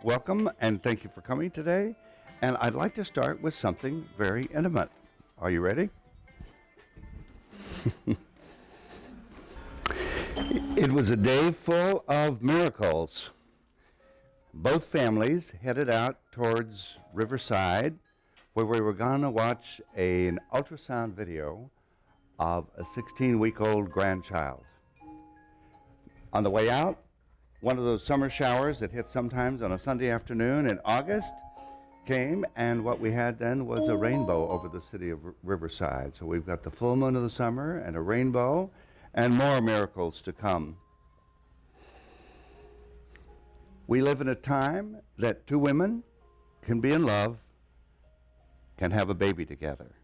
welcome and thank you for coming today. And I'd like to start with something very intimate. Are you ready? It was a day full of miracles. Both families headed out towards Riverside, where we were going to watch an ultrasound video of a 16-week-old grandchild. On the way out, one of those summer showers that hit sometimes on a Sunday afternoon in August came, and what we had then was a rainbow over the city of Riverside. So we've got the full moon of the summer and a rainbow and more miracles to come. We live in a time that two women can be in love, can have a baby together.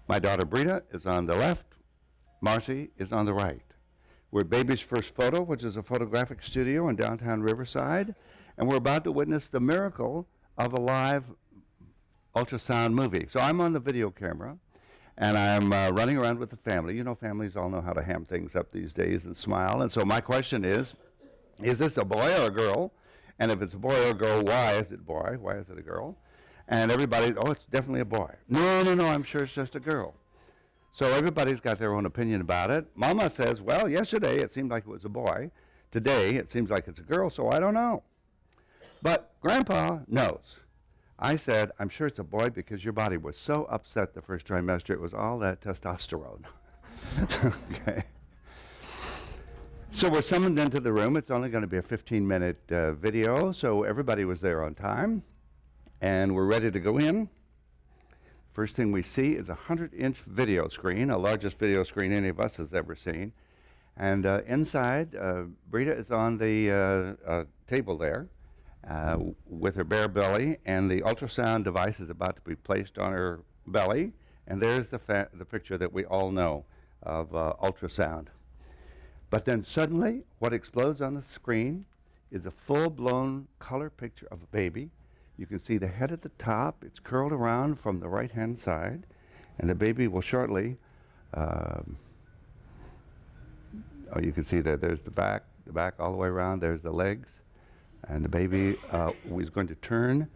My daughter Brita is on the left, Marcy is on the right. We're at Baby's First Photo, which is a photographic studio in downtown Riverside, and we're about to witness the miracle of a live ultrasound movie. So I'm on the video camera, and I'm running around with the family. You know, families all know how to ham things up these days and smile. And so my question is this a boy or a girl? And if it's a boy or a girl, why is it boy? Why is it a girl? And everybody, oh, it's definitely a boy. No, I'm sure it's just a girl. So everybody's got their own opinion about it. Mama says, well, yesterday it seemed like it was a boy. Today it seems like it's a girl, so I don't know. But Grandpa knows. I said, I'm sure it's a boy because your body was so upset the first trimester. It was all that testosterone. Okay. So we're summoned into the room. It's only going to be a 15-minute video, so everybody was there on time. And we're ready to go in. First thing we see is a 100-inch video screen, the largest video screen any of us has ever seen. And inside, Brita is on the table there with her bare belly, and the ultrasound device is about to be placed on her belly. And there's the picture that we all know of ultrasound. But then suddenly, what explodes on the screen is a full-blown color picture of a baby. You can see the head at the top. It's curled around from the right-hand side, and the baby will shortly, you can see that there's the back all the way around, there's the legs, and the baby is going to turn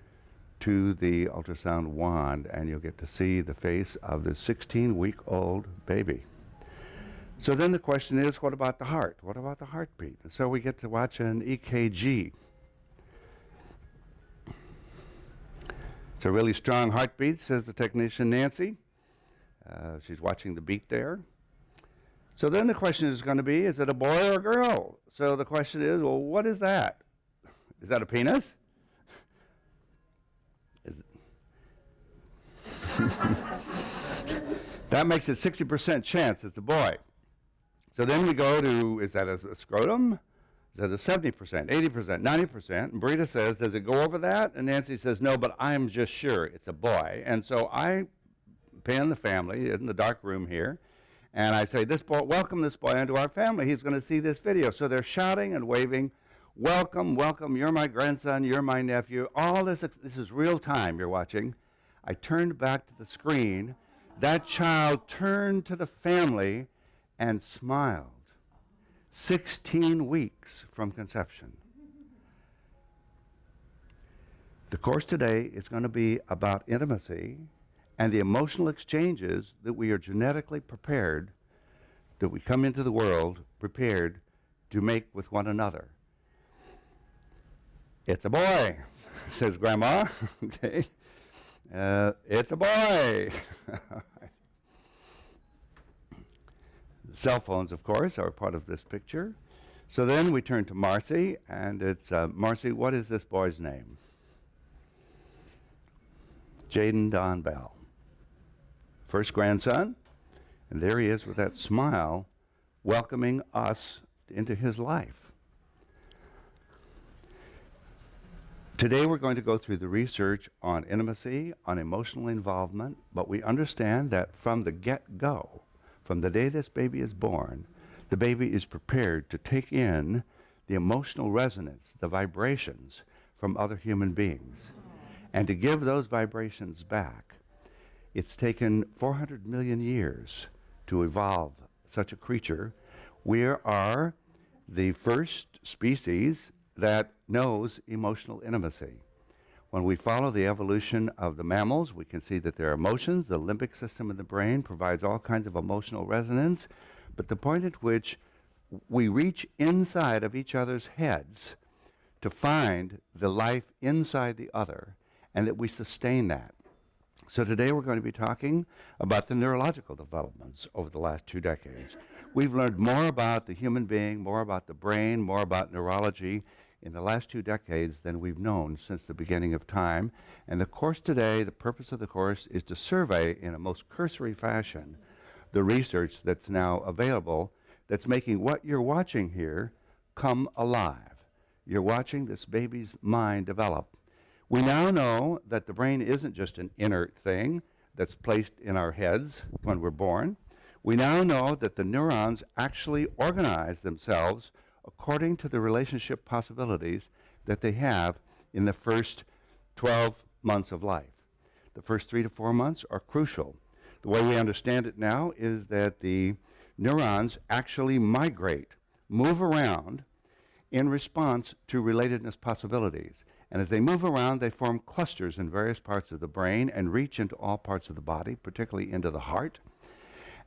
to the ultrasound wand, and you'll get to see the face of the 16-week-old baby. So then the question is, what about the heart? What about the heartbeat? And so we get to watch an EKG. It's a really strong heartbeat, says the technician Nancy. She's watching the beat there. So then the question is going to be, is it a boy or a girl? So the question is, well, what is that? Is that a penis? Is it that makes it 60% chance it's a boy. So then we go to, is that a scrotum? Is that a 70%, 80%, 90%? And Brita says, does it go over that? And Nancy says, no, but I'm just sure it's a boy. And so I pin the family in the dark room here, and I say, this boy, welcome this boy into our family. He's going to see this video. So they're shouting and waving, welcome, welcome, you're my grandson, you're my nephew. All this is real time you're watching. I turned back to the screen. That child turned to the family and smiled. 16 weeks from conception. The course today is going to be about intimacy and the emotional exchanges that we are genetically prepared, that we come into the world prepared to make with one another. It's a boy, says Grandma. Okay. It's a boy. Cell phones, of course, are part of this picture. So then we turn to Marcy, and it's, Marcy, what is this boy's name? Jaden Don Bell. First grandson, and there he is with that smile, welcoming us into his life. Today we're going to go through the research on intimacy, on emotional involvement, but we understand that from the get-go, from the day this baby is born, the baby is prepared to take in the emotional resonance, the vibrations from other human beings, and to give those vibrations back. It's taken 400 million years to evolve such a creature. We are the first species that knows emotional intimacy. When we follow the evolution of the mammals, we can see that there are emotions. The limbic system in the brain provides all kinds of emotional resonance. But the point at which we reach inside of each other's heads to find the life inside the other, and that we sustain that. So today we're going to be talking about the neurological developments over the last 2 decades. We've learned more about the human being, more about the brain, more about neurology in the last 2 decades than we've known since the beginning of time. And the course today, the purpose of the course, is to survey in a most cursory fashion the research that's now available that's making what you're watching here come alive. You're watching this baby's mind develop. We now know that the brain isn't just an inert thing that's placed in our heads when we're born. We now know that the neurons actually organize themselves according to the relationship possibilities that they have in the first 12 months of life. The first 3 to 4 months are crucial. The way we understand it now is that the neurons actually migrate, move around in response to relatedness possibilities. And as they move around, they form clusters in various parts of the brain and reach into all parts of the body, particularly into the heart.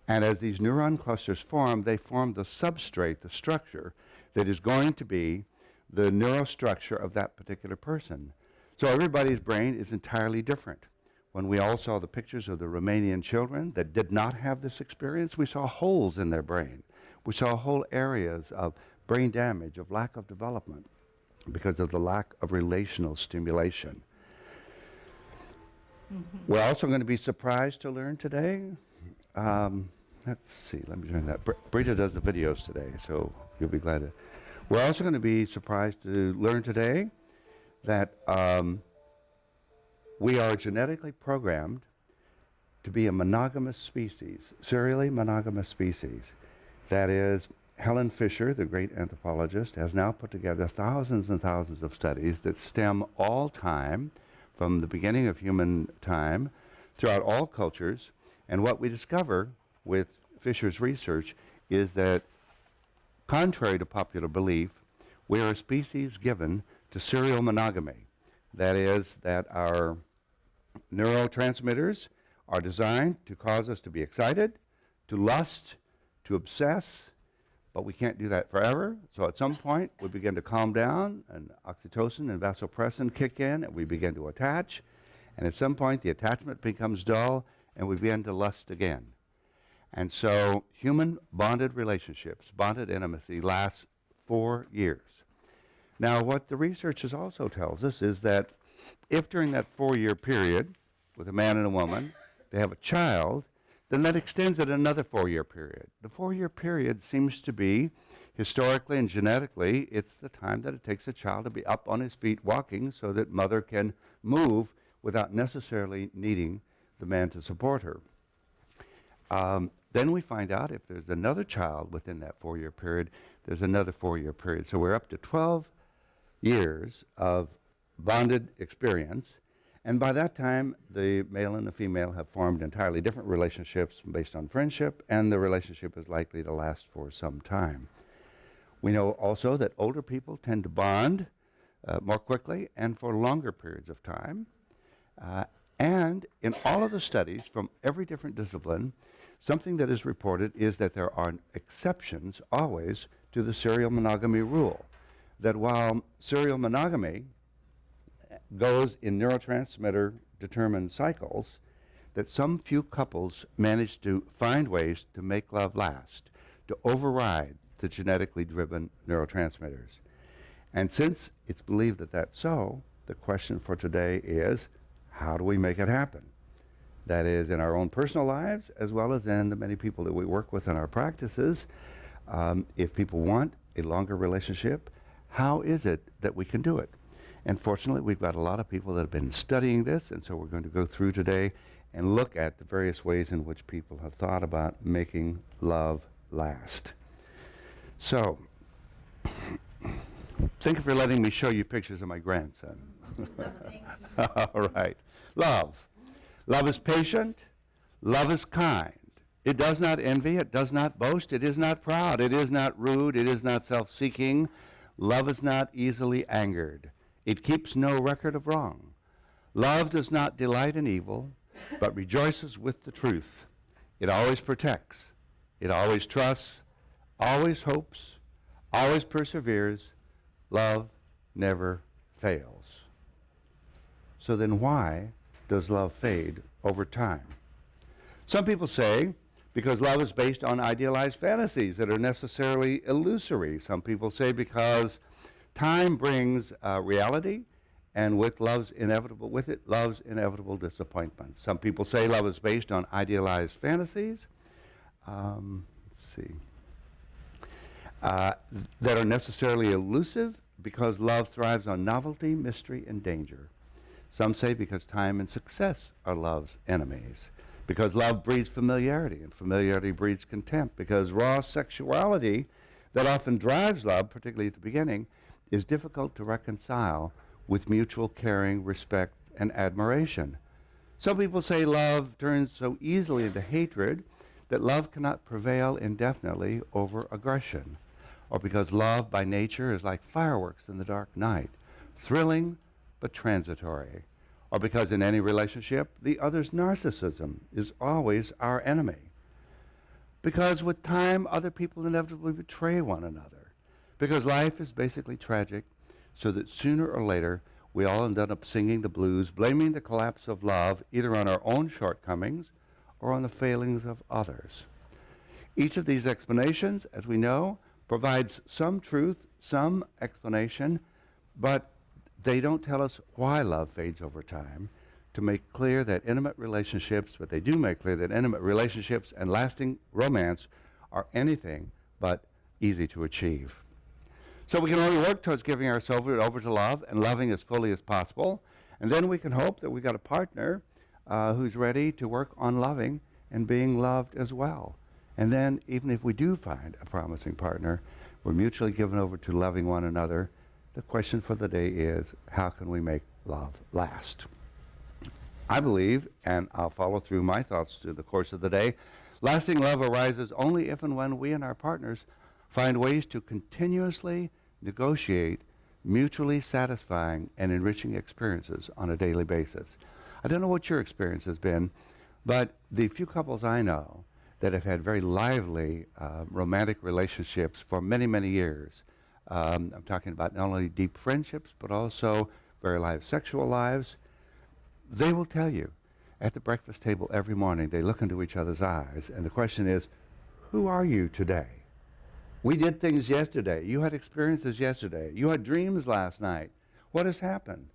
And as these neuron clusters form, they form the substrate, the structure, that is going to be the neurostructure of that particular person. So everybody's brain is entirely different. When we all saw the pictures of the Romanian children that did not have this experience, we saw holes in their brain. We saw whole areas of brain damage, of lack of development, because of the lack of relational stimulation. We're also going to be surprised to learn today. Let's see, let me turn that. Brita does the videos today, so you'll be glad to. We're also going to be surprised to learn today that we are genetically programmed to be a monogamous species, serially monogamous species. That is, Helen Fisher, the great anthropologist, has now put together thousands and thousands of studies that stem all time, from the beginning of human time, throughout all cultures. And what we discover with Fisher's research is that, contrary to popular belief, we are a species given to serial monogamy. That is, that our neurotransmitters are designed to cause us to be excited, to lust, to obsess, but we can't do that forever. So at some point, we begin to calm down, and oxytocin and vasopressin kick in, and we begin to attach. And at some point, the attachment becomes dull, and we begin to lust again. And so human bonded relationships, bonded intimacy, lasts 4 years. Now, what the research also tells us is that if during that 4-year period, with a man and a woman, they have a child, then that extends it another 4-year period. The 4-year period seems to be, historically and genetically, it's the time that it takes a child to be up on his feet walking so that mother can move without necessarily needing the man to support her. Then we find out if there's another child within that 4-year period, there's another 4-year period. So we're up to 12 years of bonded experience. And by that time, the male and the female have formed entirely different relationships based on friendship, and the relationship is likely to last for some time. We know also that older people tend to bond more quickly and for longer periods of time. And in all of the studies from every different discipline, something that is reported is that there are exceptions always to the serial monogamy rule. That while serial monogamy goes in neurotransmitter-determined cycles, that some few couples manage to find ways to make love last, to override the genetically driven neurotransmitters. And since it's believed that that's so, the question for today is, how do we make it happen? That is, in our own personal lives, as well as in the many people that we work with in our practices. If people want a longer relationship, how is it that we can do it? And fortunately, we've got a lot of people that have been studying this, and so we're going to go through today and look at the various ways in which people have thought about making love last. So, thank you for letting me show you pictures of my grandson. Thank you. All right. Love. Love is patient. Love is kind. It does not envy. It does not boast. It is not proud. It is not rude. It is not self-seeking. Love is not easily angered. It keeps no record of wrong. Love does not delight in evil, but rejoices with the truth. It always protects. It always trusts, always hopes, always perseveres. Love never fails. So then why does love fade over time? Some people say because love is based on idealized fantasies that are necessarily illusory. Some people say because time brings reality, and with love's inevitable disappointment. Some people say love is based on idealized fantasies. That are necessarily elusive because love thrives on novelty, mystery, and danger. Some say because time and success are love's enemies. Because love breeds familiarity, and familiarity breeds contempt. Because raw sexuality that often drives love, particularly at the beginning, is difficult to reconcile with mutual caring, respect, and admiration. Some people say love turns so easily into hatred that love cannot prevail indefinitely over aggression. Or because love by nature is like fireworks in the dark night, thrilling but transitory. Or because in any relationship, the other's narcissism is always our enemy. Because with time, other people inevitably betray one another. Because life is basically tragic, so that sooner or later, we all end up singing the blues, blaming the collapse of love either on our own shortcomings or on the failings of others. Each of these explanations, as we know, provides some truth, some explanation, but they don't tell us why love fades over time to make clear that intimate relationships, but they do make clear that intimate relationships and lasting romance are anything but easy to achieve. So we can only work towards giving ourselves over to love and loving as fully as possible, and then we can hope that we've got a partner who's ready to work on loving and being loved as well. And then even if we do find a promising partner, we're mutually given over to loving one another. The question for the day is, how can we make love last? I believe, and I'll follow through my thoughts through the course of the day, lasting love arises only if and when we and our partners find ways to continuously negotiate mutually satisfying and enriching experiences on a daily basis. I don't know what your experience has been, but the few couples I know that have had very lively romantic relationships for many, many years, I'm talking about not only deep friendships, but also very live sexual lives, they will tell you at the breakfast table every morning, they look into each other's eyes, and the question is, who are you today? We did things yesterday. You had experiences yesterday. You had dreams last night. What has happened?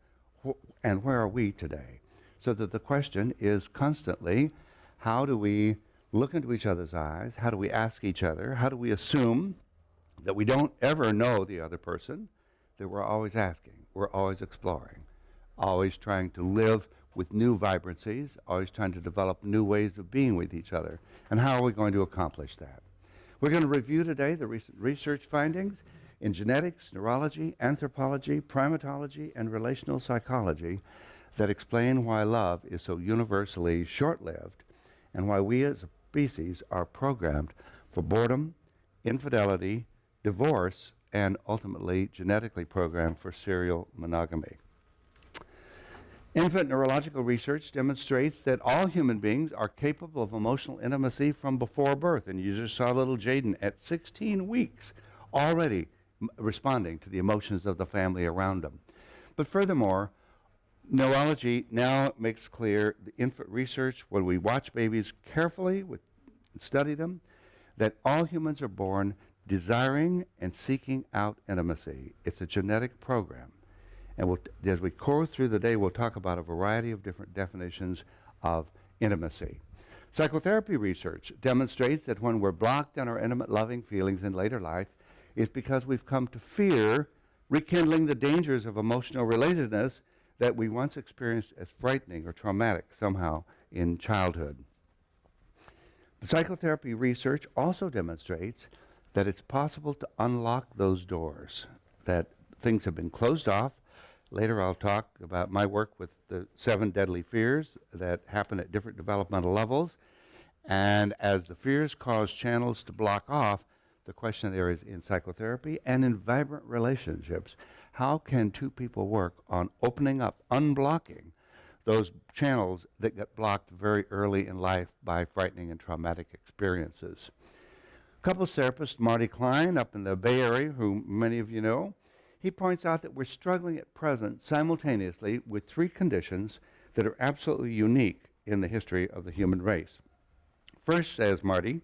And where are we today? So that the question is constantly, how do we look into each other's eyes? How do we ask each other? How do we assume that we don't ever know the other person, that we're always asking, we're always exploring, always trying to live with new vibrancies, always trying to develop new ways of being with each other. And how are we going to accomplish that? We're going to review today the recent research findings in genetics, neurology, anthropology, primatology, and relational psychology that explain why love is so universally short-lived and why we as a species are programmed for boredom, infidelity, divorce, and ultimately genetically programmed for serial monogamy. Infant neurological research demonstrates that all human beings are capable of emotional intimacy from before birth. And you just saw little Jaden at 16 weeks already responding to the emotions of the family around him. But furthermore, neurology now makes clear, the infant research, when we watch babies carefully, study them, that all humans are born desiring and seeking out intimacy. It's a genetic program. And as we course through the day, we'll talk about a variety of different definitions of intimacy. Psychotherapy research demonstrates that when we're blocked on our intimate loving feelings in later life, it's because we've come to fear rekindling the dangers of emotional relatedness that we once experienced as frightening or traumatic somehow in childhood. Psychotherapy research also demonstrates that it's possible to unlock those doors, that things have been closed off. Later I'll talk about my work with the 7 deadly fears that happen at different developmental levels. And as the fears cause channels to block off, the question there is in psychotherapy and in vibrant relationships. How can two people work on opening up, unblocking those channels that get blocked very early in life by frightening and traumatic experiences? Couples therapist Marty Klein up in the Bay Area, who many of you know, he points out that we're struggling at present simultaneously with three conditions that are absolutely unique in the history of the human race. First, says Marty,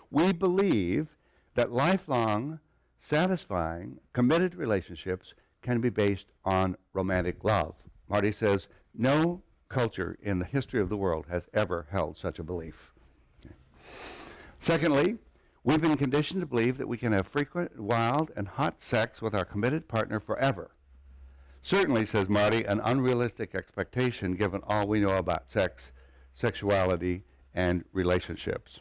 we believe that lifelong, satisfying, committed relationships can be based on romantic love. Marty says no culture in the history of the world has ever held such a belief. Okay. Secondly, we've been conditioned to believe that we can have frequent, wild, and hot sex with our committed partner forever. Certainly, says Marty, an unrealistic expectation given all we know about sex, sexuality, and relationships.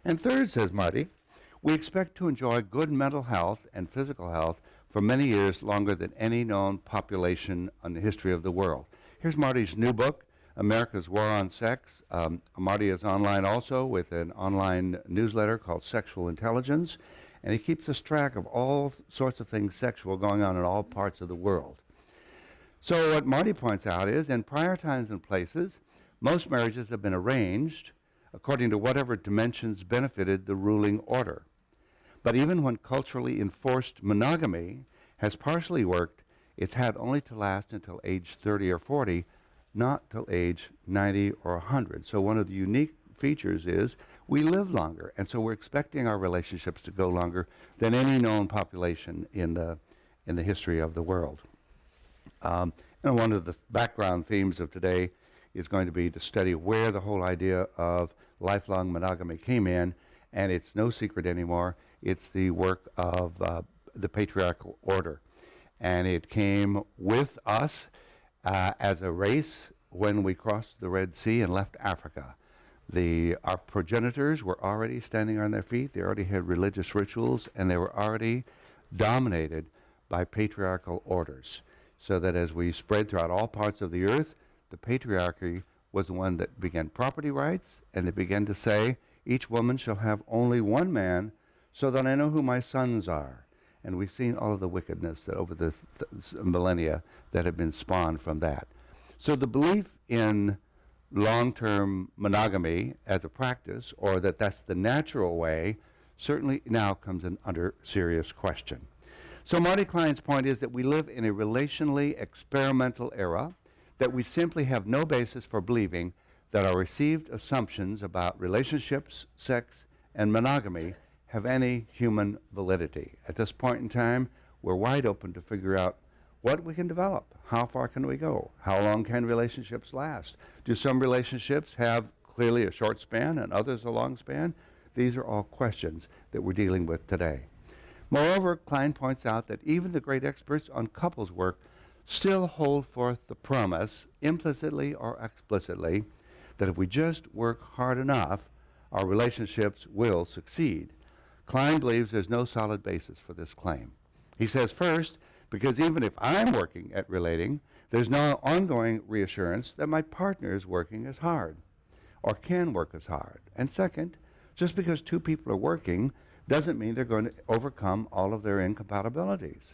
And third, says Marty, we expect to enjoy good mental health and physical health for many years longer than any known population in the history of the world. Here's Marty's new book, America's War on Sex. Marty is online also with an online newsletter called Sexual Intelligence, and he keeps us track of all sorts of things sexual going on in all parts of the world. So what Marty points out is, in prior times and places, most marriages have been arranged according to whatever dimensions benefited the ruling order. But even when culturally enforced monogamy has partially worked, it's had only to last until age 30 or 40, not till age 90 or 100. So one of the unique features is we live longer, and so we're expecting our relationships to go longer than any known population in the history of the world. And one of the background themes of today is going to be to study where the whole idea of lifelong monogamy came in, and it's no secret anymore. It's the work of the patriarchal order. And it came with us as a race when we crossed the Red Sea and left Africa. Our progenitors were already standing on their feet. They already had religious rituals, and they were already dominated by patriarchal orders. So that as we spread throughout all parts of the earth, the patriarchy was the one that began property rights, and they began to say, each woman shall have only one man, so that I know who my sons are. And we've seen all of the wickedness that over the millennia that have been spawned from that. So the belief in long-term monogamy as a practice, or that that's the natural way, certainly now comes in under serious question. So Marty Klein's point is that we live in a relationally experimental era, that we simply have no basis for believing that our received assumptions about relationships, sex, and monogamy have any human validity. At this point in time, we're wide open to figure out what we can develop. How far can we go? How long can relationships last? Do some relationships have clearly a short span and others a long span? These are all questions that we're dealing with today. Moreover, Klein points out that even the great experts on couples work still hold forth the promise, implicitly or explicitly, that if we just work hard enough, our relationships will succeed. Klein believes there's no solid basis for this claim. He says, first, because even if I'm working at relating, there's no ongoing reassurance that my partner is working as hard or can work as hard. And second, just because two people are working doesn't mean they're going to overcome all of their incompatibilities.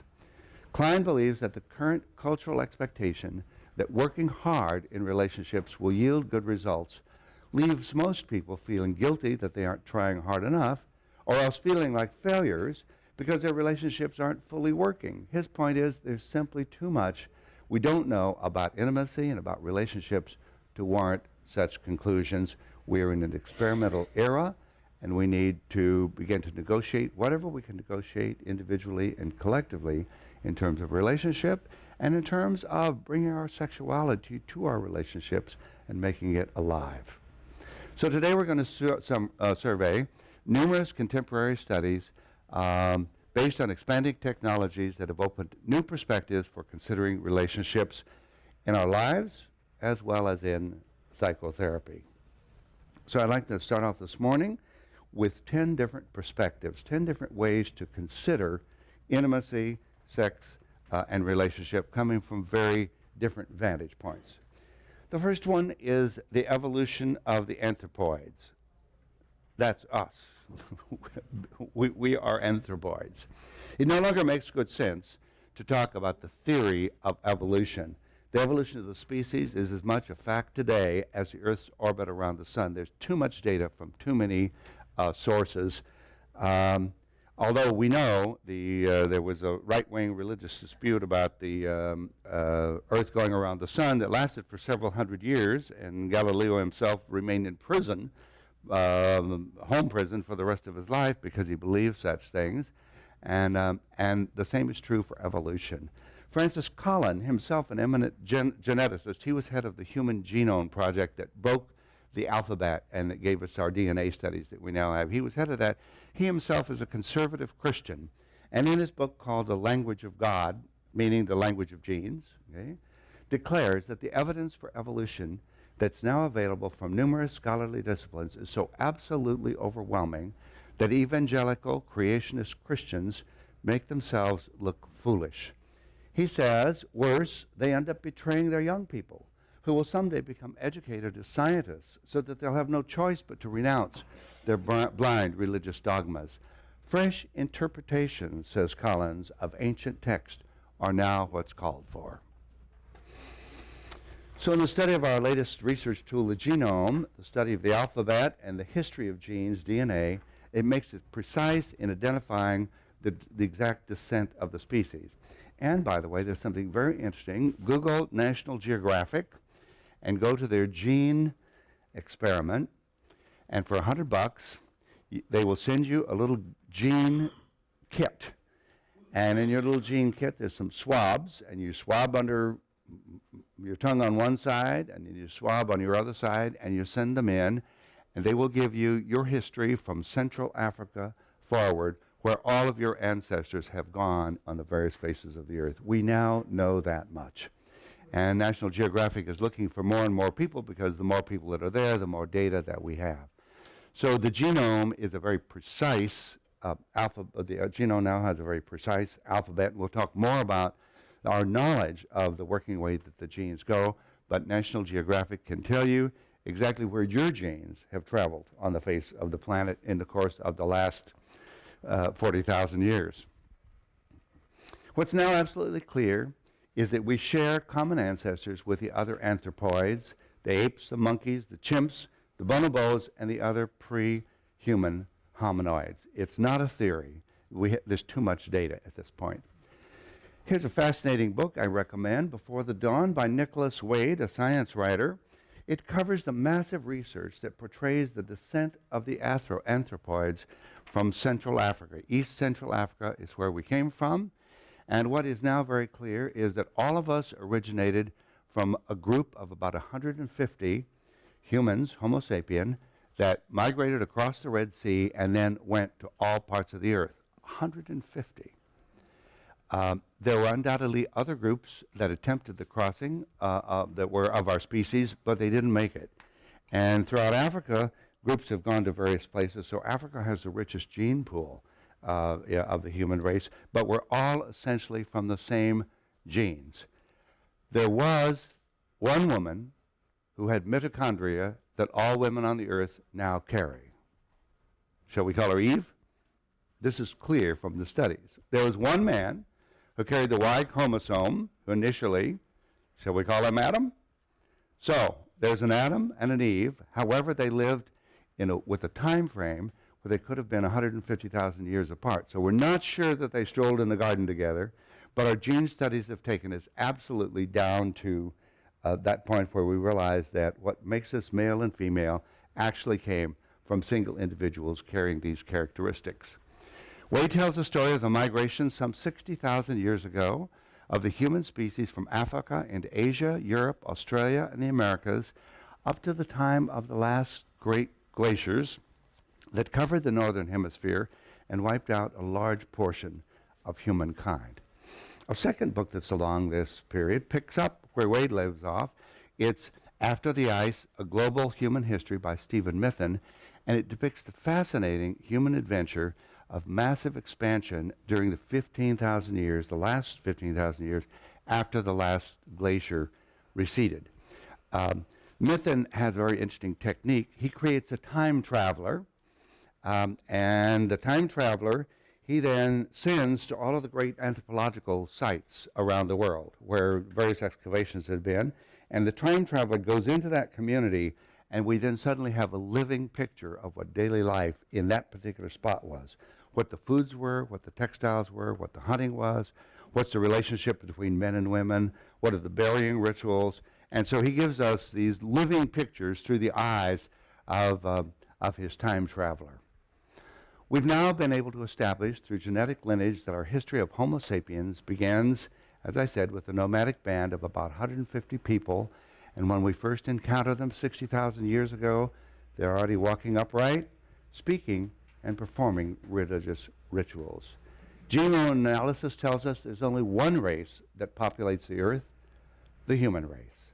Klein believes that the current cultural expectation that working hard in relationships will yield good results leaves most people feeling guilty that they aren't trying hard enough, or else feeling like failures because their relationships aren't fully working. His point is there's simply too much we don't know about intimacy and about relationships to warrant such conclusions. We are in an experimental era, and we need to begin to negotiate whatever we can negotiate individually and collectively in terms of relationship and in terms of bringing our sexuality to our relationships and making it alive. So today we're going to survey numerous contemporary studies based on expanding technologies that have opened new perspectives for considering relationships in our lives as well as in psychotherapy. So I'd like to start off this morning with 10 different perspectives, 10 different ways to consider intimacy, sex, and relationship coming from very different vantage points. The first one is the evolution of the anthropoids. That's us. we are anthropoids. It no longer makes good sense to talk about the theory of evolution. The evolution of the species is as much a fact today as the Earth's orbit around the sun. There's too much data from too many sources. Although we know there was a right-wing religious dispute about the Earth going around the sun that lasted for several hundred years, and Galileo himself remained in prison, home prison, for the rest of his life because he believed such things. And the same is true for evolution. Francis Collin, himself an eminent geneticist, he was head of the Human Genome Project that broke the alphabet and that gave us our DNA studies that we now have. He was head of that. He himself is a conservative Christian. And in his book called The Language of God, meaning the language of genes, okay, declares that the evidence for evolution that's now available from numerous scholarly disciplines is so absolutely overwhelming that evangelical creationist Christians make themselves look foolish. He says, worse, they end up betraying their young people, who will someday become educated as scientists so that they'll have no choice but to renounce their blind religious dogmas. Fresh interpretations, says Collins, of ancient text are now what's called for. So in the study of our latest research tool, the genome, the study of the alphabet and the history of genes, DNA, it makes it precise in identifying the exact descent of the species. And by the way, there's something very interesting. Google National Geographic and go to their gene experiment, and for $100, they will send you a little gene kit. And in your little gene kit, there's some swabs, and you swab under your tongue on one side, and then you swab on your other side, and you send them in, and they will give you your history from Central Africa forward, where all of your ancestors have gone on the various faces of the earth. We now know that much. And National Geographic is looking for more and more people because the more people that are there, the more data that we have. So the genome is a very precise the genome now has a very precise alphabet. We'll talk more about our knowledge of the working way that the genes go, but National Geographic can tell you exactly where your genes have traveled on the face of the planet in the course of the last 40,000 years. What's now absolutely clear is that we share common ancestors with the other anthropoids, the apes, the monkeys, the chimps, the bonobos, and the other pre-human hominoids. It's not a theory. There's too much data at this point. Here's a fascinating book I recommend, Before the Dawn, by Nicholas Wade, a science writer. It covers the massive research that portrays the descent of the anthropoids from Central Africa. East Central Africa is where we came from. And what is now very clear is that all of us originated from a group of about 150 humans, Homo sapien, that migrated across the Red Sea and then went to all parts of the earth. 150. There were undoubtedly other groups that attempted the crossing that were of our species, but they didn't make it. And throughout Africa, groups have gone to various places. So Africa has the richest gene pool of the human race, but we're all essentially from the same genes. There was one woman who had mitochondria that all women on the earth now carry. Shall we call her Eve? This is clear from the studies. There was one man who carried the Y chromosome, who initially, shall we call him Adam? So there's an Adam and an Eve. However, they lived with a time frame where they could have been 150,000 years apart. So we're not sure that they strolled in the garden together, but our gene studies have taken us absolutely down to that point where we realize that what makes us male and female actually came from single individuals carrying these characteristics. Wade tells the story of the migration some 60,000 years ago of the human species from Africa into Asia, Europe, Australia, and the Americas up to the time of the last great glaciers that covered the northern hemisphere and wiped out a large portion of humankind. A second book that's along this period picks up where Wade leaves off. It's After the Ice, A Global Human History by Stephen Mitchell, and it depicts the fascinating human adventure of massive expansion during the 15,000 years, the last 15,000 years, after the last glacier receded. Mithen has a very interesting technique. He creates a time traveler, And the time traveler, he then sends to all of the great anthropological sites around the world where various excavations had been. And the time traveler goes into that community, and we then suddenly have a living picture of what daily life in that particular spot was. What the foods were, what the textiles were, what the hunting was, what's the relationship between men and women, what are the burying rituals. And so he gives us these living pictures through the eyes of his time traveler. We've now been able to establish through genetic lineage that our history of Homo sapiens begins, as I said, with a nomadic band of about 150 people. And when we first encountered them 60,000 years ago, they're already walking upright, speaking, and performing religious rituals. Genome analysis tells us there's only one race that populates the earth, the human race,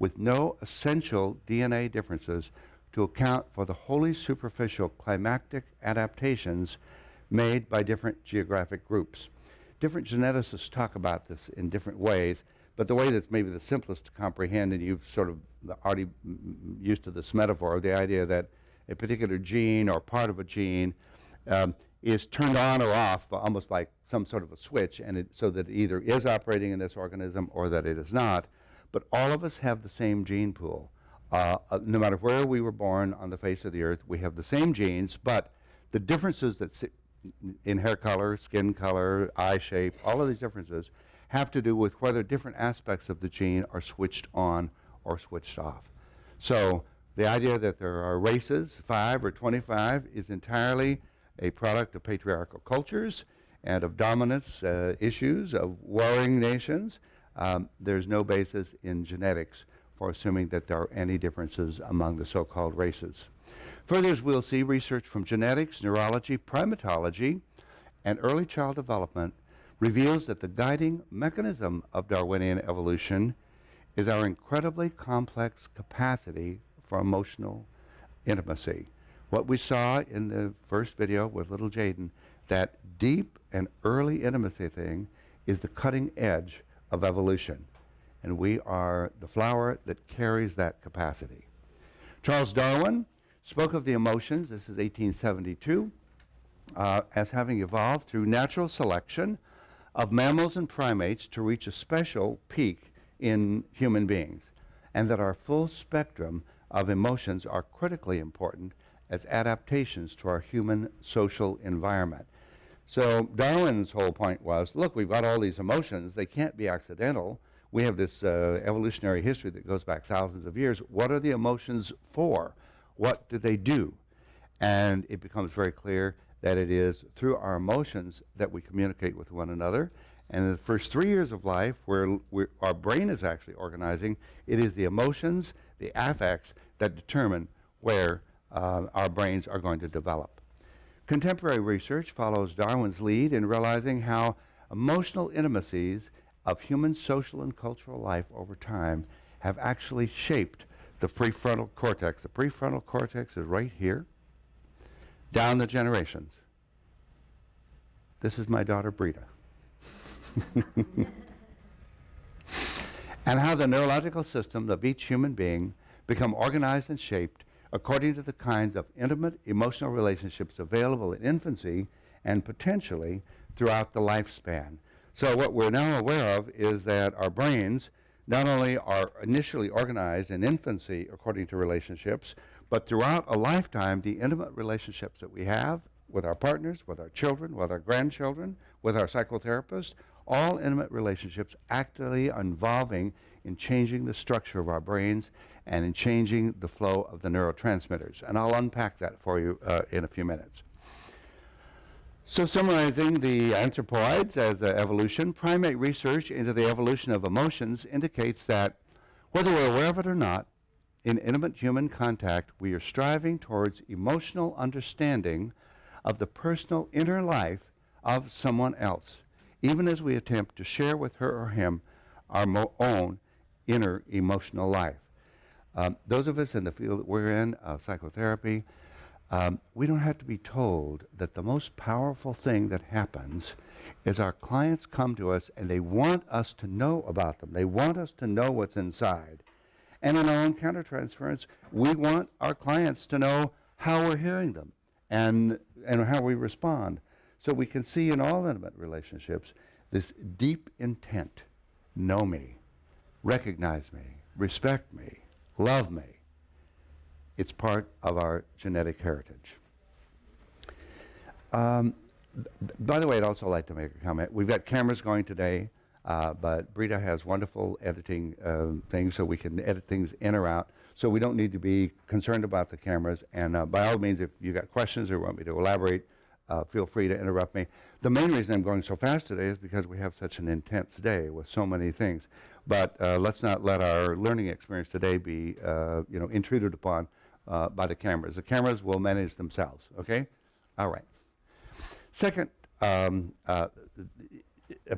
with no essential DNA differences to account for the wholly superficial climactic adaptations made by different geographic groups. Different geneticists talk about this in different ways, but the way that's maybe the simplest to comprehend, and you've sort of already used to this metaphor, the idea that a particular gene or part of a gene is turned on or off, almost like some sort of a switch, and so that it either is operating in this organism or that it is not. But all of us have the same gene pool. No matter where we were born on the face of the earth, we have the same genes, but the differences that in hair color, skin color, eye shape, all of these differences have to do with whether different aspects of the gene are switched on or switched off. So the idea that there are races, 5 or 25, is entirely a product of patriarchal cultures and of dominance issues, of warring nations. There's no basis in genetics for assuming that there are any differences among the so-called races. Further, as we'll see, research from genetics, neurology, primatology, and early child development reveals that the guiding mechanism of Darwinian evolution is our incredibly complex capacity for emotional intimacy. What we saw in the first video with little Jaden, that deep and early intimacy thing is the cutting edge of evolution. And we are the flower that carries that capacity. Charles Darwin spoke of the emotions, this is 1872, as having evolved through natural selection of mammals and primates to reach a special peak in human beings, and that our full spectrum of emotions are critically important as adaptations to our human social environment. So Darwin's whole point was, look, we've got all these emotions, they can't be accidental. We have this evolutionary history that goes back thousands of years. What are the emotions for? What do they do? And it becomes very clear that it is through our emotions that we communicate with one another. And in the first 3 years of life, where our brain is actually organizing, it is the emotions, the affects, that determine where our brains are going to develop. Contemporary research follows Darwin's lead in realizing how emotional intimacies of human social and cultural life over time have actually shaped the prefrontal cortex. The prefrontal cortex is right here, down the generations. This is my daughter, Brita. And how the neurological system of each human being become organized and shaped according to the kinds of intimate emotional relationships available in infancy and potentially throughout the lifespan. So what we're now aware of is that our brains not only are initially organized in infancy according to relationships, but throughout a lifetime, the intimate relationships that we have with our partners, with our children, with our grandchildren, with our psychotherapist, all intimate relationships actively involving in changing the structure of our brains and in changing the flow of the neurotransmitters. And I'll unpack that for you in a few minutes. So summarizing the anthropoids as evolution, primate research into the evolution of emotions indicates that whether we're aware of it or not, in intimate human contact, we are striving towards emotional understanding of the personal inner life of someone else, even as we attempt to share with her or him our own inner emotional life. Those of us in the field that we're in, psychotherapy, we don't have to be told that the most powerful thing that happens is our clients come to us and they want us to know about them. They want us to know what's inside. And in our own countertransference, we want our clients to know how we're hearing them and how we respond. So we can see in all intimate relationships this deep intent: know me, recognize me, respect me, love me. It's part of our genetic heritage. By the way, I'd also like to make a comment. We've got cameras going today, but Brita has wonderful editing things, so we can edit things in or out. So we don't need to be concerned about the cameras. And by all means, if you've got questions or want me to elaborate, feel free to interrupt me. The main reason I'm going so fast today is because we have such an intense day with so many things. But let's not let our learning experience today be intruded upon by the cameras. The cameras will manage themselves, okay? All right. Second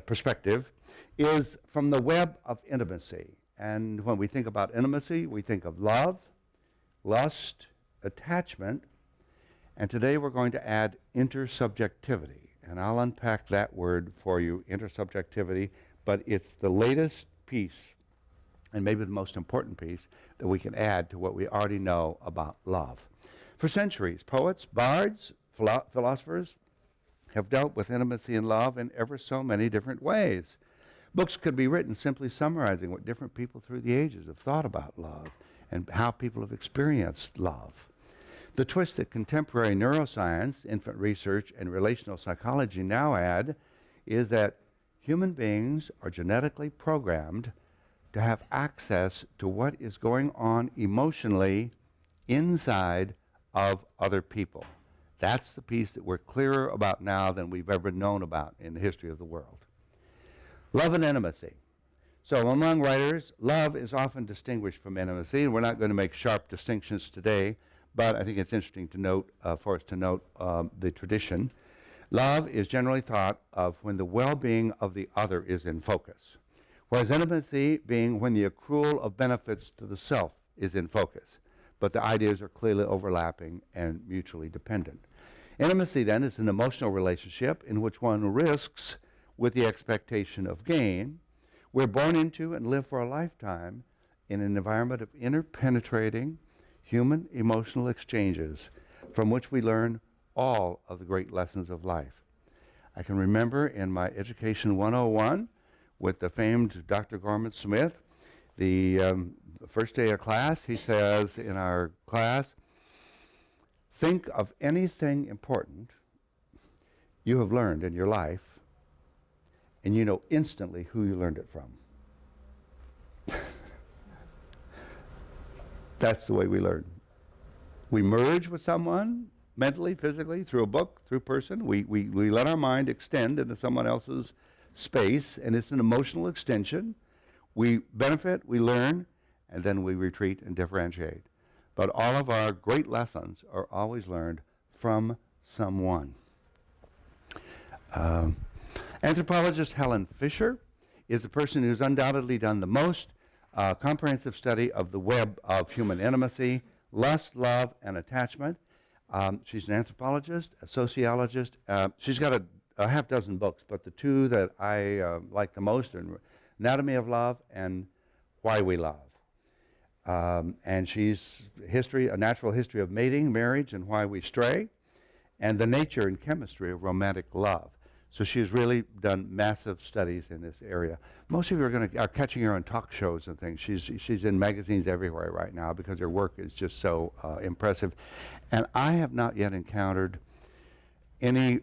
perspective is from the web of intimacy. And when we think about intimacy, we think of love, lust, attachment, and today we're going to add intersubjectivity. And I'll unpack that word for you, intersubjectivity, but it's the latest piece, and maybe the most important piece, that we can add to what we already know about love. For centuries, poets, bards, philosophers have dealt with intimacy and love in ever so many different ways. Books could be written simply summarizing what different people through the ages have thought about love and how people have experienced love. The twist that contemporary neuroscience, infant research, and relational psychology now add is that human beings are genetically programmed to have access to what is going on emotionally inside of other people. That's the piece that we're clearer about now than we've ever known about in the history of the world. Love and intimacy. So among writers, love is often distinguished from intimacy, and we're not going to make sharp distinctions today, but I think it's interesting to note, for us to note the tradition. Love is generally thought of when the well-being of the other is in focus, whereas intimacy being when the accrual of benefits to the self is in focus, but the ideas are clearly overlapping and mutually dependent. Intimacy, then, is an emotional relationship in which one risks with the expectation of gain. We're born into and live for a lifetime in an environment of interpenetrating human emotional exchanges from which we learn all of the great lessons of life. I can remember in my Education 101 with the famed Dr. Gorman Smith, the first day of class, he says in our class, think of anything important you have learned in your life, and you know instantly who you learned it from. That's the way we learn. We merge with someone mentally, physically, through a book, through a person. We let our mind extend into someone else's space, and it's an emotional extension. We benefit, we learn, and then we retreat and differentiate. But all of our great lessons are always learned from someone. Anthropologist Helen Fisher is the person who's undoubtedly done the most comprehensive study of the web of human intimacy, lust, love, and attachment. She's an anthropologist, a sociologist. She's got a half dozen books, but the two that I like the most are Anatomy of Love and Why We Love. And she's a natural history of mating, marriage, and why we stray, and the nature and chemistry of romantic love. So she's really done massive studies in this area. Most of you are catching her on talk shows and things. She's in magazines everywhere right now because her work is just so impressive. And I have not yet encountered any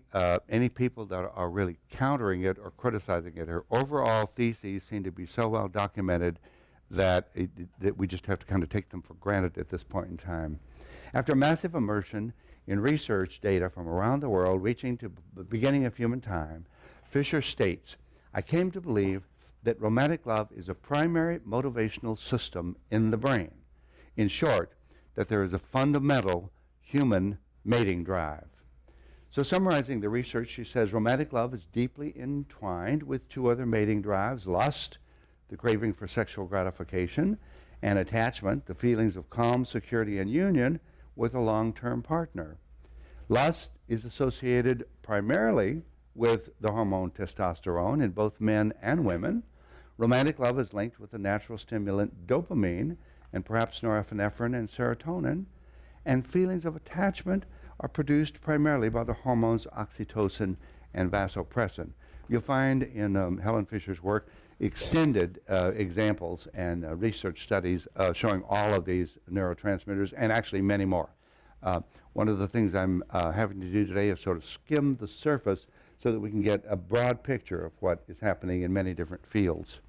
people that are really countering it or criticizing it. Her overall theses seem to be so well documented that we just have to kind of take them for granted at this point in time. After massive immersion in research data from around the world reaching to the beginning of human time, Fisher states, I came to believe that romantic love is a primary motivational system in the brain. In short, that there is a fundamental human mating drive. So summarizing the research, she says romantic love is deeply entwined with two other mating drives: lust, the craving for sexual gratification, and attachment, the feelings of calm, security, and union with a long-term partner. Lust is associated primarily with the hormone testosterone in both men and women. Romantic love is linked with the natural stimulant dopamine and perhaps norepinephrine and serotonin. And feelings of attachment are produced primarily by the hormones oxytocin and vasopressin. You'll find in Helen Fisher's work extended examples and research studies showing all of these neurotransmitters and actually many more. One of the things I'm having to do today is sort of skim the surface so that we can get a broad picture of what is happening in many different fields.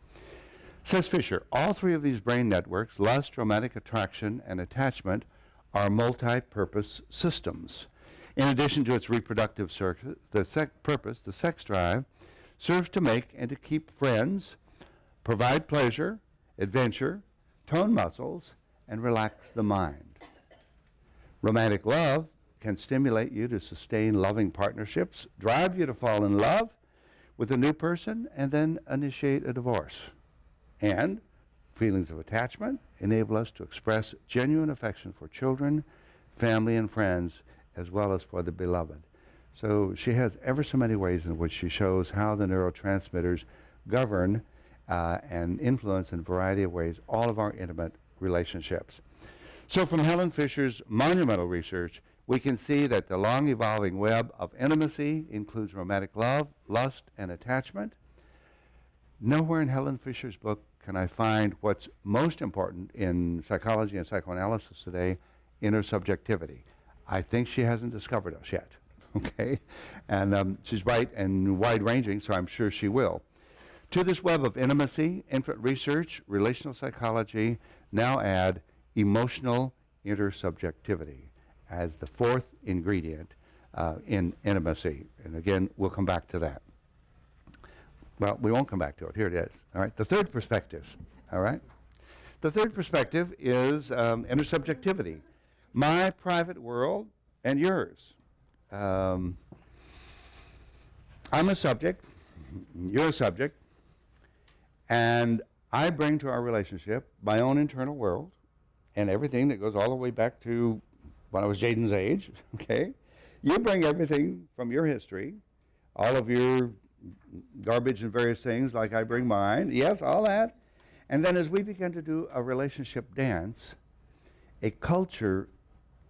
Says Fisher, all three of these brain networks, lust, romantic attraction, and attachment, are multi-purpose systems. In addition to its reproductive purpose, the sex drive serves to make and to keep friends, provide pleasure, adventure, tone muscles, and relax the mind. Romantic love can stimulate you to sustain loving partnerships, drive you to fall in love with a new person, and then initiate a divorce. And feelings of attachment enable us to express genuine affection for children, family, and friends, as well as for the beloved. So she has ever so many ways in which she shows how the neurotransmitters govern and influence in a variety of ways all of our intimate relationships. So from Helen Fisher's monumental research, we can see that the long evolving web of intimacy includes romantic love, lust, and attachment. Nowhere in Helen Fisher's book can I find what's most important in psychology and psychoanalysis today, intersubjectivity. I think she hasn't discovered us yet, okay? And she's bright and wide-ranging, so I'm sure she will. To this web of intimacy, infant research, relational psychology now add emotional intersubjectivity as the fourth ingredient in intimacy. And again, we'll come back to that. Well, we won't come back to it. Here it is. All right. The third perspective. All right. The third perspective is intersubjectivity. My private world and yours. I'm a subject. You're a subject. And I bring to our relationship my own internal world and everything that goes all the way back to when I was Jaden's age. Okay. You bring everything from your history, all of your garbage and various things, like I bring mine. Yes, all that. And then as we begin to do a relationship dance, a culture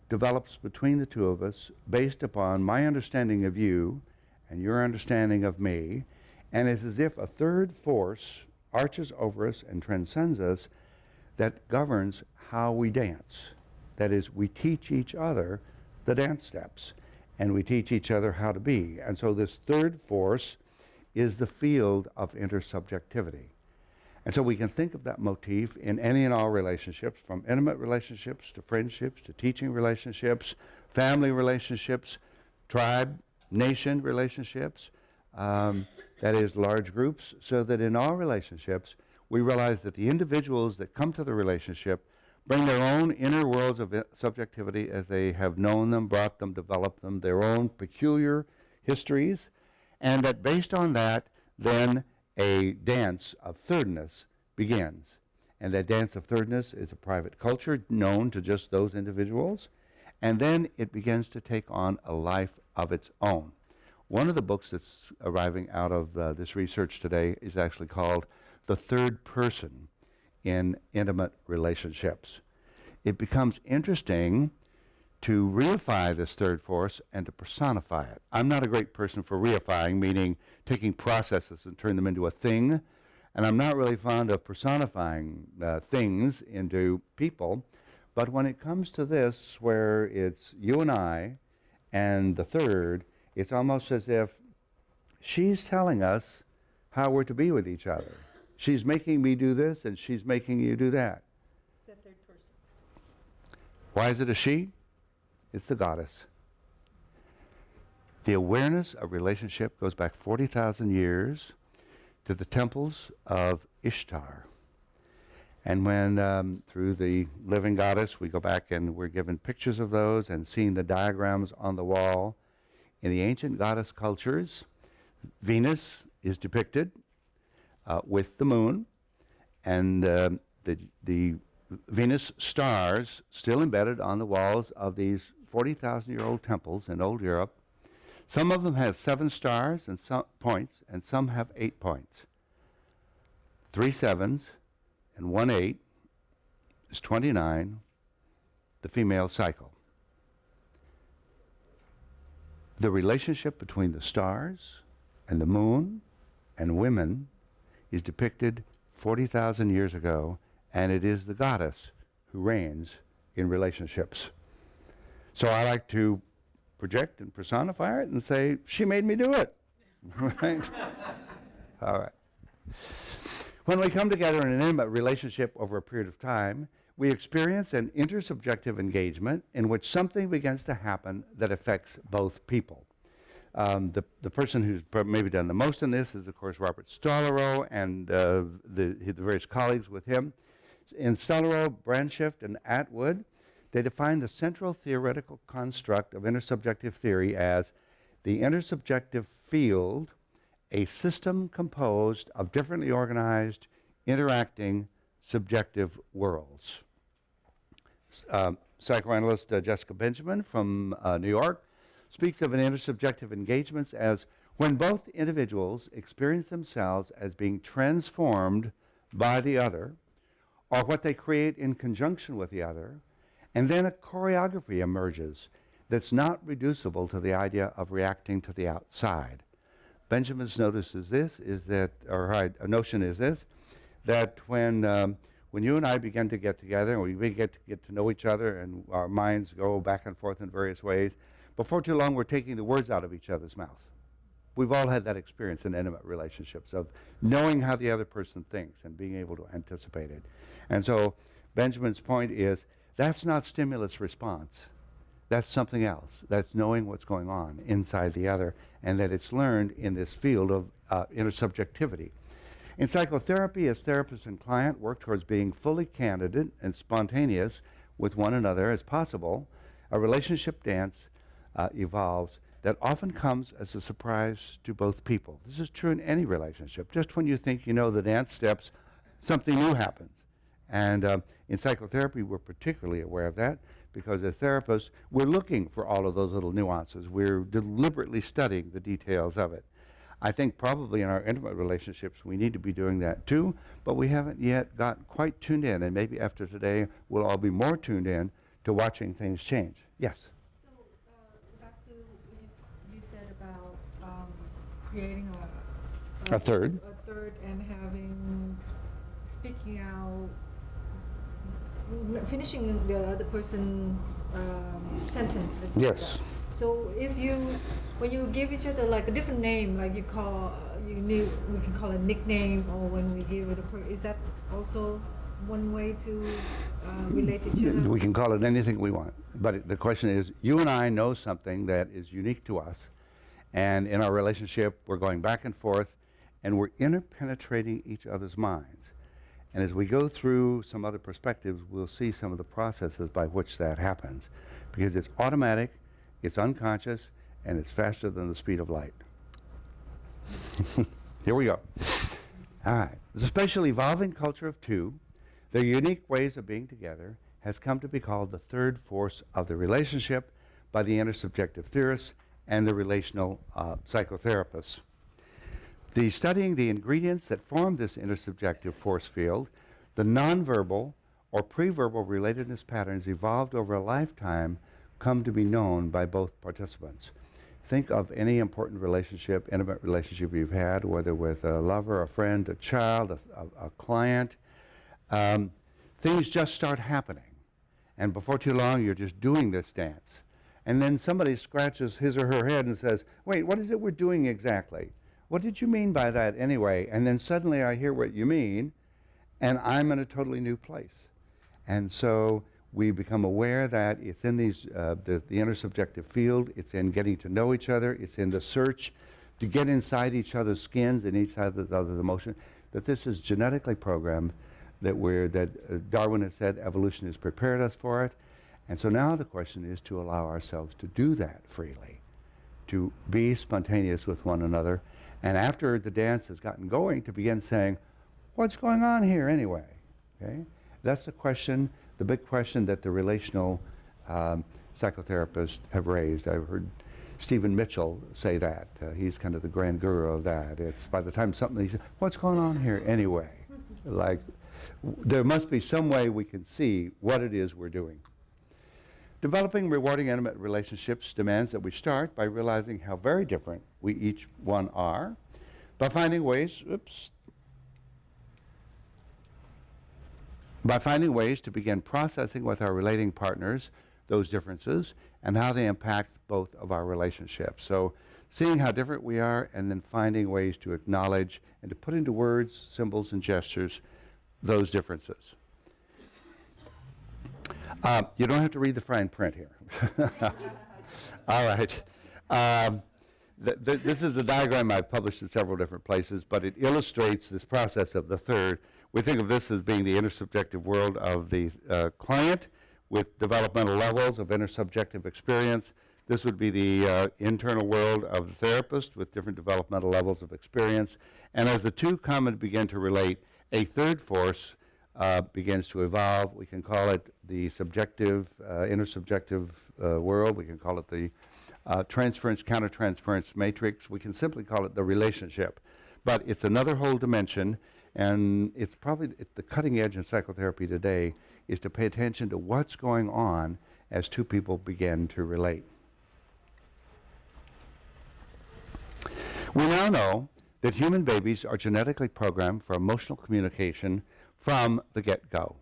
develops between the two of us based upon my understanding of you and your understanding of me, and it's as if a third force arches over us and transcends us that governs how we dance. That is, we teach each other the dance steps, and we teach each other how to be. And so this third force is the field of intersubjectivity. And so we can think of that motif in any and all relationships, from intimate relationships to friendships to teaching relationships, family relationships, tribe, nation relationships, that is large groups, so that in all relationships we realize that the individuals that come to the relationship bring their own inner worlds of subjectivity as they have known them, brought them, developed them, their own peculiar histories, and that based on that, then a dance of thirdness begins. And that dance of thirdness is a private culture known to just those individuals, and then it begins to take on a life of its own. One of the books that's arriving out of this research today is actually called The Third Person in Intimate Relationships. It becomes interesting to reify this third force and to personify it. I'm not a great person for reifying, meaning taking processes and turn them into a thing, and I'm not really fond of personifying things into people, but when it comes to this, where it's you and I and the third, it's almost as if she's telling us how we're to be with each other. She's making me do this, and she's making you do that. The third person. Why is it a she? It's the goddess. The awareness of relationship goes back 40,000 years to the temples of Ishtar. And when, through the living goddess, we go back and we're given pictures of those and seeing the diagrams on the wall. In the ancient goddess cultures, Venus is depicted with the moon, and the Venus stars still embedded on the walls of these 40,000-year-old temples in old Europe. Some of them have 7 stars and some points, and some have 8 points. 3 7s and 1 8 is 29, the female cycle. The relationship between the stars and the moon and women is depicted 40,000 years ago, and it is the goddess who reigns in relationships. So I like to project and personify it and say, she made me do it. Right? All right. When we come together in an intimate relationship over a period of time, we experience an intersubjective engagement in which something begins to happen that affects both people. The person who's maybe done the most in this is, of course, Robert Stollerow and the various colleagues with him. In Stollerow, Brandshift, and Atwood, they define the central theoretical construct of intersubjective theory as the intersubjective field, a system composed of differently organized, interacting, subjective worlds. Psychoanalyst Jessica Benjamin from New York speaks of an intersubjective engagements as when both individuals experience themselves as being transformed by the other, or what they create in conjunction with the other, and then a choreography emerges that's not reducible to the idea of reacting to the outside. Benjamin's notice is this, is that, or a notion is this, that when you and I begin to get together and we get to know each other and our minds go back and forth in various ways, before too long we're taking the words out of each other's mouth. We've all had that experience in intimate relationships of knowing how the other person thinks and being able to anticipate it. And so Benjamin's point is that's not stimulus response. That's something else. That's knowing what's going on inside the other, and that it's learned in this field of intersubjectivity. In psychotherapy, as therapist and client work towards being fully candid and spontaneous with one another as possible, a relationship dance evolves that often comes as a surprise to both people. This is true in any relationship. Just when you think you know the dance steps, something new happens. And in psychotherapy, we're particularly aware of that because as therapists, we're looking for all of those little nuances. We're deliberately studying the details of it. I think probably in our intimate relationships, we need to be doing that too, but we haven't yet gotten quite tuned in, and maybe after today, we'll all be more tuned in to watching things change. Yes? So, back to what you said about creating A third and having, speaking out, finishing the other person sentence. Yes. So when you give each other like a different name, like we can call a nickname, or when we give it is that also one way to relate to each other? We can call it anything we want, but the question is, you and I know something that is unique to us, and in our relationship, we're going back and forth, and we're interpenetrating each other's minds. And as we go through some other perspectives, we'll see some of the processes by which that happens, because it's automatic, it's unconscious, and it's faster than the speed of light. Here we go. All right. The spatial evolving culture of two, their unique ways of being together, has come to be called the third force of the relationship by the intersubjective theorists and the relational psychotherapists. Studying the ingredients that form this intersubjective force field, the nonverbal or pre-verbal relatedness patterns evolved over a lifetime come to be known by both participants. Think of any important relationship, intimate relationship you've had, whether with a lover, a friend, a child, a client. Things just start happening. And before too long, you're just doing this dance. And then somebody scratches his or her head and says, wait, what is it we're doing exactly? What did you mean by that anyway? And then suddenly I hear what you mean, and I'm in a totally new place. And so we become aware that it's in these the intersubjective field, it's in getting to know each other, it's in the search to get inside each other's skins and each other's emotion, that this is genetically programmed, that Darwin has said evolution has prepared us for it. And so now the question is to allow ourselves to do that freely, to be spontaneous with one another, and after the dance has gotten going, to begin saying, what's going on here anyway? Okay? That's the question, the big question that the relational psychotherapists have raised. I've heard Stephen Mitchell say that. He's kind of the grand guru of that. It's by the time something, he says, what's going on here anyway? Like, there must be some way we can see what it is we're doing. Developing rewarding intimate relationships demands that we start by realizing how very different we each one are, by finding ways, to begin processing with our relating partners those differences and how they impact both of our relationships. So seeing how different we are and then finding ways to acknowledge and to put into words, symbols, and gestures those differences. You don't have to read the fine print here. All right. This is a diagram I've published in several different places, but it illustrates this process of the third. We think of this as being the intersubjective world of the client with developmental levels of intersubjective experience. This would be the internal world of the therapist with different developmental levels of experience. And as the two come and begin to relate, a third force begins to evolve. We can call it the subjective, intersubjective world. We can call it the transference, countertransference matrix. We can simply call it the relationship. But it's another whole dimension, and it's probably at the cutting edge in psychotherapy today is to pay attention to what's going on as two people begin to relate. We now know that human babies are genetically programmed for emotional communication from the get-go,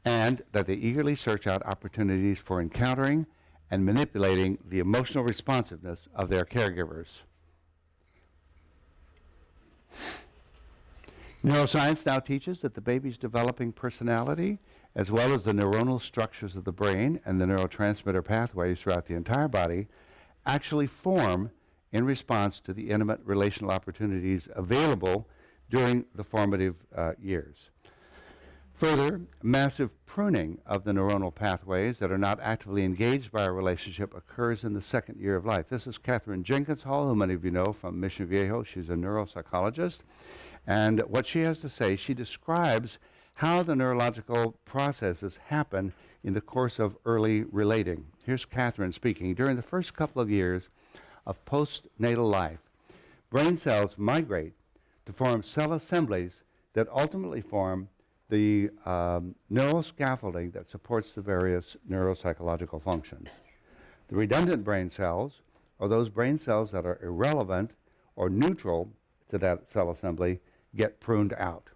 and that they eagerly search out opportunities for encountering and manipulating the emotional responsiveness of their caregivers. Neuroscience now teaches that the baby's developing personality, as well as the neuronal structures of the brain and the neurotransmitter pathways throughout the entire body, actually form in response to the intimate relational opportunities available during the formative years. Further, massive pruning of the neuronal pathways that are not actively engaged by a relationship occurs in the second year of life. This is Catherine Jenkins Hall, who many of you know from Mission Viejo. She's a neuropsychologist. And what she has to say, she describes how the neurological processes happen in the course of early relating. Here's Catherine speaking. During the first couple of years of postnatal life, brain cells migrate to form cell assemblies that ultimately form the neural scaffolding that supports the various neuropsychological functions. The redundant brain cells are those brain cells that are irrelevant or neutral to that cell assembly get pruned out.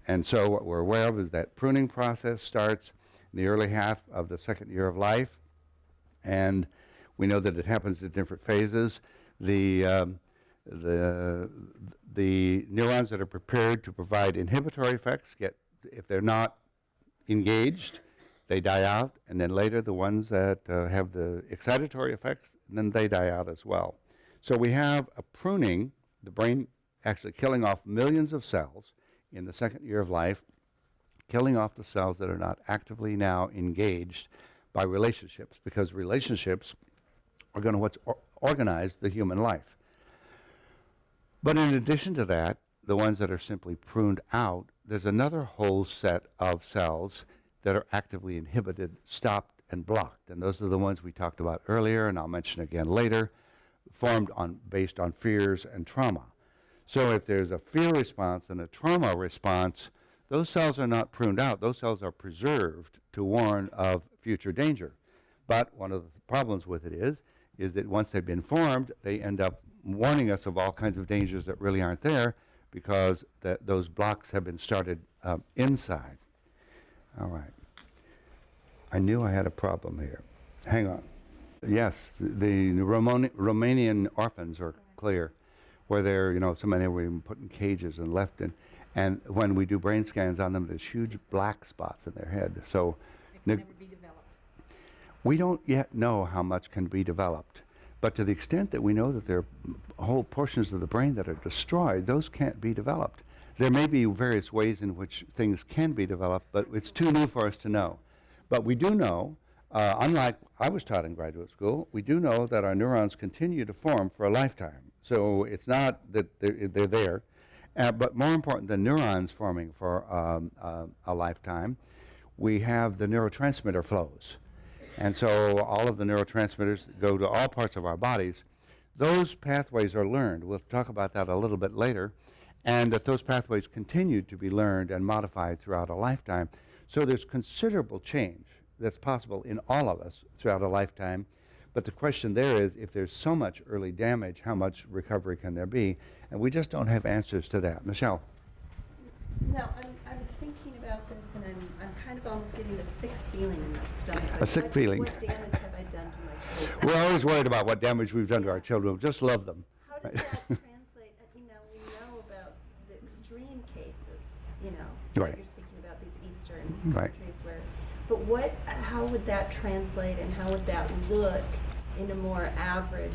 And so what we're aware of is that pruning process starts in the early half of the second year of life, and we know that it happens at different phases. The neurons that are prepared to provide inhibitory effects if they're not engaged, they die out, and then later the ones that have the excitatory effects, then they die out as well. So we have a pruning, the brain actually killing off millions of cells in the second year of life, killing off the cells that are not actively now engaged by relationships, because relationships are going to organize the human life. But in addition to that, the ones that are simply pruned out, there's another whole set of cells that are actively inhibited, stopped, and blocked. And those are the ones we talked about earlier, and I'll mention again later, formed based on fears and trauma. So if there's a fear response and a trauma response, those cells are not pruned out. Those cells are preserved to warn of future danger. But one of the problems with it is that once they've been formed, they end up warning us of all kinds of dangers that really aren't there because those blocks have been started inside. All right. I knew I had a problem here. Hang on. Yes, the Romanian orphans are clear, where they're, so many were even put in cages and left in. And when we do brain scans on them, there's huge black spots in their head. So they can never be developed. We don't yet know how much can be developed. But to the extent that we know that there are whole portions of the brain that are destroyed, those can't be developed. There may be various ways in which things can be developed, but it's too new for us to know. But we do know, unlike I was taught in graduate school, we do know that our neurons continue to form for a lifetime. So it's not that they're there, but more important than neurons forming for a lifetime, we have the neurotransmitter flows. And so all of the neurotransmitters that go to all parts of our bodies, those pathways are learned. We'll talk about that a little bit later. And that those pathways continue to be learned and modified throughout a lifetime. So there's considerable change that's possible in all of us throughout a lifetime. But the question there is, if there's so much early damage, how much recovery can there be? And we just don't have answers to that. Michelle? No, I'm thinking about this, and I'm kind of almost getting a sick feeling in my stomach. A sick feeling. What damage have I done to my children? We're always worried about what damage we've done to our children. We just love them. How does that translate? We know about the extreme cases, Right. You're speaking about these Eastern Right. countries where, but how would that translate, and how would that look in a more average?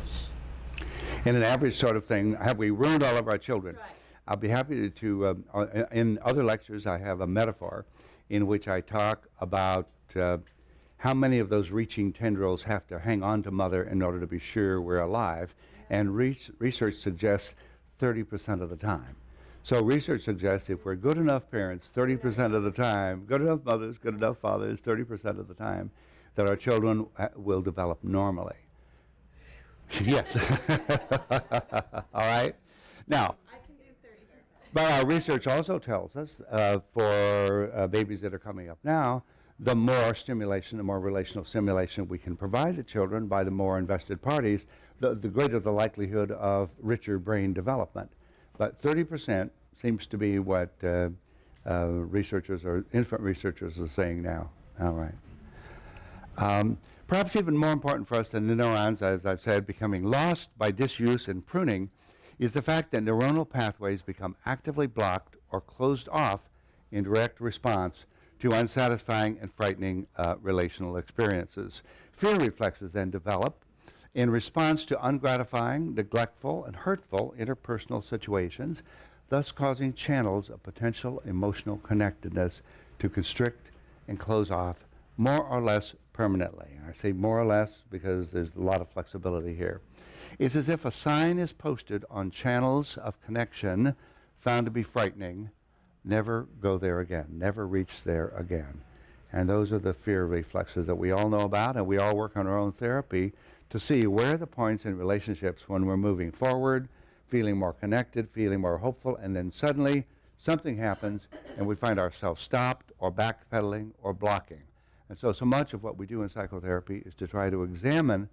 In an average sort of thing, have we ruined all of our children? Right. I'll be happy to in other lectures, I have a metaphor in which I talk about how many of those reaching tendrils have to hang on to mother in order to be sure we're alive. And research suggests 30% of the time. So research suggests if we're good enough parents 30% of the time, good enough mothers, good enough fathers 30% of the time, that our children will develop normally. Yes. All right. Now, but our research also tells us for babies that are coming up now, the more stimulation, the more relational stimulation we can provide the children by the more invested parties, the greater the likelihood of richer brain development. But 30% seems to be what researchers or infant researchers are saying now. All right. Perhaps even more important for us than the neurons, as I've said, becoming lost by disuse and pruning, is the fact that neuronal pathways become actively blocked or closed off in direct response to unsatisfying and frightening relational experiences. Fear reflexes then develop in response to ungratifying, neglectful, and hurtful interpersonal situations, thus causing channels of potential emotional connectedness to constrict and close off more or less permanently. I say more or less because there's a lot of flexibility here. It's as if a sign is posted on channels of connection found to be frightening, never go there again, never reach there again. And those are the fear reflexes that we all know about, and we all work on our own therapy to see where are the points in relationships when we're moving forward, feeling more connected, feeling more hopeful, and then suddenly something happens and we find ourselves stopped or backpedaling or blocking. And so much of what we do in psychotherapy is to try to examine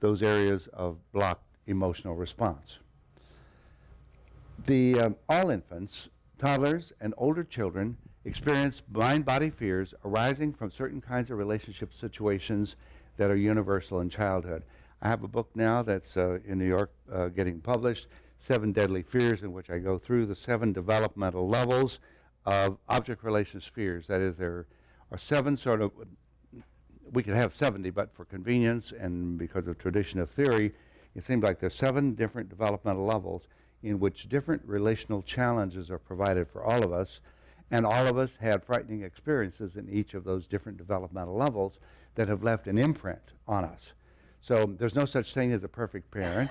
those areas of blocked emotional response. All infants, toddlers, and older children experience mind-body fears arising from certain kinds of relationship situations that are universal in childhood. I have a book now that's in New York getting published, 7 Deadly Fears, in which I go through the 7 developmental levels of object relations fears. That is, there are 7 sort of, we could have 70, but for convenience and because of tradition of theory, it seems like there's 7 different developmental levels in which different relational challenges are provided for all of us, and all of us had frightening experiences in each of those different developmental levels that have left an imprint on us. So there's no such thing as a perfect parent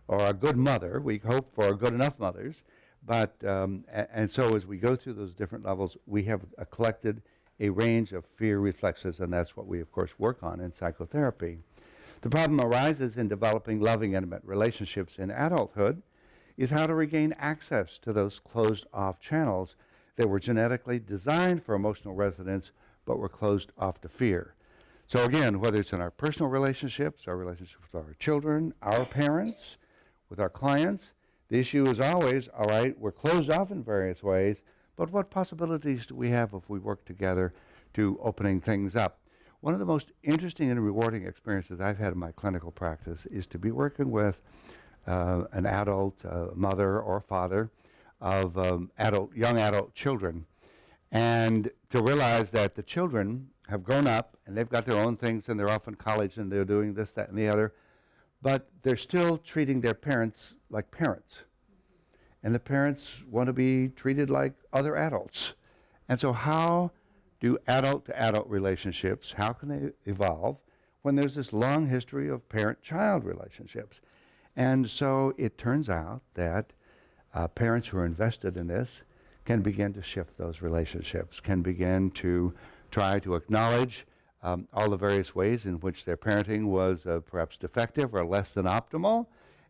or a good mother. We hope for good enough mothers, but and so as we go through those different levels, we have collected a range of fear reflexes, and that's what we, of course, work on in psychotherapy. The problem arises in developing loving, intimate relationships in adulthood is how to regain access to those closed-off channels that were genetically designed for emotional resonance but were closed off to fear. So again, whether it's in our personal relationships, our relationships with our children, our parents, with our clients, the issue is always, all right, we're closed off in various ways, but what possibilities do we have if we work together to opening things up? One of the most interesting and rewarding experiences I've had in my clinical practice is to be working with an adult mother or father of young adult children, and to realize that the children have grown up and they've got their own things and they're off in college and they're doing this, that, and the other, but they're still treating their parents like parents. And the parents want to be treated like other adults. And so how do adult-to-adult relationships, how can they evolve when there's this long history of parent-child relationships? And so it turns out that parents who are invested in this can begin to shift those relationships, can begin to try to acknowledge all the various ways in which their parenting was perhaps defective or less than optimal,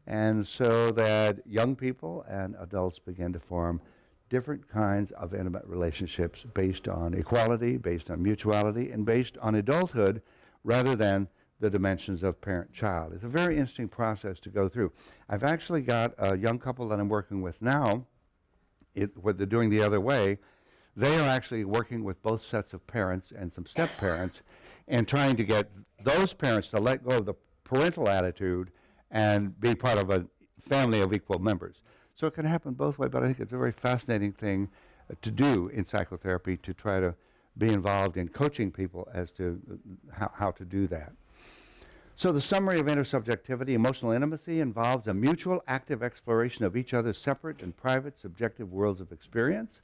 and so that young people and adults begin to form different kinds of intimate relationships based on equality, based on mutuality, and based on adulthood rather than the dimensions of parent-child. It's a very interesting process to go through. I've actually got a young couple that I'm working with now, what they're doing the other way. They are actually working with both sets of parents and some step-parents and trying to get those parents to let go of the parental attitude and be part of a family of equal members. So it can happen both ways, but I think it's a very fascinating thing to do in psychotherapy, to try to be involved in coaching people as to how to do that. So the summary of intersubjectivity: emotional intimacy involves a mutual active exploration of each other's separate and private subjective worlds of experience,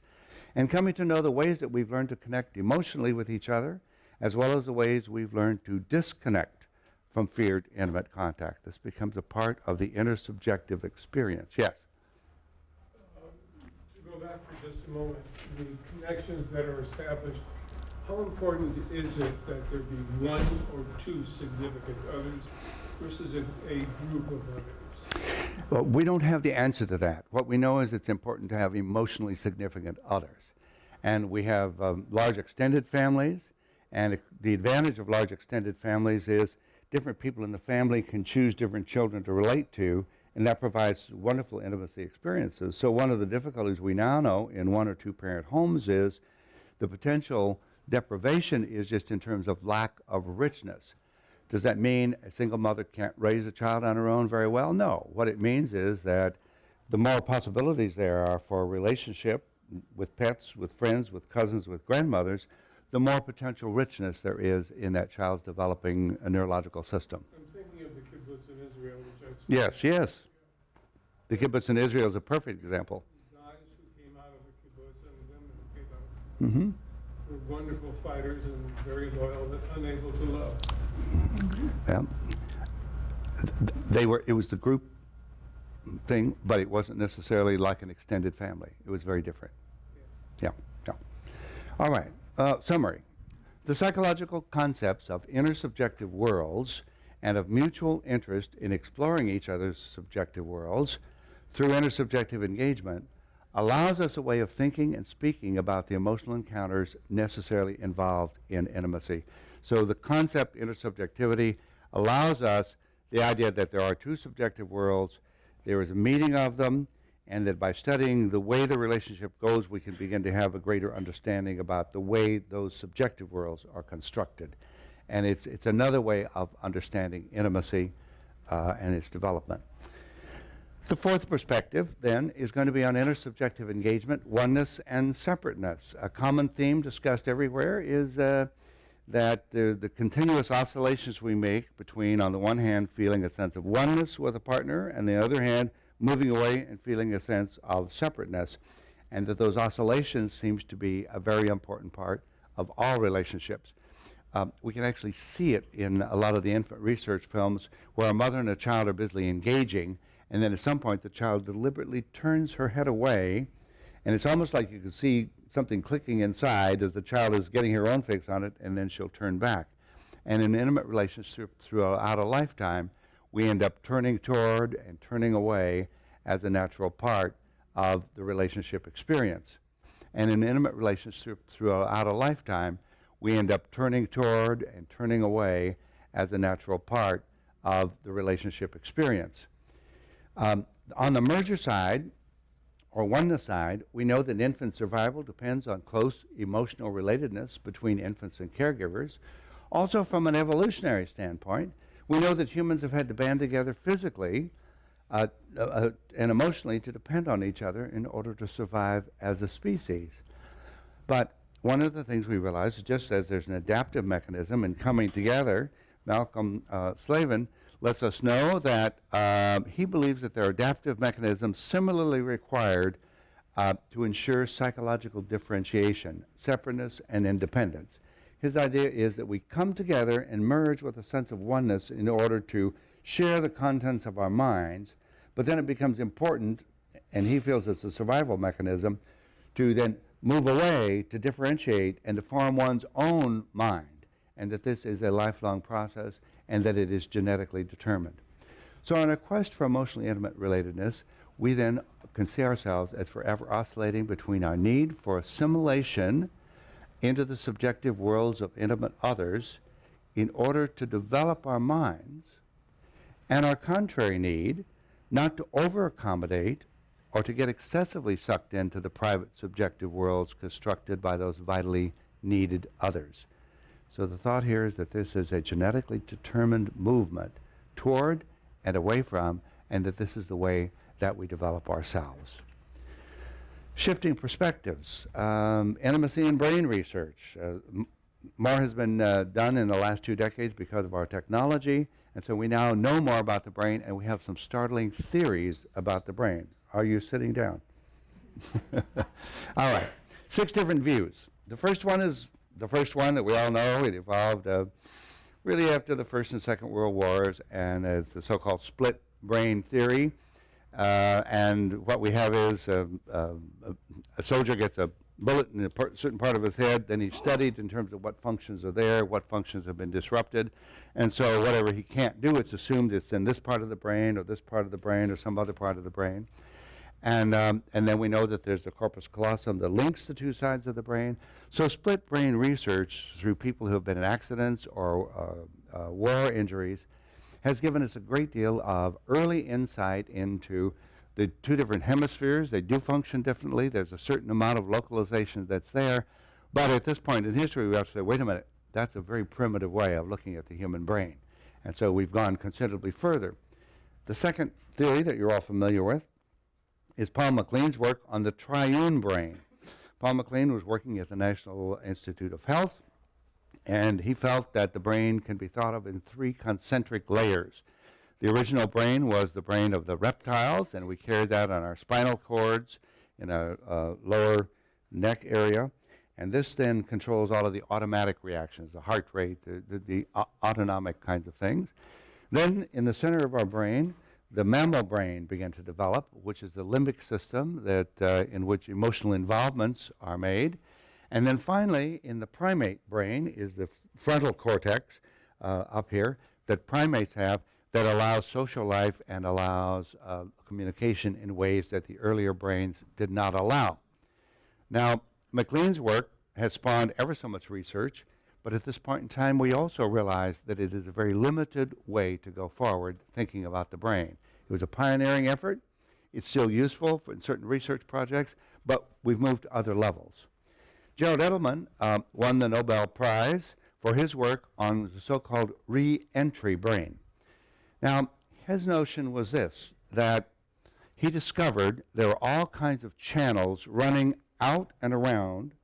and coming to know the ways that we've learned to connect emotionally with each other, as well as the ways we've learned to disconnect from feared intimate contact. This becomes a part of the intersubjective experience. Yes? To go back for just a moment, the connections that are established, how important is it that there be one or two significant others versus a group of others? Well, we don't have the answer to that. What we know is it's important to have emotionally significant others. And we have large extended families, and the advantage of large extended families is different people in the family can choose different children to relate to, and that provides wonderful intimacy experiences. So one of the difficulties we now know in one or two parent homes is the potential deprivation is just in terms of lack of richness. Does that mean a single mother can't raise a child on her own very well? No. What it means is that the more possibilities there are for a relationship with pets, with friends, with cousins, with grandmothers, the more potential richness there is in that child's developing a neurological system. I'm thinking of the kibbutz in Israel, which I've Yes, yes. The kibbutz in Israel is a perfect example. guys who came out of the kibbutz and the women who came out were wonderful fighters and very loyal, but unable to love. Yeah. It was the group thing, but it wasn't necessarily like an extended family. It was very different. Yeah, yeah. All right, summary. The psychological concepts of intersubjective worlds and of mutual interest in exploring each other's subjective worlds through intersubjective engagement allows us a way of thinking and speaking about the emotional encounters necessarily involved in intimacy. So the concept intersubjectivity allows us the idea that there are two subjective worlds, there is a meeting of them, and that by studying the way the relationship goes, we can begin to have a greater understanding about the way those subjective worlds are constructed. And it's another way of understanding intimacy and its development. The fourth perspective, then, is going to be on intersubjective engagement, oneness, and separateness. A common theme discussed everywhere is that the continuous oscillations we make between, on the one hand, feeling a sense of oneness with a partner, and on the other hand, moving away and feeling a sense of separateness, and that those oscillations seems to be a very important part of all relationships. We can actually see it in a lot of the infant research films where a mother and a child are busily engaging, and then at some point the child deliberately turns her head away, and it's almost like you can see something clicking inside as the child is getting her own fix on it, and then she'll turn back. And in intimate relationships throughout a lifetime, we end up turning toward and turning away as a natural part of the relationship experience. And in intimate relationships throughout a lifetime, we end up turning toward and turning away as a natural part of the relationship experience. On the merger side, or oneness side, we know that infant survival depends on close emotional relatedness between infants and caregivers. Also, from an evolutionary standpoint, we know that humans have had to band together physically and emotionally to depend on each other in order to survive as a species. But one of the things we realize is just as there's an adaptive mechanism in coming together, Malcolm Slavin lets us know that he believes that there are adaptive mechanisms similarly required to ensure psychological differentiation, separateness, and independence. His idea is that we come together and merge with a sense of oneness in order to share the contents of our minds, but then it becomes important, and he feels it's a survival mechanism, to then move away, to differentiate, and to form one's own mind, and that this is a lifelong process, and that it is genetically determined. So in a quest for emotionally intimate relatedness, we then can see ourselves as forever oscillating between our need for assimilation into the subjective worlds of intimate others in order to develop our minds, and our contrary need not to over-accommodate or to get excessively sucked into the private subjective worlds constructed by those vitally needed others. So the thought here is that this is a genetically determined movement toward and away from, and that this is the way that we develop ourselves. Shifting perspectives, intimacy and brain research. More has been done in the last 2 decades because of our technology, and so we now know more about the brain, and we have some startling theories about the brain. Are you sitting down? All right, 6 different views. The first one is the first one that we all know. It evolved really after the First and Second World Wars, and it's the so-called split brain theory. And what we have is a soldier gets a bullet in a certain part of his head, then he's studied in terms of what functions are there, what functions have been disrupted, and so whatever he can't do, it's assumed it's in this part of the brain or this part of the brain or some other part of the brain. And then we know that there's the corpus callosum that links the 2 sides of the brain. So split brain research through people who have been in accidents or war injuries has given us a great deal of early insight into the 2 different hemispheres. They do function differently. There's a certain amount of localization that's there. But at this point in history, we have to say, wait a minute, that's a very primitive way of looking at the human brain. And so we've gone considerably further. The second theory that you're all familiar with is Paul MacLean's work on the triune brain. Paul MacLean was working at the National Institute of Health, and he felt that the brain can be thought of in 3 concentric layers. The original brain was the brain of the reptiles, and we carried that on our spinal cords in our lower neck area. And this then controls all of the automatic reactions, the heart rate, the autonomic kinds of things. Then in the center of our brain, the mammal brain began to develop, which is the limbic system that in which emotional involvements are made. And then finally, in the primate brain is the frontal cortex up here that primates have that allows social life and allows communication in ways that the earlier brains did not allow. Now, MacLean's work has spawned ever so much research, but at this point in time, we also realize that it is a very limited way to go forward thinking about the brain. It was a pioneering effort. It's still useful in certain research projects, but we've moved to other levels. Gerald Edelman won the Nobel Prize for his work on the so-called re-entry brain. Now, his notion was this, that he discovered there are all kinds of channels running out and around,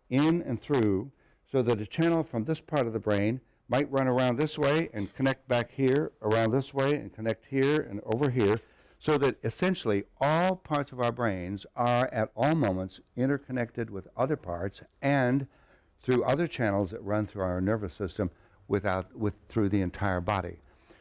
in and through, so that a channel from this part of the brain might run around this way and connect back here, around this way and connect here and over here, so that essentially all parts of our brains are at all moments interconnected with other parts and through other channels that run through our nervous system through the entire body.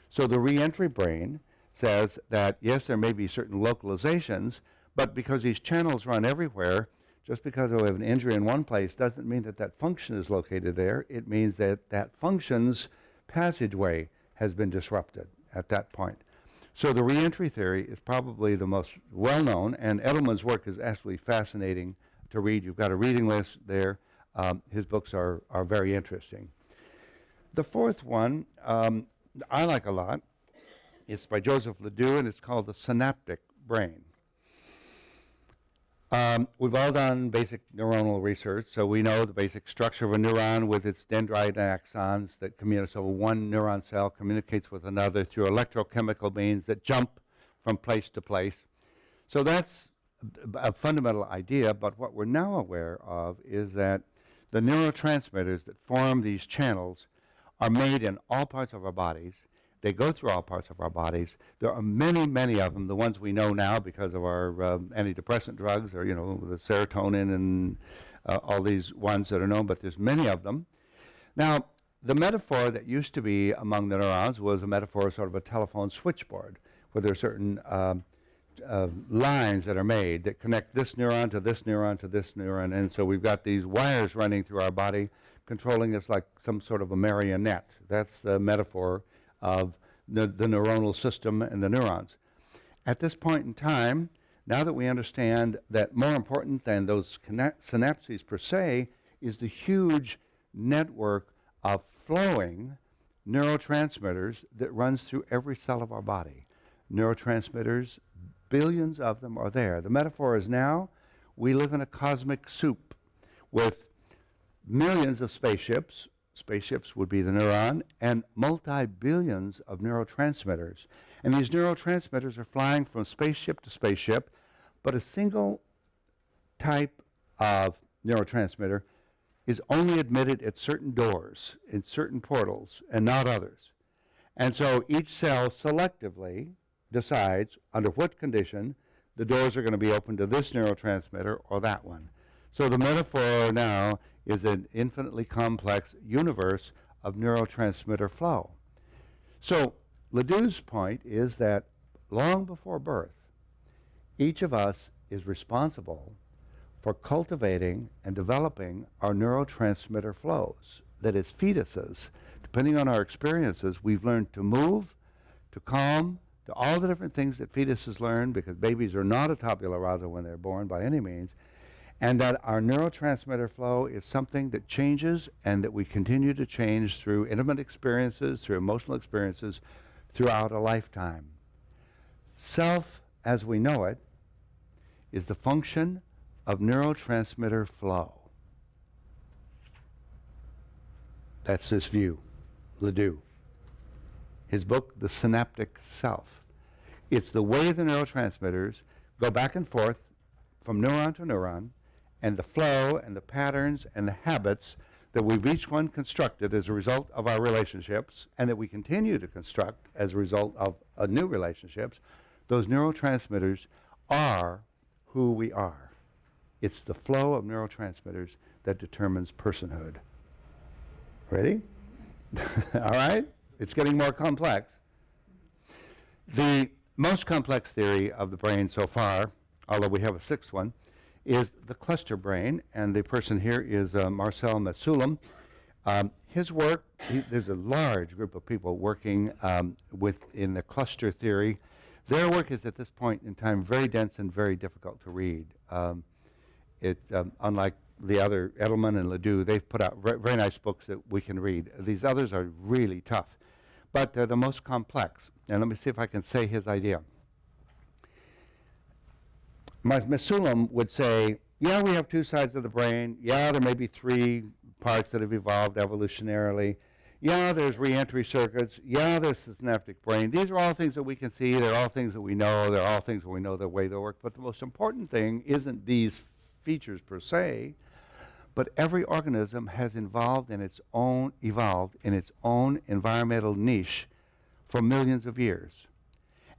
So the re-entry brain says that, yes, there may be certain localizations, but because these channels run everywhere, just because we have an injury in one place doesn't mean that that function is located there. It means that that function's passageway has been disrupted at that point. So the re-entry theory is probably the most well-known, and Edelman's work is absolutely fascinating to read. You've got a reading list there. His books are very interesting. The fourth one I like a lot. It's by Joseph Ledoux, and it's called the synaptic brain. We've all done basic neuronal research, so we know the basic structure of a neuron with its dendrite and axons that communicate. So one neuron cell communicates with another through electrochemical means that jump from place to place. So that's a fundamental idea, but what we're now aware of is that the neurotransmitters that form these channels are made in all parts of our bodies. They go through all parts of our bodies. There are many, many of them, the ones we know now because of our antidepressant drugs, or, the serotonin and all these ones that are known, but there's many of them. Now, the metaphor that used to be among the neurons was a metaphor of sort of a telephone switchboard, where there are certain lines that are made that connect this neuron to this neuron to this neuron, and so we've got these wires running through our body, controlling us like some sort of a marionette. That's the metaphor of the neuronal system and the neurons. at this point in time, now that we understand that more important than those synapses per se is the huge network of flowing neurotransmitters that runs through every cell of our body. Neurotransmitters, billions of them are there. The metaphor is now we live in a cosmic soup with millions of spaceships. Spaceships would be the neuron, and multi-billions of neurotransmitters. And these neurotransmitters are flying from spaceship to spaceship, but a single type of neurotransmitter is only admitted at certain doors, in certain portals, and not others. And so each cell selectively decides under what condition the doors are going to be open to this neurotransmitter or that one. So the metaphor now is an infinitely complex universe of neurotransmitter flow. So Ledoux's point is that long before birth, each of us is responsible for cultivating and developing our neurotransmitter flows. That as fetuses, depending on our experiences, we've learned to move, to calm, to all the different things that fetuses learn, because babies are not a tabula rasa when they're born by any means, and that our neurotransmitter flow is something that changes and that we continue to change through intimate experiences, through emotional experiences, throughout a lifetime. Self, as we know it, is the function of neurotransmitter flow. That's this view, Ledoux. His book, The Synaptic Self. It's the way the neurotransmitters go back and forth from neuron to neuron, and the flow and the patterns and the habits that we've each one constructed as a result of our relationships, and that we continue to construct as a result of new relationships, those neurotransmitters are who we are. It's the flow of neurotransmitters that determines personhood. Ready? All right? It's getting more complex. The most complex theory of the brain so far, although we have a sixth one, is the cluster brain, and the person here is Marcel Mesulam. His work, there's a large group of people working in the cluster theory. Their work is at this point in time very dense and very difficult to read. Unlike the other, Edelman and Ledoux, they've put out very nice books that we can read. These others are really tough, but they're the most complex. And let me see if I can say his idea. Mesulam would say, yeah, we have two sides of the brain. Yeah, there may be three parts that have evolved evolutionarily. Yeah, there's reentry circuits. Yeah, there's the synaptic brain. These are all things that we can see. They're all things that we know. They're all things that we know the way they work. But the most important thing isn't these features per se, but every organism has evolved in its own environmental niche for millions of years.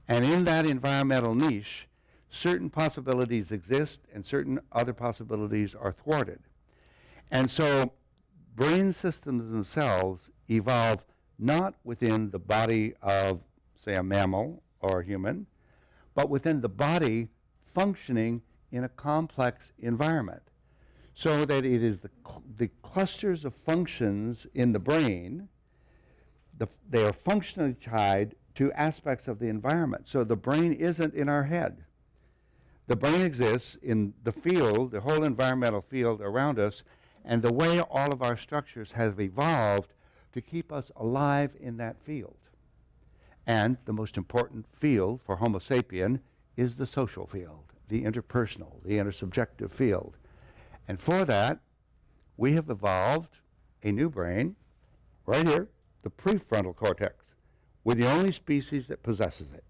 And in that environmental niche, certain possibilities exist and certain other possibilities are thwarted. And so brain systems themselves evolve not within the body of, say, a mammal or a human, but within the body functioning in a complex environment. So that it is the clusters of functions in the brain, they are functionally tied to aspects of the environment. So the brain isn't in our head. The brain exists in the field, the whole environmental field around us, and the way all of our structures have evolved to keep us alive in that field. And the most important field for Homo sapien is the social field, the interpersonal, the intersubjective field. And for that, we have evolved a new brain, right here, the prefrontal cortex. We're the only species that possesses it.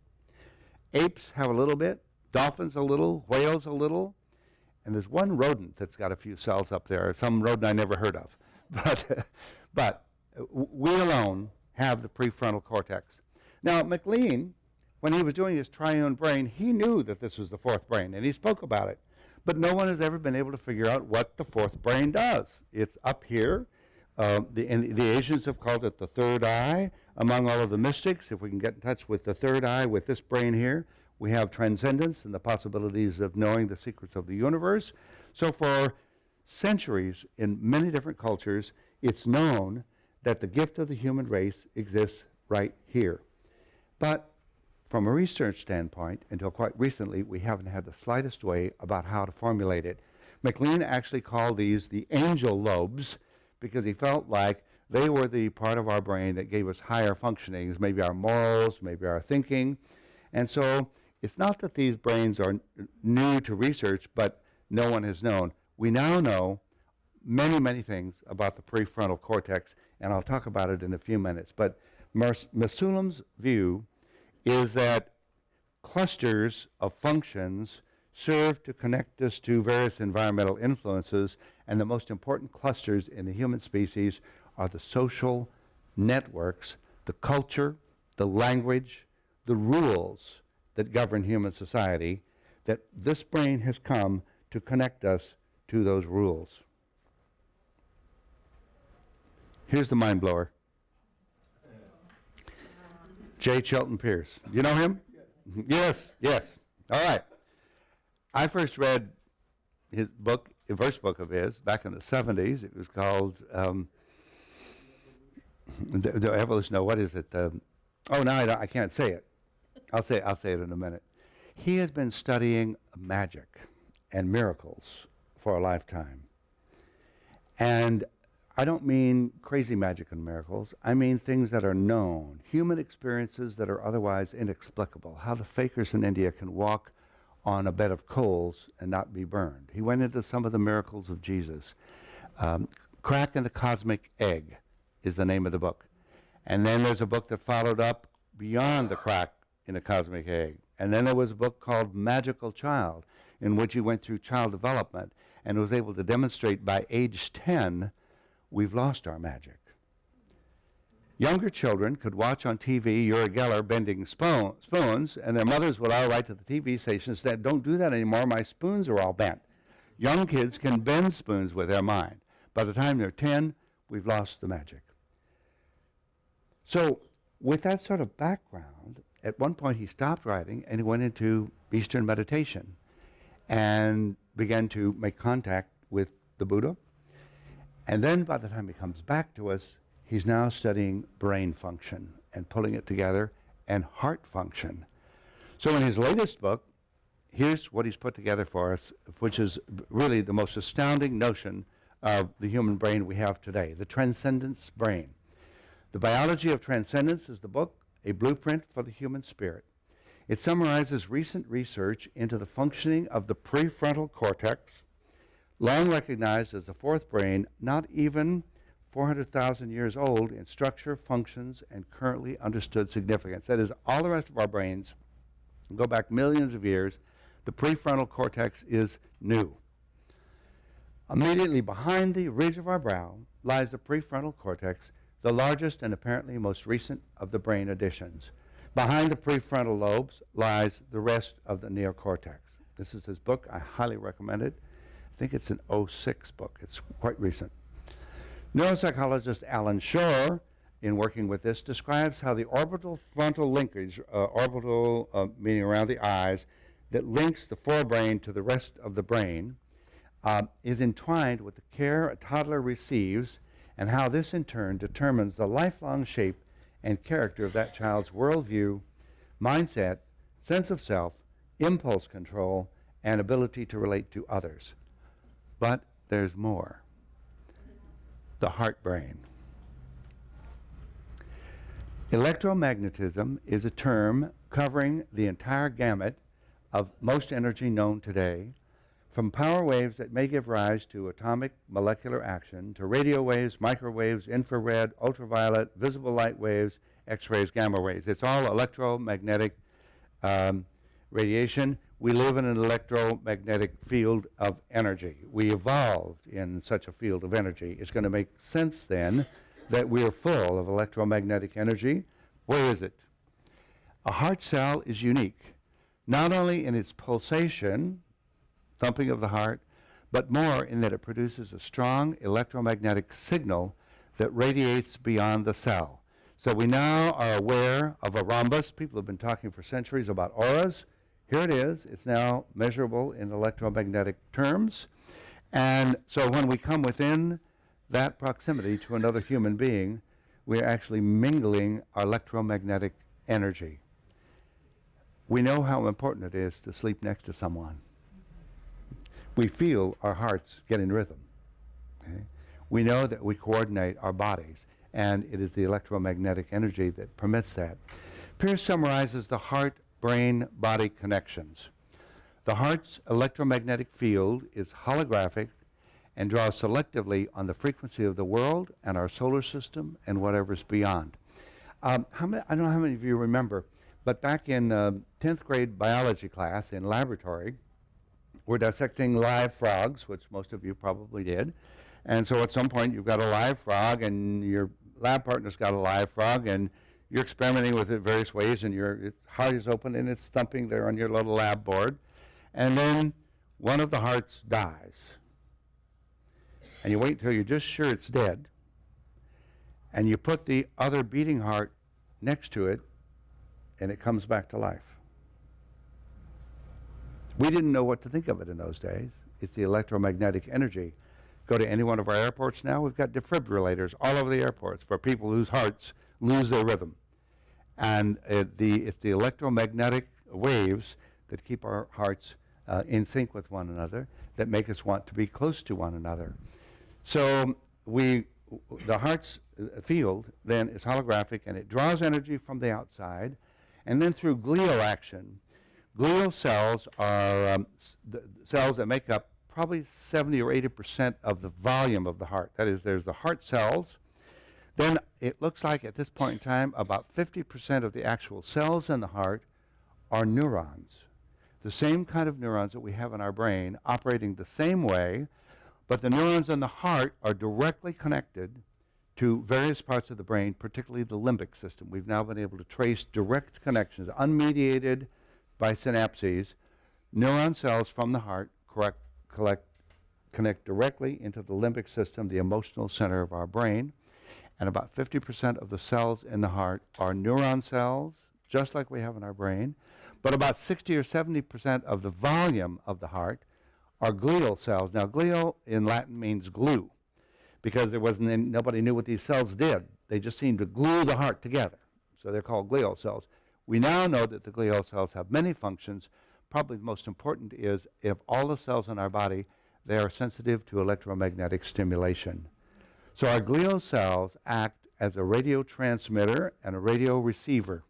Apes have a little bit, dolphins a little, whales a little, and there's one rodent that's got a few cells up there, some rodent I never heard of. But we alone have the prefrontal cortex. Now, MacLean, when he was doing his triune brain, he knew that this was the fourth brain, and he spoke about it. But no one has ever been able to figure out what the fourth brain does. It's up here. The Asians have called it the third eye. Among all of the mystics, if we can get in touch with the third eye, with this brain here, we have transcendence and the possibilities of knowing the secrets of the universe. So for centuries, in many different cultures, it's known that the gift of the human race exists right here. But from a research standpoint, until quite recently, we haven't had the slightest way about how to formulate it. MacLean actually called these the angel lobes because he felt like they were the part of our brain that gave us higher functionings, maybe our morals, maybe our thinking. And so it's not that these brains are new to research, but no one has known. We now know many, many things about the prefrontal cortex, and I'll talk about it in a few minutes. But Mesulam's view is that clusters of functions serve to connect us to various environmental influences, and the most important clusters in the human species are the social networks, the culture, the language, the rules that govern human society, that this brain has come to connect us to those rules. Here's the mind blower. J. Chelton Pierce. You know him? Yes, yes. All right. I first read his book, a first book of his, back in the 70s. It was called the Evolution. No, what is it? Oh, no, I can't say it. I'll say it in a minute. He has been studying magic and miracles for a lifetime. And I don't mean crazy magic and miracles. I mean things that are known, human experiences that are otherwise inexplicable. How the fakers in India can walk on a bed of coals and not be burned. He went into some of the miracles of Jesus. Crack in the Cosmic Egg is the name of the book. And then there's a book that followed up, Beyond the Crack in a Cosmic Egg. And then there was a book called Magical Child, in which he went through child development and was able to demonstrate by age 10, we've lost our magic. Younger children could watch on TV Uri Geller bending spoons, and their mothers would all write to the TV station and say, don't do that anymore, my spoons are all bent. Young kids can bend spoons with their mind. By the time they're 10, we've lost the magic. So with that sort of background, at one point he stopped writing and he went into Eastern meditation and began to make contact with the Buddha. And then by the time he comes back to us, he's now studying brain function and pulling it together, and heart function. So in his latest book, here's what he's put together for us, which is really the most astounding notion of the human brain we have today, the transcendence brain. The Biology of Transcendence is the book, a blueprint for the human spirit. It summarizes recent research into the functioning of the prefrontal cortex, long recognized as the fourth brain, not even 400,000 years old in structure, functions, and currently understood significance. That is, all the rest of our brains go back millions of years. The prefrontal cortex is new. Immediately behind the ridge of our brow lies the prefrontal cortex, the largest and apparently most recent of the brain additions. Behind the prefrontal lobes lies the rest of the neocortex. This is his book. I highly recommend it. I think it's an 2006 book. It's quite recent. Neuropsychologist Alan Shore, in working with this, describes how the orbital frontal linkage, meaning around the eyes, that links the forebrain to the rest of the brain, is entwined with the care a toddler receives, and how this in turn determines the lifelong shape and character of that child's worldview, mindset, sense of self, impulse control, and ability to relate to others. But there's more. The heart brain. Electromagnetism is a term covering the entire gamut of most energy known today, from power waves that may give rise to atomic molecular action, to radio waves, microwaves, infrared, ultraviolet, visible light waves, X-rays, gamma rays. It's all electromagnetic radiation. We live in an electromagnetic field of energy. We evolved in such a field of energy. It's going to make sense then that we are full of electromagnetic energy. Where is it? A heart cell is unique, not only in its pulsation, thumping of the heart, but more in that it produces a strong electromagnetic signal that radiates beyond the cell. So we now are aware of a rhombus. People have been talking for centuries about auras. Here it is. It's now measurable in electromagnetic terms. And so when we come within that proximity to another human being, we're actually mingling our electromagnetic energy. We know how important it is to sleep next to someone. We feel our hearts get in rhythm. Okay? We know that we coordinate our bodies, and it is the electromagnetic energy that permits that. Pierce summarizes the heart-brain-body connections. The heart's electromagnetic field is holographic and draws selectively on the frequency of the world and our solar system and whatever's beyond. I don't know how many of you remember, but back in 10th grade biology class in laboratory, we're dissecting live frogs, which most of you probably did. And so at some point you've got a live frog and your lab partner's got a live frog and you're experimenting with it various ways and its heart is open and it's thumping there on your little lab board. And then one of the hearts dies. And you wait until you're just sure it's dead. And you put the other beating heart next to it and it comes back to life. We didn't know what to think of it in those days. It's the electromagnetic energy. Go to any one of our airports now, we've got defibrillators all over the airports for people whose hearts lose their rhythm. And it's the electromagnetic waves that keep our hearts in sync with one another, that make us want to be close to one another. So the heart's field then is holographic and it draws energy from the outside, and then through glial action. Glial cells are the cells that make up probably 70 or 80% of the volume of the heart. That is, there's the heart cells. Then it looks like at this point in time about 50% of the actual cells in the heart are neurons. The same kind of neurons that we have in our brain operating the same way, but the neurons in the heart are directly connected to various parts of the brain, particularly the limbic system. We've now been able to trace direct connections, unmediated by synapses. Neuron cells from the heart connect directly into the limbic system, the emotional center of our brain. And about 50% of the cells in the heart are neuron cells, just like we have in our brain. But about 60 or 70% of the volume of the heart are glial cells. Now, glial in Latin means glue, because nobody knew what these cells did. They just seemed to glue the heart together. So they're called glial cells. We now know that the glial cells have many functions. Probably the most important is, if all the cells in our body, they are sensitive to electromagnetic stimulation. So our glial cells act as a radio transmitter and a radio receiver.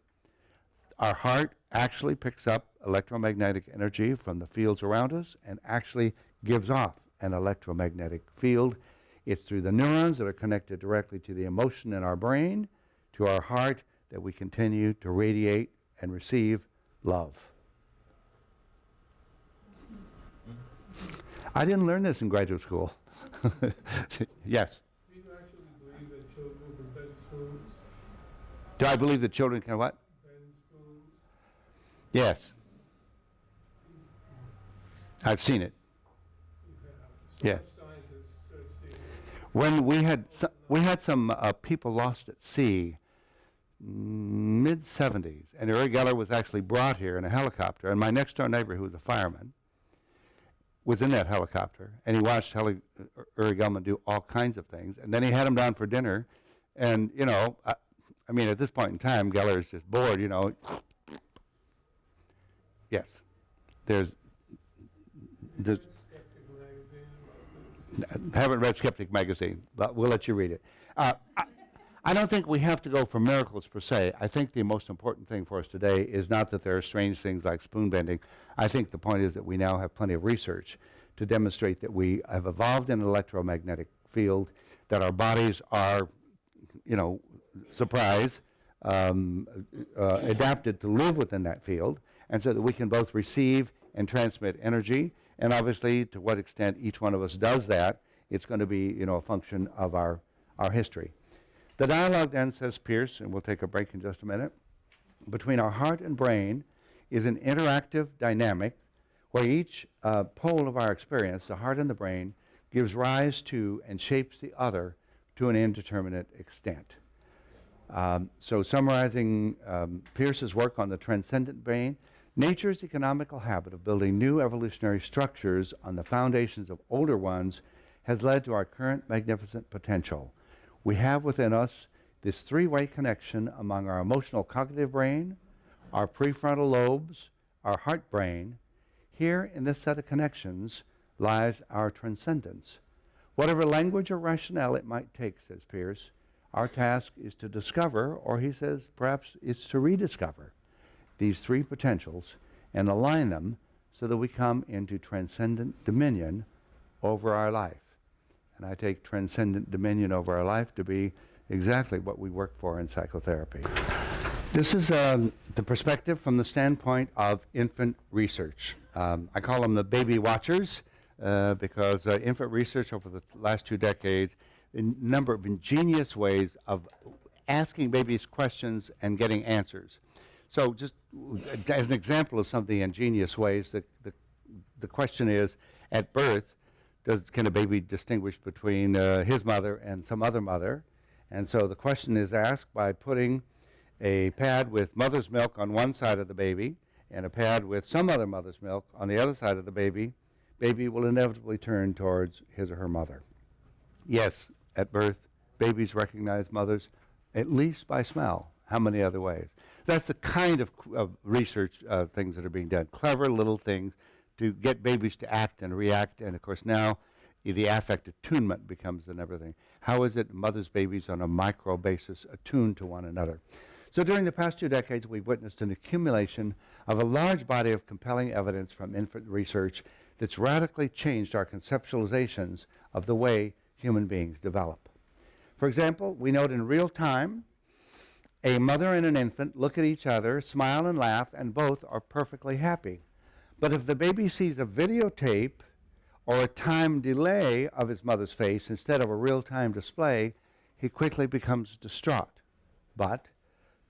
Our heart actually picks up electromagnetic energy from the fields around us and actually gives off an electromagnetic field. It's through the neurons that are connected directly to the emotion in our brain, to our heart, that we continue to radiate and receive love. I didn't learn this in graduate school. Yes? Do you actually believe that children can bend spoons? Do I believe that children can what? Bend spoons? Yes. I've seen it. You have. Yes. Some scientists have seen it. When we had some people lost at sea, mid-70s, and Uri Geller was actually brought here in a helicopter, and my next door neighbor, who was a fireman, was in that helicopter, and he watched Uri Geller do all kinds of things, and then he had him down for dinner, and, you know, I mean, at this point in time, Geller is just bored, you know. Yes. There's Skeptic magazine. haven't read Skeptic magazine, but we'll let you read it. I don't think we have to go for miracles per se. I think the most important thing for us today is not that there are strange things like spoon bending. I think the point is that we now have plenty of research to demonstrate that we have evolved in an electromagnetic field, that our bodies are, you know, surprise, adapted to live within that field, and so that we can both receive and transmit energy. And obviously, to what extent each one of us does that, it's going to be, you know, a function of our history. The dialogue then, says Pierce, and we'll take a break in just a minute, between our heart and brain is an interactive dynamic where each pole of our experience, the heart and the brain, gives rise to and shapes the other to an indeterminate extent. So summarizing Pierce's work on the transcendent brain, nature's economical habit of building new evolutionary structures on the foundations of older ones has led to our current magnificent potential. We have within us this three-way connection among our emotional cognitive brain, our prefrontal lobes, our heart-brain, here in this set of connections lies our transcendence. Whatever language or rationale it might take, says Pierce, our task is to discover, or he says perhaps it's to rediscover, these three potentials and align them so that we come into transcendent dominion over our life. And I take transcendent dominion over our life to be exactly what we work for in psychotherapy. This is the perspective from the standpoint of infant research. I call them the baby watchers because infant research over the last 2 decades, a number of ingenious ways of asking babies questions and getting answers. So just as an example of some of the ingenious ways, the question is, at birth, can a baby distinguish between his mother and some other mother? And so the question is asked by putting a pad with mother's milk on one side of the baby and a pad with some other mother's milk on the other side of the baby. Baby will inevitably turn towards his or her mother. Yes, at birth, babies recognize mothers at least by smell. How many other ways? That's the kind of research things that are being done. Clever little things to get babies to act and react. And of course now the affect attunement becomes an everything. How is it mothers' babies on a micro basis attune to one another? So during the past 2 decades, we've witnessed an accumulation of a large body of compelling evidence from infant research that's radically changed our conceptualizations of the way human beings develop. For example, we note in real time a mother and an infant look at each other, smile and laugh, and both are perfectly happy. But if the baby sees a videotape or a time delay of his mother's face instead of a real-time display, he quickly becomes distraught. But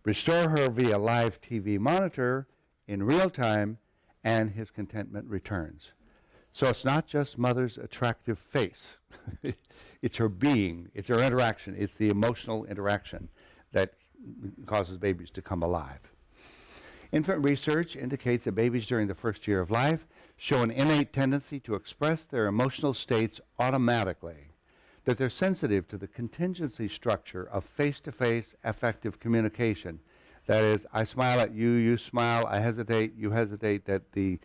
restore her via live TV monitor in real time, and his contentment returns. So it's not just mother's attractive face. It's her being, it's her interaction, it's the emotional interaction that causes babies to come alive. Infant research indicates that babies during the first year of life show an innate tendency to express their emotional states automatically, that they're sensitive to the contingency structure of face-to-face affective communication. That is, I smile at you, you smile, I hesitate, you hesitate, that the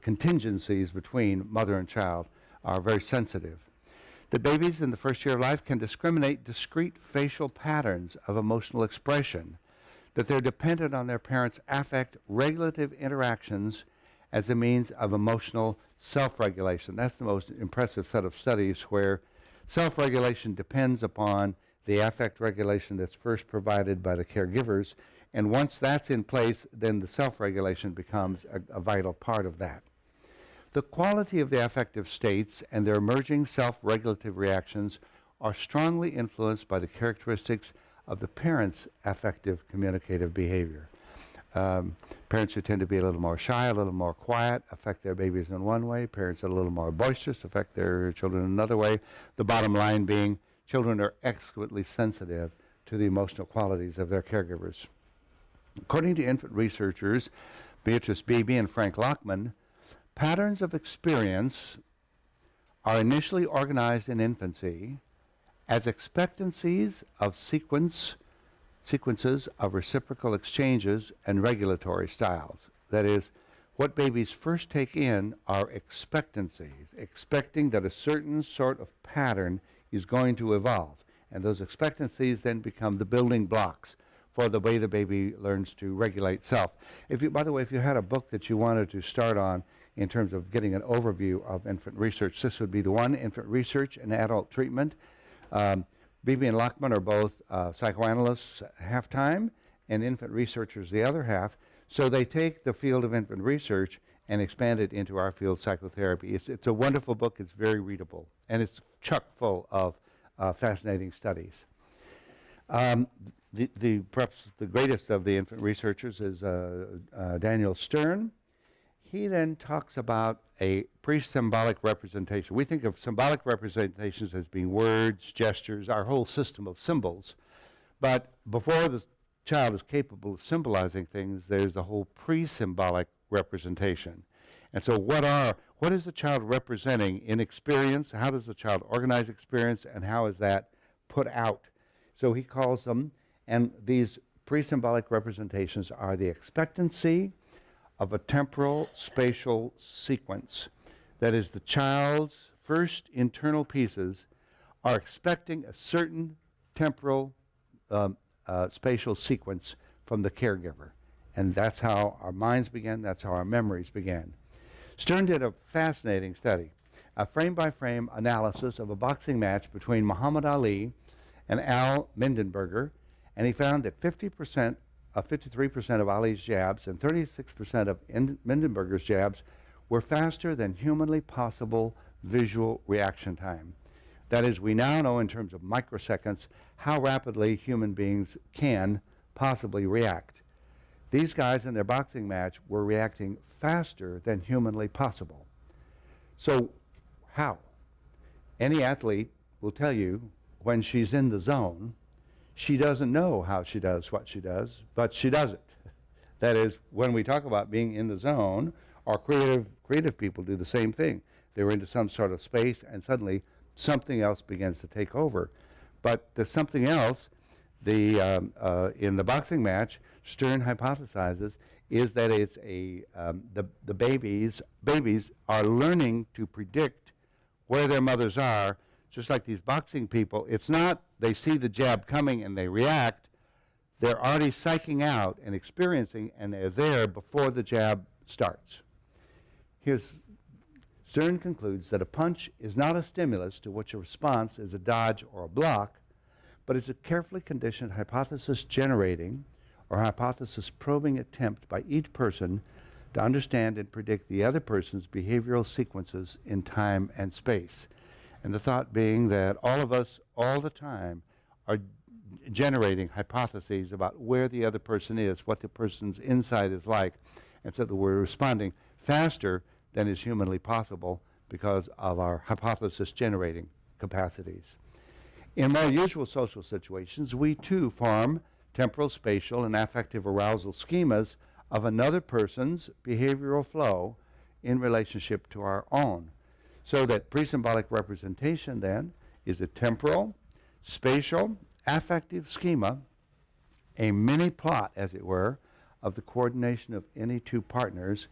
contingencies between mother and child are very sensitive. The babies in the first year of life can discriminate discrete facial patterns of emotional expression, that they're dependent on their parents' affect-regulative interactions as a means of emotional self-regulation. That's the most impressive set of studies where self-regulation depends upon the affect regulation that's first provided by the caregivers, and once that's in place, then the self-regulation becomes a vital part of that. The quality of the affective states and their emerging self-regulative reactions are strongly influenced by the characteristics of the parents' affective communicative behavior. Parents who tend to be a little more shy, a little more quiet, affect their babies in one way. Parents that are a little more boisterous affect their children in another way. The bottom line being, children are exquisitely sensitive to the emotional qualities of their caregivers. According to infant researchers Beatrice Beebe and Frank Lockman, patterns of experience are initially organized in infancy as expectancies of sequences of reciprocal exchanges and regulatory styles. That is, what babies first take in are expectancies, expecting that a certain sort of pattern is going to evolve. And those expectancies then become the building blocks for the way the baby learns to regulate self. By the way, if you had a book that you wanted to start on in terms of getting an overview of infant research, this would be the one, Infant Research and Adult Treatment. Beebe and Lockman are both psychoanalysts half-time and infant researchers the other half. So they take the field of infant research and expand it into our field, psychotherapy. It's a wonderful book. It's very readable. And it's chock full of fascinating studies. Perhaps the greatest of the infant researchers is Daniel Stern. He then talks about a pre-symbolic representation. We think of symbolic representations as being words, gestures, our whole system of symbols. But before the child is capable of symbolizing things, there's the whole pre-symbolic representation. And so what is the child representing in experience? How does the child organize experience, and how is that put out? So he calls them, and these pre-symbolic representations are the expectancy of a temporal spatial sequence. That is, the child's first internal pieces are expecting a certain temporal spatial sequence from the caregiver. And that's how our minds began, that's how our memories began. Stern did a fascinating study, a frame-by-frame analysis of a boxing match between Muhammad Ali and Al Mindenberger, and he found that 53% of Ali's jabs and 36% of Mindenberger's jabs were faster than humanly possible visual reaction time. That is, we now know in terms of microseconds how rapidly human beings can possibly react. These guys in their boxing match were reacting faster than humanly possible. So how? Any athlete will tell you when she's in the zone, she doesn't know how she does what she does, but she does it. That is, when we talk about being in the zone, our creative people do the same thing. They're into some sort of space, and suddenly something else begins to take over. But the something else, in the boxing match, Stern hypothesizes, is that it's the babies are learning to predict where their mothers are, just like these boxing people. It's not they see the jab coming and they react. They're already psyching out and experiencing, and they're there before the jab starts. Stern concludes that a punch is not a stimulus to which a response is a dodge or a block, but is a carefully conditioned hypothesis-generating or hypothesis-probing attempt by each person to understand and predict the other person's behavioral sequences in time and space. And the thought being that all of us, all the time, are generating hypotheses about where the other person is, what the person's inside is like, and so that we're responding faster than is humanly possible because of our hypothesis-generating capacities. In more usual social situations, we too form temporal, spatial, and affective arousal schemas of another person's behavioral flow in relationship to our own. So that pre-symbolic representation then is a temporal, spatial, affective schema, a mini plot, as it were, of the coordination of any two partners'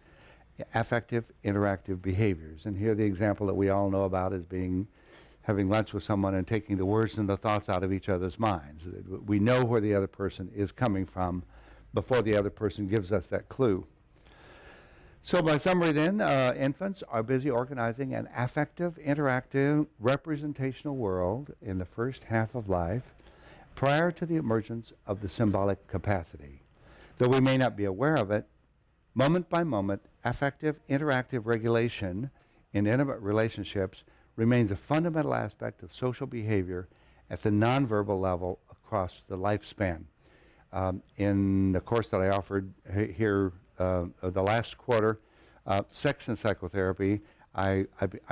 affective, interactive behaviors. And here the example that we all know about is having lunch with someone and taking the words and the thoughts out of each other's minds. We know where the other person is coming from before the other person gives us that clue. So by summary then, infants are busy organizing an affective, interactive, representational world in the first half of life prior to the emergence of the symbolic capacity. Though we may not be aware of it, moment by moment, affective, interactive regulation in intimate relationships remains a fundamental aspect of social behavior at the nonverbal level across the lifespan. In the course that I offered here the last quarter, Sex and Psychotherapy, I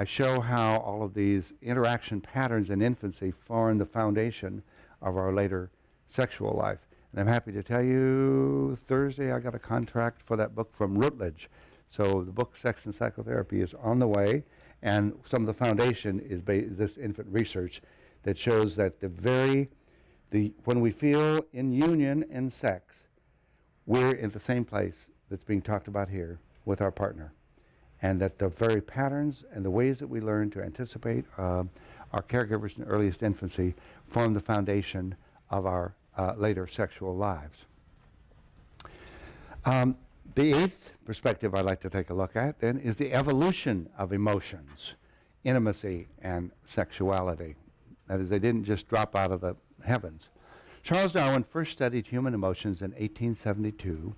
show how all of these interaction patterns in infancy form the foundation of our later sexual life. And I'm happy to tell you, Thursday I got a contract for that book from Routledge. So the book Sex and Psychotherapy is on the way, and some of the foundation is this infant research that shows that when we feel in union in sex, we're in the same place that's being talked about here with our partner. And that the very patterns and the ways that we learn to anticipate our caregivers in earliest infancy form the foundation of our later sexual lives. The eighth perspective I'd like to take a look at then is the evolution of emotions, intimacy, and sexuality. That is, they didn't just drop out of the heavens. Charles Darwin first studied human emotions in 1872,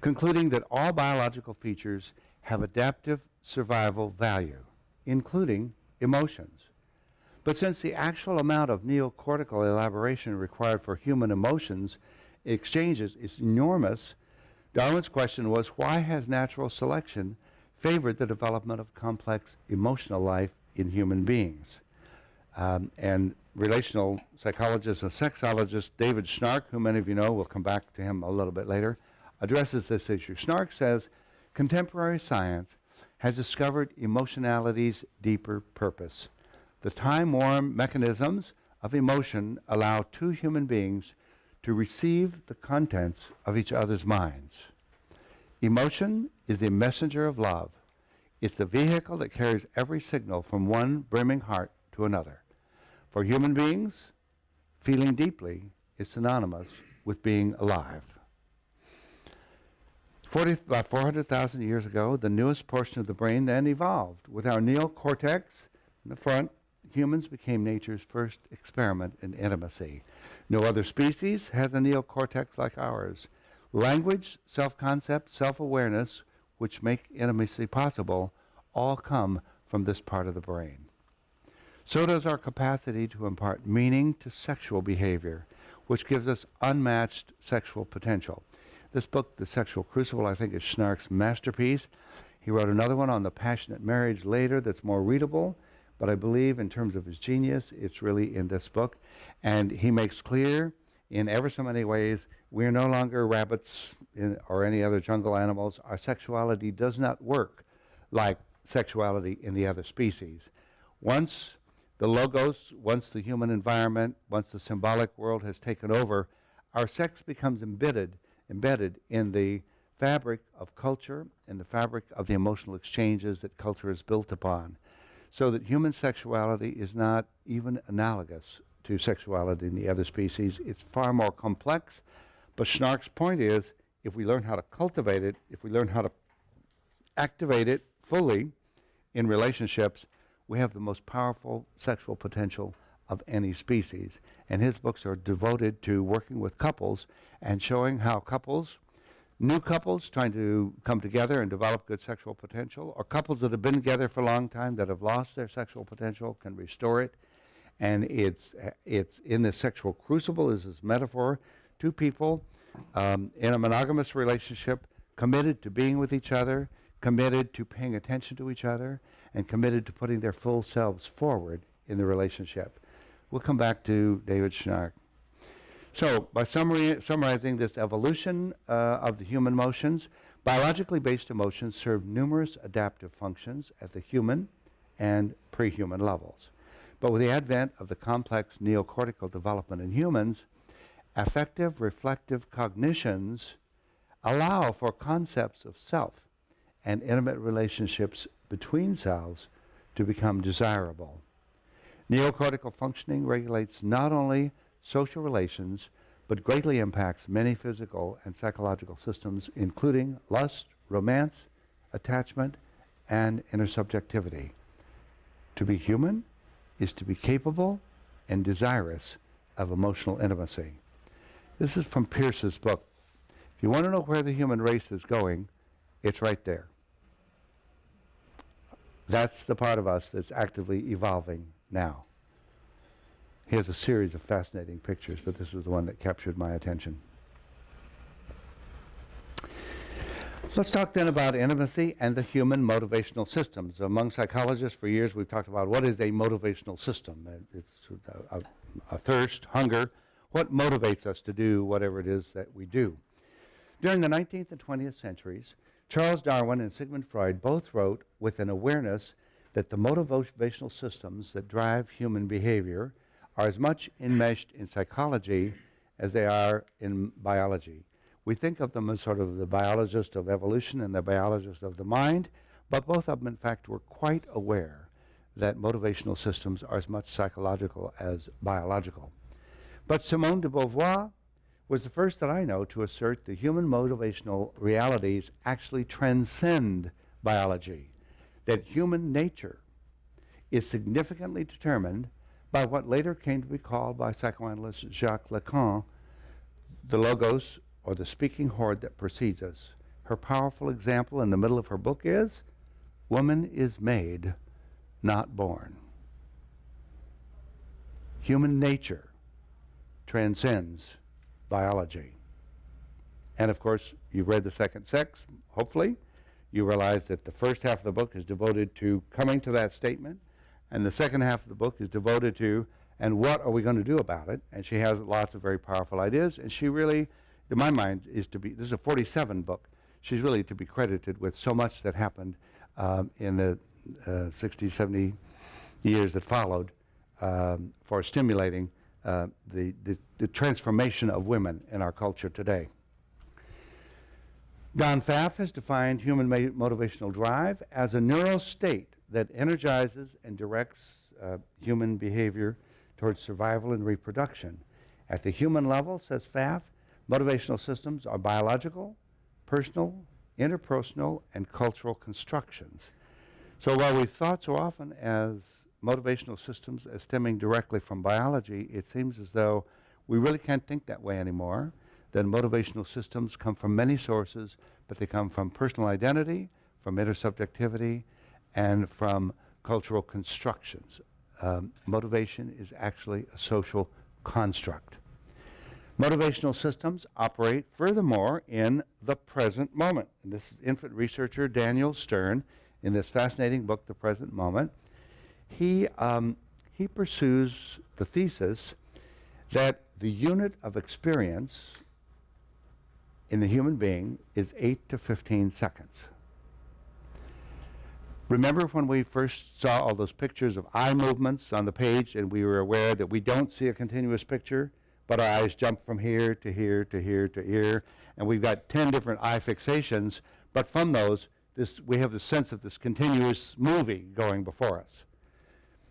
concluding that all biological features have adaptive survival value, including emotions. But since the actual amount of neocortical elaboration required for human emotions exchanges is enormous, Darwin's question was, why has natural selection favored the development of complex emotional life in human beings? And relational psychologist and sexologist David Schnarch, who many of you know, we'll come back to him a little bit later, addresses this issue. Schnarch says, contemporary science has discovered emotionality's deeper purpose. The time-worn mechanisms of emotion allow two human beings to receive the contents of each other's minds. Emotion is the messenger of love. It's the vehicle that carries every signal from one brimming heart to another. For human beings, feeling deeply is synonymous with being alive. About 400,000 years ago, the newest portion of the brain then evolved. With our neocortex in the front, humans became nature's first experiment in intimacy. No other species has a neocortex like ours. Language, self-concept, self-awareness, which make intimacy possible, all come from this part of the brain. So does our capacity to impart meaning to sexual behavior, which gives us unmatched sexual potential. This book, The Sexual Crucible, I think is Schnarch's masterpiece. He wrote another one on the passionate marriage later that's more readable, but I believe in terms of his genius, it's really in this book. And he makes clear in ever so many ways, we are no longer rabbits or any other jungle animals. Our sexuality does not work like sexuality in the other species. Once the logos, once the human environment, once the symbolic world has taken over, our sex becomes embedded in the fabric of culture, in the fabric of the emotional exchanges that culture is built upon. So that human sexuality is not even analogous to sexuality in the other species. It's far more complex. But Schnarch's point is, if we learn how to cultivate it, if we learn how to activate it fully in relationships, we have the most powerful sexual potential of any species. And his books are devoted to working with couples and showing how couples, new couples trying to come together and develop good sexual potential, or couples that have been together for a long time that have lost their sexual potential, can restore it. And it's in the sexual crucible is this metaphor, two people in a monogamous relationship committed to being with each other, committed to paying attention to each other, and committed to putting their full selves forward in the relationship. We'll come back to David Schnarch. So, by summarizing this evolution of the human emotions, biologically based emotions serve numerous adaptive functions at the human and pre-human levels. But with the advent of the complex neocortical development in humans, affective reflective cognitions allow for concepts of self and intimate relationships between selves to become desirable. Neocortical functioning regulates not only social relations, but greatly impacts many physical and psychological systems, including lust, romance, attachment, and intersubjectivity. To be human is to be capable and desirous of emotional intimacy. This is from Pierce's book. If you want to know where the human race is going, it's right there. That's the part of us that's actively evolving now. He has a series of fascinating pictures, but this was the one that captured my attention. Let's talk then about intimacy and the human motivational systems. Among psychologists for years we've talked about what is a motivational system. It's a thirst, hunger. What motivates us to do whatever it is that we do? During the 19th and 20th centuries, Charles Darwin and Sigmund Freud both wrote with an awareness that the motivational systems that drive human behavior are as much enmeshed in psychology as they are in biology. We think of them as sort of the biologist of evolution and the biologist of the mind, but both of them, in fact, were quite aware that motivational systems are as much psychological as biological. But Simone de Beauvoir was the first that I know to assert that human motivational realities actually transcend biology, that human nature is significantly determined by what later came to be called by psychoanalyst Jacques Lacan, the logos, or the speaking horde that precedes us. Her powerful example in the middle of her book is, woman is made, not born. Human nature transcends biology. And of course, you've read The Second Sex, hopefully. You realize that the first half of the book is devoted to coming to that statement, and the second half of the book is devoted to, and what are we going to do about it? And she has lots of very powerful ideas, and she really, in my mind, this is a 47 book. She's really to be credited with so much that happened in the 60, 70 years that followed for stimulating the transformation of women in our culture today. Don Pfaff has defined human motivational drive as a neural state that energizes and directs human behavior towards survival and reproduction. At the human level, says Pfaff, motivational systems are biological, personal, interpersonal, and cultural constructions. So while we've thought so often as motivational systems as stemming directly from biology, it seems as though we really can't think that way anymore. That motivational systems come from many sources, but they come from personal identity, from intersubjectivity, and from cultural constructions. Motivation is actually a social construct. Motivational systems operate, furthermore, in the present moment. And this is infant researcher Daniel Stern in this fascinating book, The Present Moment. He pursues the thesis that the unit of experience in the human being is 8 to 15 seconds. Remember when we first saw all those pictures of eye movements on the page and we were aware that we don't see a continuous picture, but our eyes jump from here to here to here to here, and we've got 10 different eye fixations, but from those, we have the sense of this continuous movie going before us.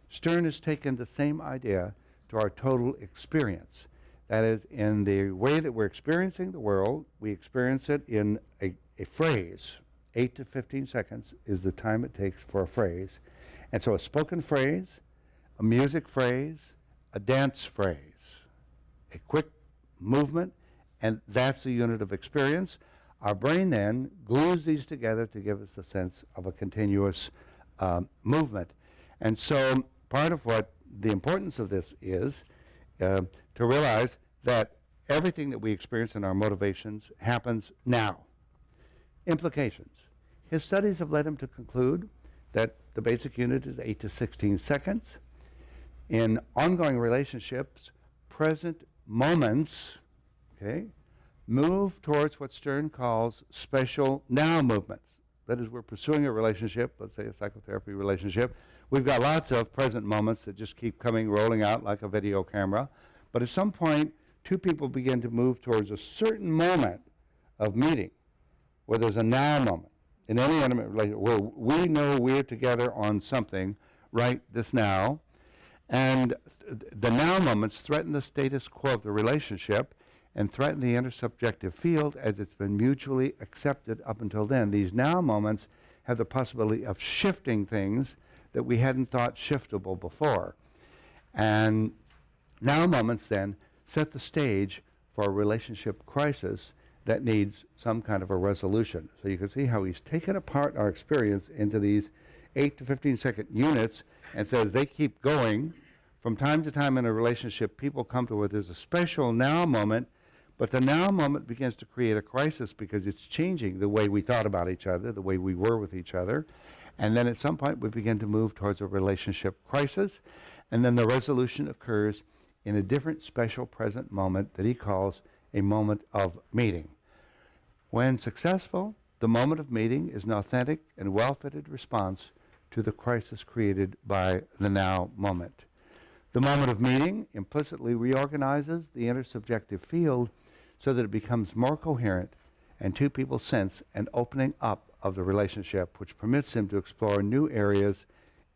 Stern has taken the same idea to our total experience. That is, in the way that we're experiencing the world, we experience it in a phrase. 8 to 15 seconds is the time it takes for a phrase. And so a spoken phrase, a music phrase, a dance phrase, a quick movement, and that's the unit of experience. Our brain then glues these together to give us the sense of a continuous movement. And so part of what the importance of this is to realize that everything that we experience in our motivations happens now. Implications. His studies have led him to conclude that the basic unit is 8 to 16 seconds. In ongoing relationships, present moments, okay, move towards what Stern calls special now movements. That is, we're pursuing a relationship, let's say a psychotherapy relationship. We've got lots of present moments that just keep rolling out like a video camera. But at some point, two people begin to move towards a certain moment of meeting, where there's a now moment in any intimate relationship, where we know we're together on something right this now. And the now moments threaten the status quo of the relationship and threaten the intersubjective field as it's been mutually accepted up until then. These now moments have the possibility of shifting things that we hadn't thought shiftable before. And now moments then set the stage for a relationship crisis that needs some kind of a resolution. So you can see how he's taken apart our experience into these 8 to 15 second units and says they keep going. From time to time in a relationship, people come to where there's a special now moment, but the now moment begins to create a crisis because it's changing the way we thought about each other, the way we were with each other. And then at some point we begin to move towards a relationship crisis, and then the resolution occurs in a different special present moment that he calls a moment of meeting. When successful, the moment of meeting is an authentic and well-fitted response to the crisis created by the now moment. The moment of meeting implicitly reorganizes the intersubjective field so that it becomes more coherent, and two people sense an opening up of the relationship, which permits them to explore new areas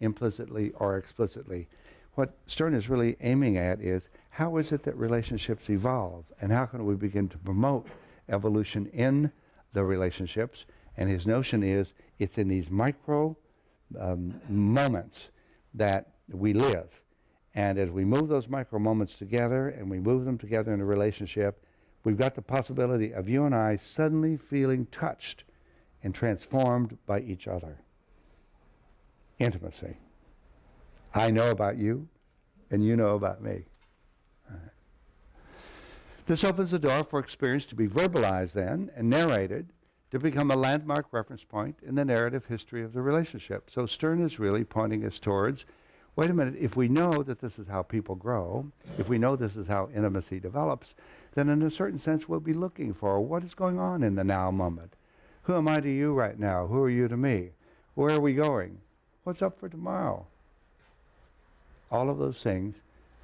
implicitly or explicitly. What Stern is really aiming at is, how is it that relationships evolve, and how can we begin to promote evolution in the relationships? And his notion is, it's in these micro moments that we live. And as we move those micro moments together, and we move them together in a relationship, we've got the possibility of you and I suddenly feeling touched and transformed by each other. Intimacy. I know about you, and you know about me. All right. This opens the door for experience to be verbalized then and narrated to become a landmark reference point in the narrative history of the relationship. So Stern is really pointing us towards, wait a minute, if we know that this is how people grow, if we know this is how intimacy develops, then in a certain sense we'll be looking for what is going on in the now moment. Who am I to you right now? Who are you to me? Where are we going? What's up for tomorrow? All of those things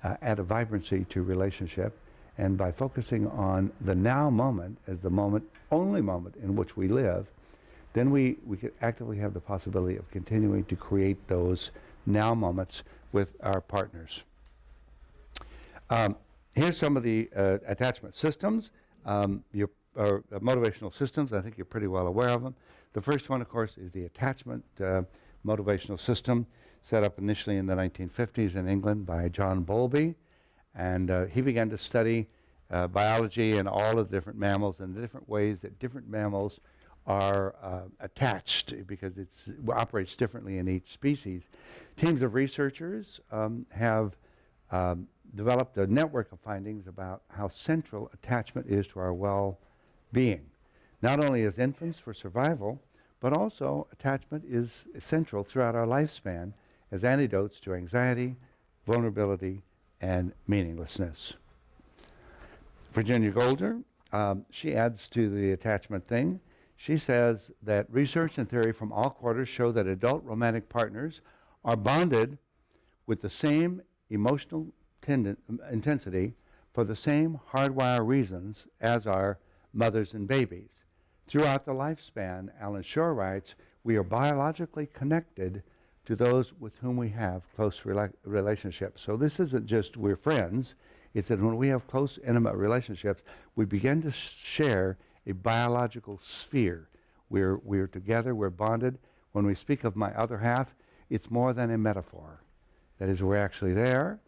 add a vibrancy to relationship, And by focusing on the now moment as the moment, only moment in which we live, then we could actively have the possibility of continuing to create those now moments with our partners. Here's some of the attachment systems, motivational systems. I think you're pretty well aware of them. The first one, of course, is the attachment motivational system, set up initially in the 1950s in England by John Bowlby. And he began to study biology and all of the different mammals and the different ways that different mammals are attached, because it operates differently in each species. Teams of researchers have developed a network of findings about how central attachment is to our well-being. Not only as infants for survival, but also attachment is central throughout our lifespan as antidotes to anxiety, vulnerability, and meaninglessness. Virginia Golder, she adds to the attachment thing. She says that research and theory from all quarters show that adult romantic partners are bonded with the same emotional intensity for the same hardwire reasons as are mothers and babies. Throughout the lifespan, Alan Shore writes, we are biologically connected to those with whom we have close relationships. So this isn't just we're friends, it's that when we have close, intimate relationships, we begin to share a biological sphere. We're together, we're bonded. When we speak of my other half, it's more than a metaphor. That is, we're actually there.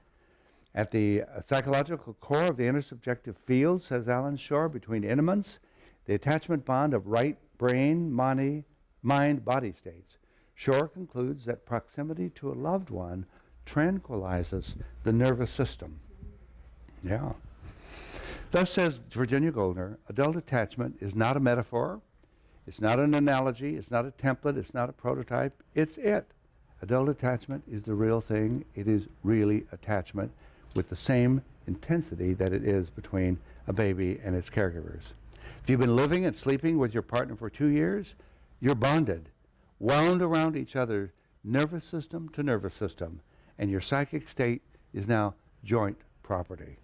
At the psychological core of the intersubjective field, says Alan Shore, between intimates, the attachment bond of right brain, mind-body states. Shore concludes that proximity to a loved one tranquilizes the nervous system. Yeah. Thus, says Virginia Goldner, adult attachment is not a metaphor, it's not an analogy, it's not a template, it's not a prototype, it's it. Adult attachment is the real thing. It is really attachment with the same intensity that it is between a baby and its caregivers. If you've been living and sleeping with your partner for 2 years, you're bonded, wound around each other, nervous system to nervous system, and your psychic state is now joint property.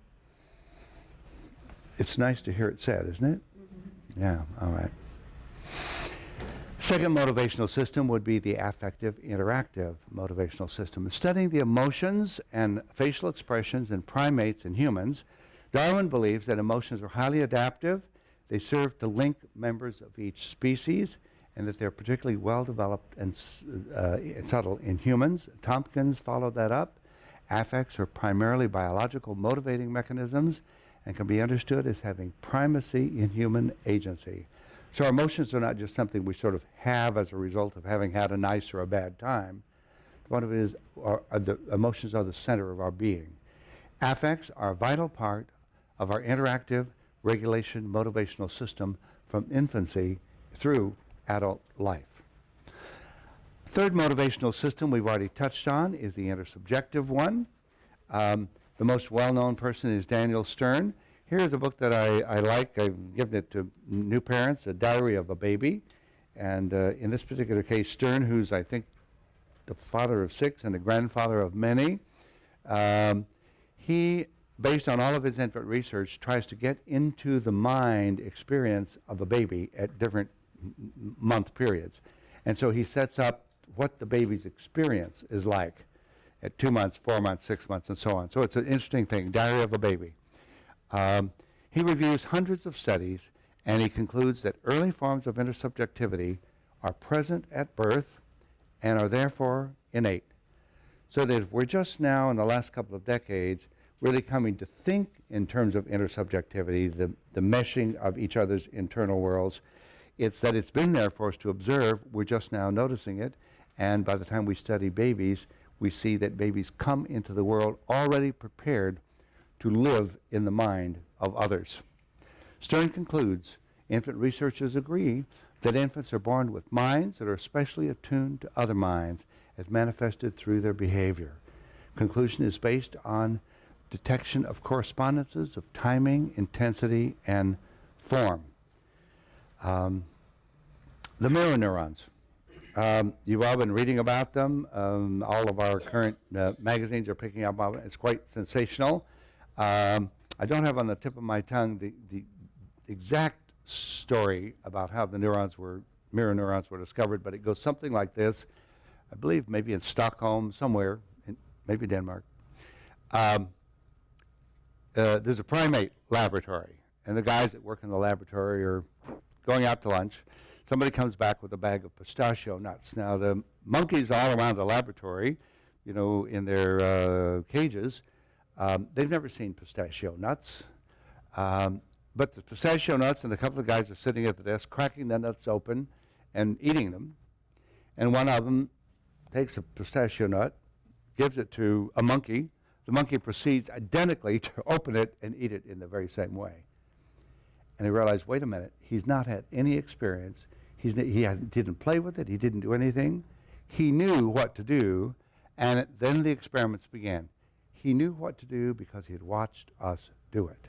It's nice to hear it said, isn't it? Mm-hmm. Yeah, all right. Second motivational system would be the affective interactive motivational system. Studying the emotions and facial expressions in primates and humans, Darwin believes that emotions are highly adaptive. They serve to link members of each species, and that they're particularly well developed and subtle in humans. Tompkins followed that up. Affects are primarily biological motivating mechanisms and can be understood as having primacy in human agency. So our emotions are not just something we sort of have as a result of having had a nice or a bad time. One of it is the emotions are the center of our being. Affects are a vital part of our interactive regulation motivational system from infancy through adult life. Third motivational system we've already touched on is the intersubjective one. The most well-known person is Daniel Stern. Here's a book that I like. I've given it to new parents, A Diary of a Baby. And in this particular case, Stern, who's I think the father of 6 and the grandfather of many, he, based on all of his infant research, tries to get into the mind experience of a baby at different month periods. And so he sets up what the baby's experience is like at 2 months, 4 months, 6 months, and so on. So it's an interesting thing, Diary of a Baby. He reviews hundreds of studies, and he concludes that early forms of intersubjectivity are present at birth and are therefore innate. So that we're just now, in the last couple of decades, really coming to think in terms of intersubjectivity, the meshing of each other's internal worlds. It's that it's been there for us to observe. We're just now noticing it. And by the time we study babies, we see that babies come into the world already prepared to live in the mind of others. Stern concludes, infant researchers agree that infants are born with minds that are especially attuned to other minds as manifested through their behavior. Conclusion is based on detection of correspondences of timing, intensity, and form. The mirror neurons. You've all been reading about them. All of our current magazines are picking up on it. It's quite sensational. I I don't have on the tip of my tongue the exact story about how the mirror neurons were discovered, but it goes something like this. I believe maybe in Stockholm, somewhere, maybe Denmark. There's a primate laboratory, and the guys that work in the laboratory are going out to lunch. Somebody comes back with a bag of pistachio nuts. Now, the monkeys all around the laboratory, you know, in their cages, they've never seen pistachio nuts. But the pistachio nuts, and a couple of guys are sitting at the desk cracking the nuts open and eating them. And one of them takes a pistachio nut, gives it to a monkey. The monkey proceeds identically to open it and eat it in the very same way. And they realize, wait a minute, he's not had any experience. He didn't play with it. He didn't do anything. He knew what to do, and then the experiments began. He knew what to do because he had watched us do it.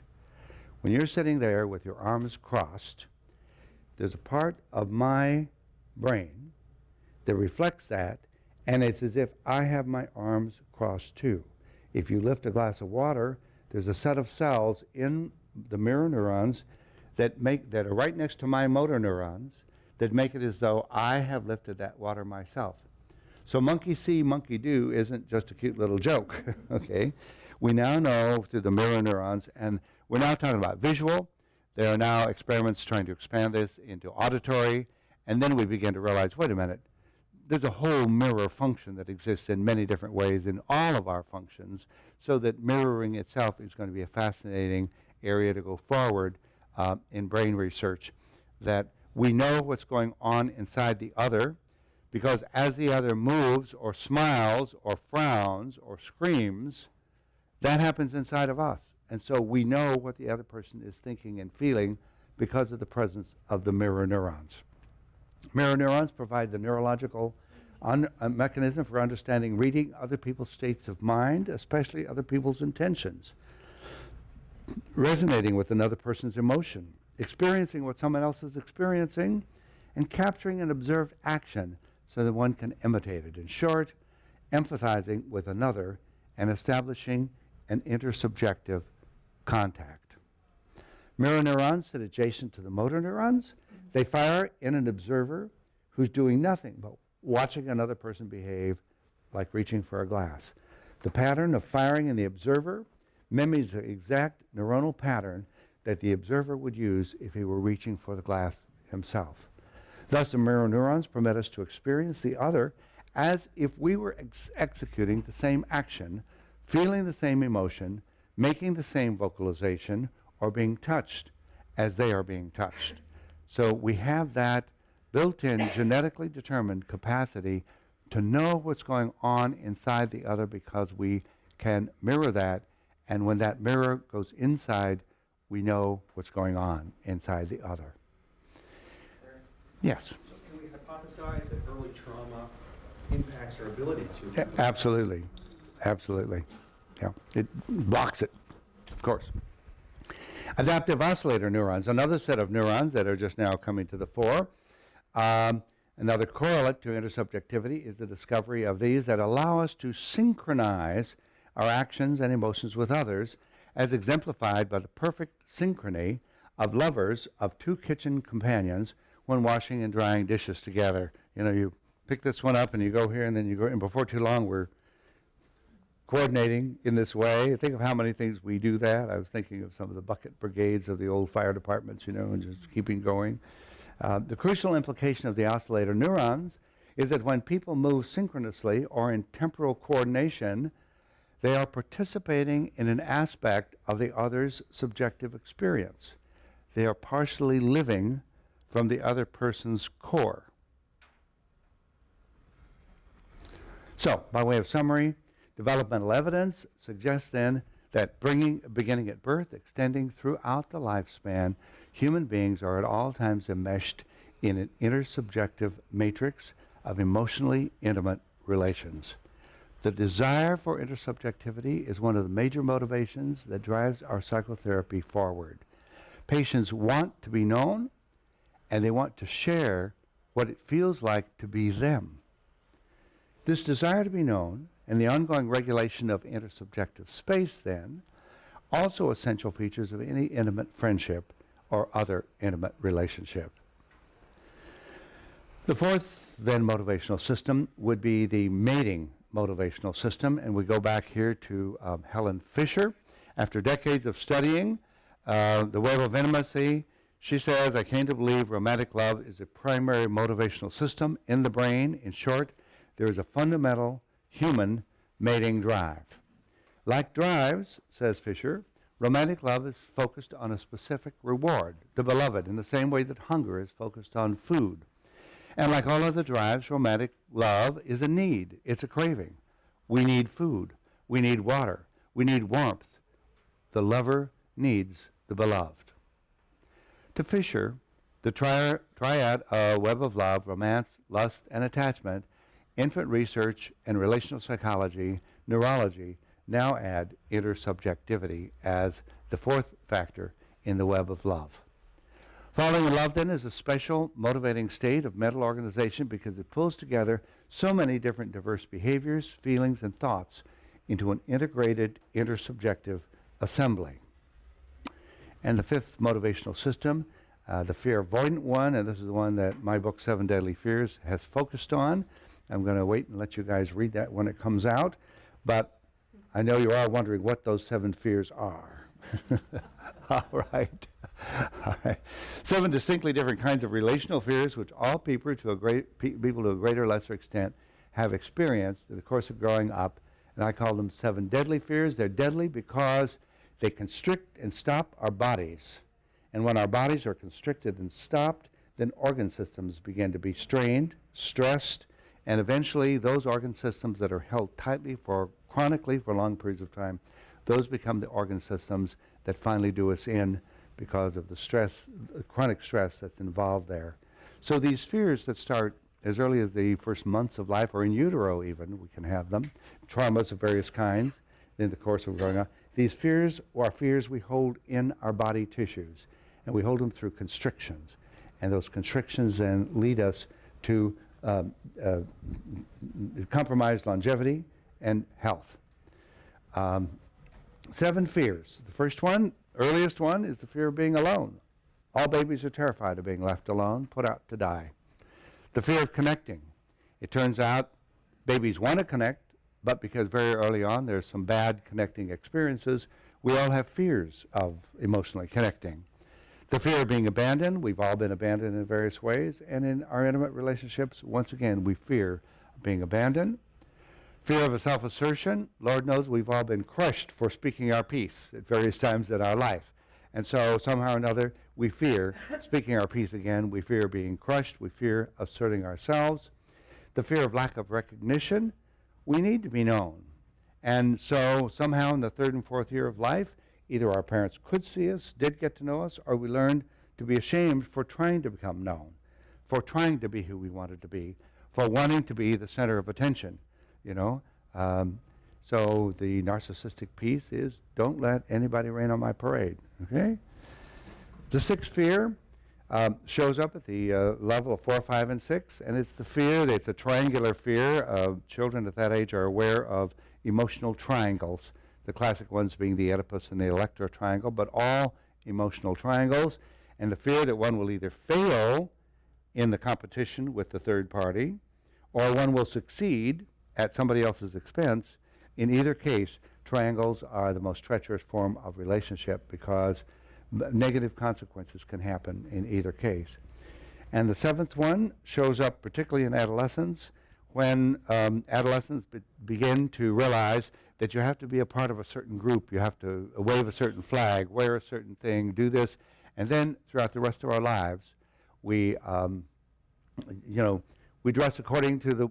When you're sitting there with your arms crossed, there's a part of my brain that reflects that, and it's as if I have my arms crossed too. If you lift a glass of water, there's a set of cells in the mirror neurons that are right next to my motor neurons that make it as though I have lifted that water myself. So monkey see, monkey do isn't just a cute little joke, okay? We now know through the mirror neurons, and we're now talking about visual. There are now experiments trying to expand this into auditory, and then we begin to realize, wait a minute, there's a whole mirror function that exists in many different ways in all of our functions, so that mirroring itself is going to be a fascinating area to go forward in brain research, that we know what's going on inside the other, because as the other moves or smiles or frowns or screams, that happens inside of us. And so we know what the other person is thinking and feeling because of the presence of the mirror neurons. Mirror neurons provide the neurological mechanism for understanding, reading other people's states of mind, especially other people's intentions, resonating with another person's emotion, experiencing what someone else is experiencing, and capturing an observed action so that one can imitate it. In short, empathizing with another and establishing an intersubjective contact. Mirror neurons sit adjacent to the motor neurons. They fire in an observer who's doing nothing but watching another person behave like reaching for a glass. The pattern of firing in the observer mimics the exact neuronal pattern that the observer would use if he were reaching for the glass himself. Thus, the mirror neurons permit us to experience the other as if we were executing the same action, feeling the same emotion, making the same vocalization, or being touched as they are being touched. So we have that built-in, genetically determined capacity to know what's going on inside the other because we can mirror that, and when that mirror goes inside, we know what's going on inside the other. Yes? So can we hypothesize that early trauma impacts our ability to... Absolutely. Absolutely. Yeah. It blocks it, of course. Adaptive oscillator neurons, another set of neurons that are just now coming to the fore. Another correlate to intersubjectivity is the discovery of these that allow us to synchronize our actions and emotions with others, as exemplified by the perfect synchrony of lovers of two kitchen companions when washing and drying dishes together. You know, you pick this one up and you go here and then you go, and before too long we're coordinating in this way. Think of how many things we do that. I was thinking of some of the bucket brigades of the old fire departments, you know, and just keeping going. The crucial implication of the oscillator neurons is that when people move synchronously or in temporal coordination, they are participating in an aspect of the other's subjective experience. They are partially living from the other person's core. So, by way of summary, developmental evidence suggests then that beginning at birth, extending throughout the lifespan, human beings are at all times enmeshed in an intersubjective matrix of emotionally intimate relations. The desire for intersubjectivity is one of the major motivations that drives our psychotherapy forward. Patients want to be known, and they want to share what it feels like to be them. This desire to be known and the ongoing regulation of intersubjective space, then, also essential features of any intimate friendship or other intimate relationship. The fourth, then, motivational system would be the mating motivational system, and we go back here to Helen Fisher. After decades of studying the web of intimacy, she says, I came to believe romantic love is a primary motivational system in the brain. In short, there is a fundamental human mating drive. Like drives, says Fisher, romantic love is focused on a specific reward, the beloved, in the same way that hunger is focused on food. And like all other drives, romantic love is a need. It's a craving. We need food. We need water. We need warmth. The lover needs the beloved. To Fisher, the triad web of love, romance, lust, and attachment, infant research, and relational psychology, neurology, now add intersubjectivity as the fourth factor in the web of love. Falling in love, then, is a special motivating state of mental organization because it pulls together so many different diverse behaviors, feelings, and thoughts into an integrated intersubjective assembly. And the fifth motivational system, the fear avoidant one, and this is the one that my book, 7 Deadly Fears, has focused on. I'm going to wait and let you guys read that when it comes out. But I know you're all wondering what those 7 fears are. All right. All right. 7 distinctly different kinds of relational fears, which all people to a greater or lesser extent have experienced in the course of growing up. And I call them 7 deadly fears. They're deadly because they constrict and stop our bodies. And when our bodies are constricted and stopped, then organ systems begin to be strained, stressed, and eventually those organ systems that are held tightly chronically for long periods of time, those become the organ systems that finally do us in because of the stress, chronic stress that's involved there. So these fears that start as early as the first months of life, or in utero even, we can have them, traumas of various kinds in the course of growing up. These fears are fears we hold in our body tissues, and we hold them through constrictions. And those constrictions then lead us to compromised longevity and health. 7 fears. The first one, earliest one, is the fear of being alone. All babies are terrified of being left alone, put out to die. The fear of connecting. It turns out babies want to connect, but because very early on there's some bad connecting experiences, we all have fears of emotionally connecting. The fear of being abandoned. We've all been abandoned in various ways, and in our intimate relationships, once again, we fear being abandoned. Fear of a self-assertion. Lord knows we've all been crushed for speaking our piece at various times in our life. And so somehow or another, we fear speaking our piece again. We fear being crushed. We fear asserting ourselves. The fear of lack of recognition. We need to be known. And so somehow in the 3rd and 4th year of life, either our parents could see us, did get to know us, or we learned to be ashamed for trying to become known, for trying to be who we wanted to be, for wanting to be the center of attention, you know. So the narcissistic piece is, don't let anybody rain on my parade, okay? The 6th fear shows up at the level of 4, 5, and 6, and it's the fear, it's a triangular fear. Children at that age are aware of emotional triangles, the classic ones being the Oedipus and the Electra triangle, but all emotional triangles, and the fear that one will either fail in the competition with the third party, or one will succeed at somebody else's expense. In either case, triangles are the most treacherous form of relationship because negative consequences can happen in either case. And the 7th one shows up particularly in adolescence, when adolescents begin to realize that you have to be a part of a certain group, you have to wave a certain flag, wear a certain thing, do this, and then throughout the rest of our lives, we dress according to the,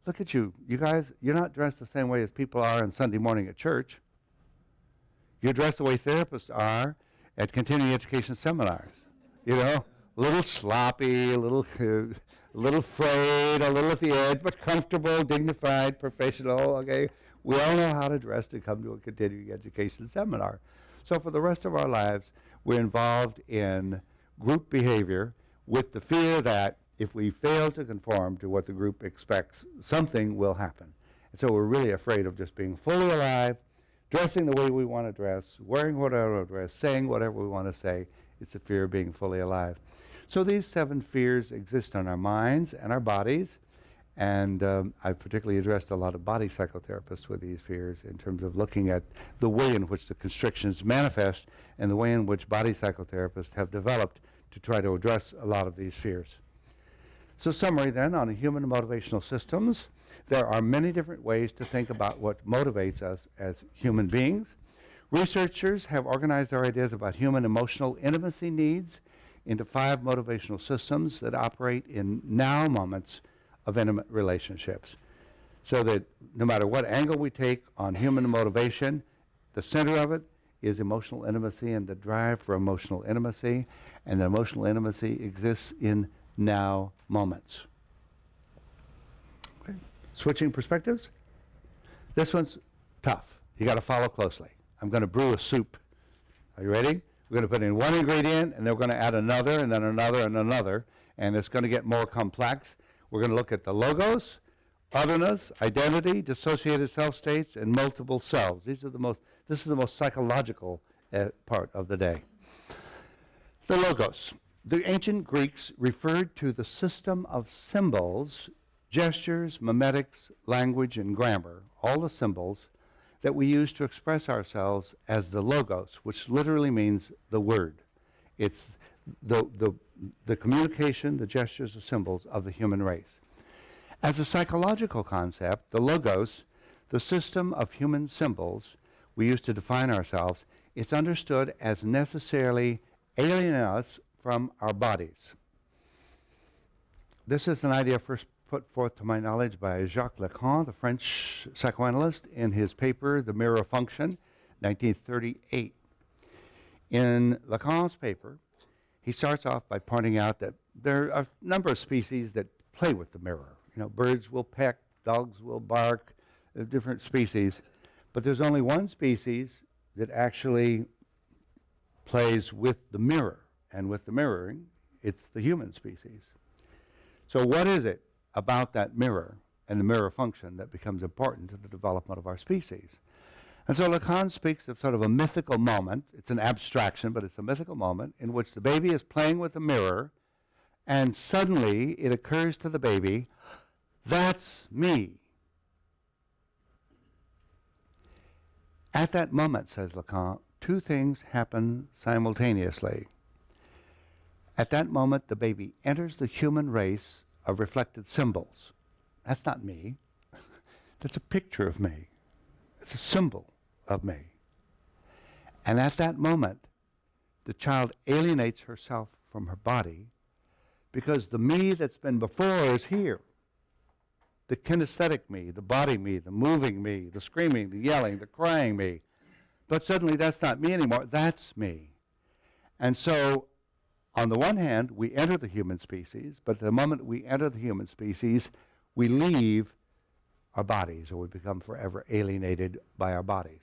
look at you guys, you're not dressed the same way as people are on Sunday morning at church. You're dressed the way therapists are at continuing education seminars, you know, a little sloppy, a little frayed, a little at the edge, but comfortable, dignified, professional, okay? We all know how to dress to come to a continuing education seminar. So for the rest of our lives, we're involved in group behavior with the fear that if we fail to conform to what the group expects, something will happen. And so we're really afraid of just being fully alive, dressing the way we want to dress, wearing whatever we want to dress, saying whatever we want to say. It's a fear of being fully alive. So these 7 fears exist in our minds and our bodies, and I've particularly addressed a lot of body psychotherapists with these fears in terms of looking at the way in which the constrictions manifest and the way in which body psychotherapists have developed to try to address a lot of these fears. So summary then on human motivational systems. There are many different ways to think about what motivates us as human beings. Researchers have organized their ideas about human emotional intimacy needs into 5 motivational systems that operate in now moments of intimate relationships. So that no matter what angle we take on human motivation, the center of it is emotional intimacy and the drive for emotional intimacy, and the emotional intimacy exists in now moments. Okay. Switching perspectives. This one's tough. You got to follow closely. I'm going to brew a soup. Are you ready? We're going to put in one ingredient, and then we're going to add another, and then another, and another, and it's going to get more complex. We're going to look at the logos, otherness, identity, dissociated self states, and multiple selves. This is the most psychological part of the day. The logos. The ancient Greeks referred to the system of symbols, gestures, mimetics, language, and grammar, all the symbols that we use to express ourselves as the logos, which literally means the word. It's the communication, the gestures, the symbols of the human race. As a psychological concept, the logos, the system of human symbols we use to define ourselves, it's understood as necessarily alienating us from our bodies. This is an idea first put forth to my knowledge by Jacques Lacan, the French psychoanalyst, in his paper, The Mirror Function, 1938. In Lacan's paper, he starts off by pointing out that there are a number of species that play with the mirror. You know, birds will peck, dogs will bark, different species, but there's only one species that actually plays with the mirror, and with the mirroring, it's the human species. So what is it about that mirror and the mirror function that becomes important to the development of our species? And so Lacan speaks of sort of a mythical moment. It's an abstraction, but it's a mythical moment in which the baby is playing with the mirror, and suddenly it occurs to the baby, that's me. At that moment, says Lacan, 2 things happen simultaneously. At that moment, the baby enters the human race of reflected symbols. That's not me. That's a picture of me. It's a symbol of me. And at that moment, the child alienates herself from her body because the me that's been before is here. The kinesthetic me, the body me, the moving me, the screaming, the yelling, the crying me. But suddenly that's not me anymore, that's me. And so, on the one hand, we enter the human species, but the moment we enter the human species, we leave our bodies, or we become forever alienated by our bodies.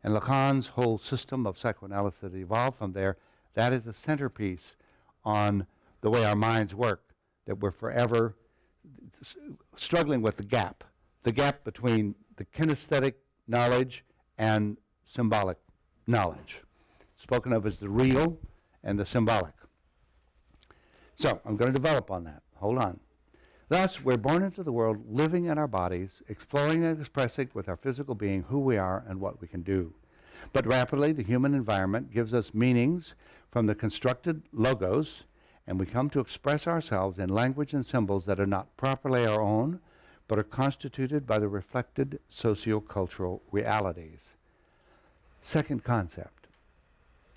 And Lacan's whole system of psychoanalysis that evolved from there, that is a centerpiece on the way our minds work, that we're forever struggling with the gap between the kinesthetic knowledge and symbolic knowledge, spoken of as the real and the symbolic. So I'm going to develop on that. Hold on. Thus, we're born into the world living in our bodies, exploring and expressing with our physical being who we are and what we can do. But rapidly, the human environment gives us meanings from the constructed logos, and we come to express ourselves in language and symbols that are not properly our own, but are constituted by the reflected sociocultural realities. Second concept,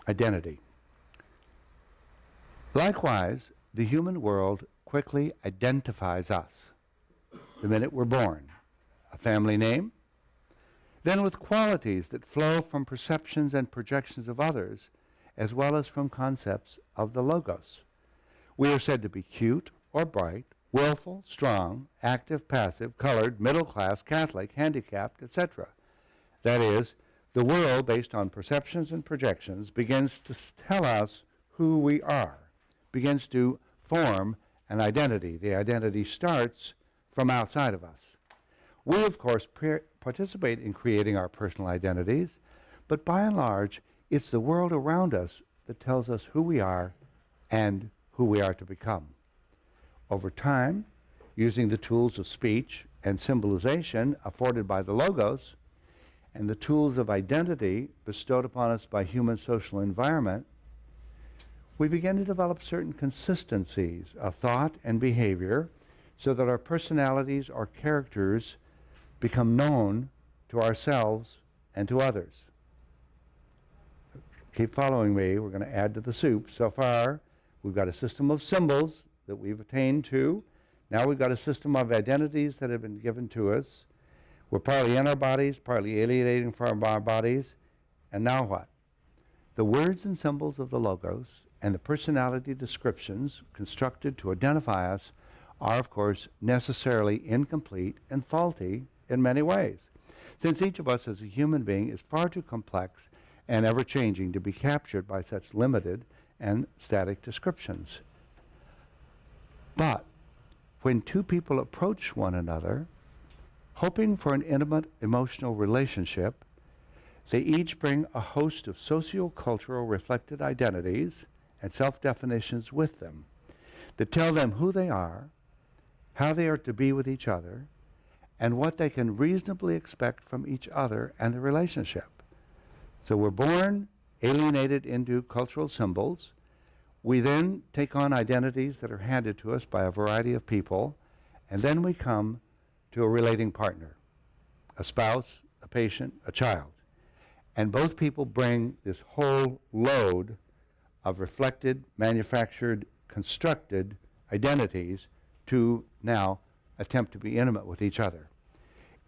identity. Likewise, the human world quickly identifies us the minute we're born. A family name, then with qualities that flow from perceptions and projections of others, as well as from concepts of the logos. We are said to be cute or bright, willful, strong, active, passive, colored, middle class, Catholic, handicapped, etc. That is, the world, based on perceptions and projections, begins to tell us who we are, begins to form an identity. The identity starts from outside of us. We, of course, participate in creating our personal identities, but by and large, it's the world around us that tells us who we are and who we are to become. Over time, using the tools of speech and symbolization afforded by the logos, and the tools of identity bestowed upon us by human social environment, we begin to develop certain consistencies of thought and behavior so that our personalities or characters become known to ourselves and to others. Keep following me. We're going to add to the soup. So far, we've got a system of symbols that we've attained to. Now we've got a system of identities that have been given to us. We're partly in our bodies, partly alienating from our bodies. And now what? The words and symbols of the logos and the personality descriptions constructed to identify us are, of course, necessarily incomplete and faulty in many ways, since each of us as a human being is far too complex and ever-changing to be captured by such limited and static descriptions. But when two people approach one another, hoping for an intimate emotional relationship, they each bring a host of socio-cultural reflected identities and self-definitions with them that tell them who they are, how they are to be with each other, and what they can reasonably expect from each other and the relationship. So we're born alienated into cultural symbols. We then take on identities that are handed to us by a variety of people, and then we come to a relating partner, a spouse, a patient, a child. And both people bring this whole load of reflected, manufactured, constructed identities to now attempt to be intimate with each other.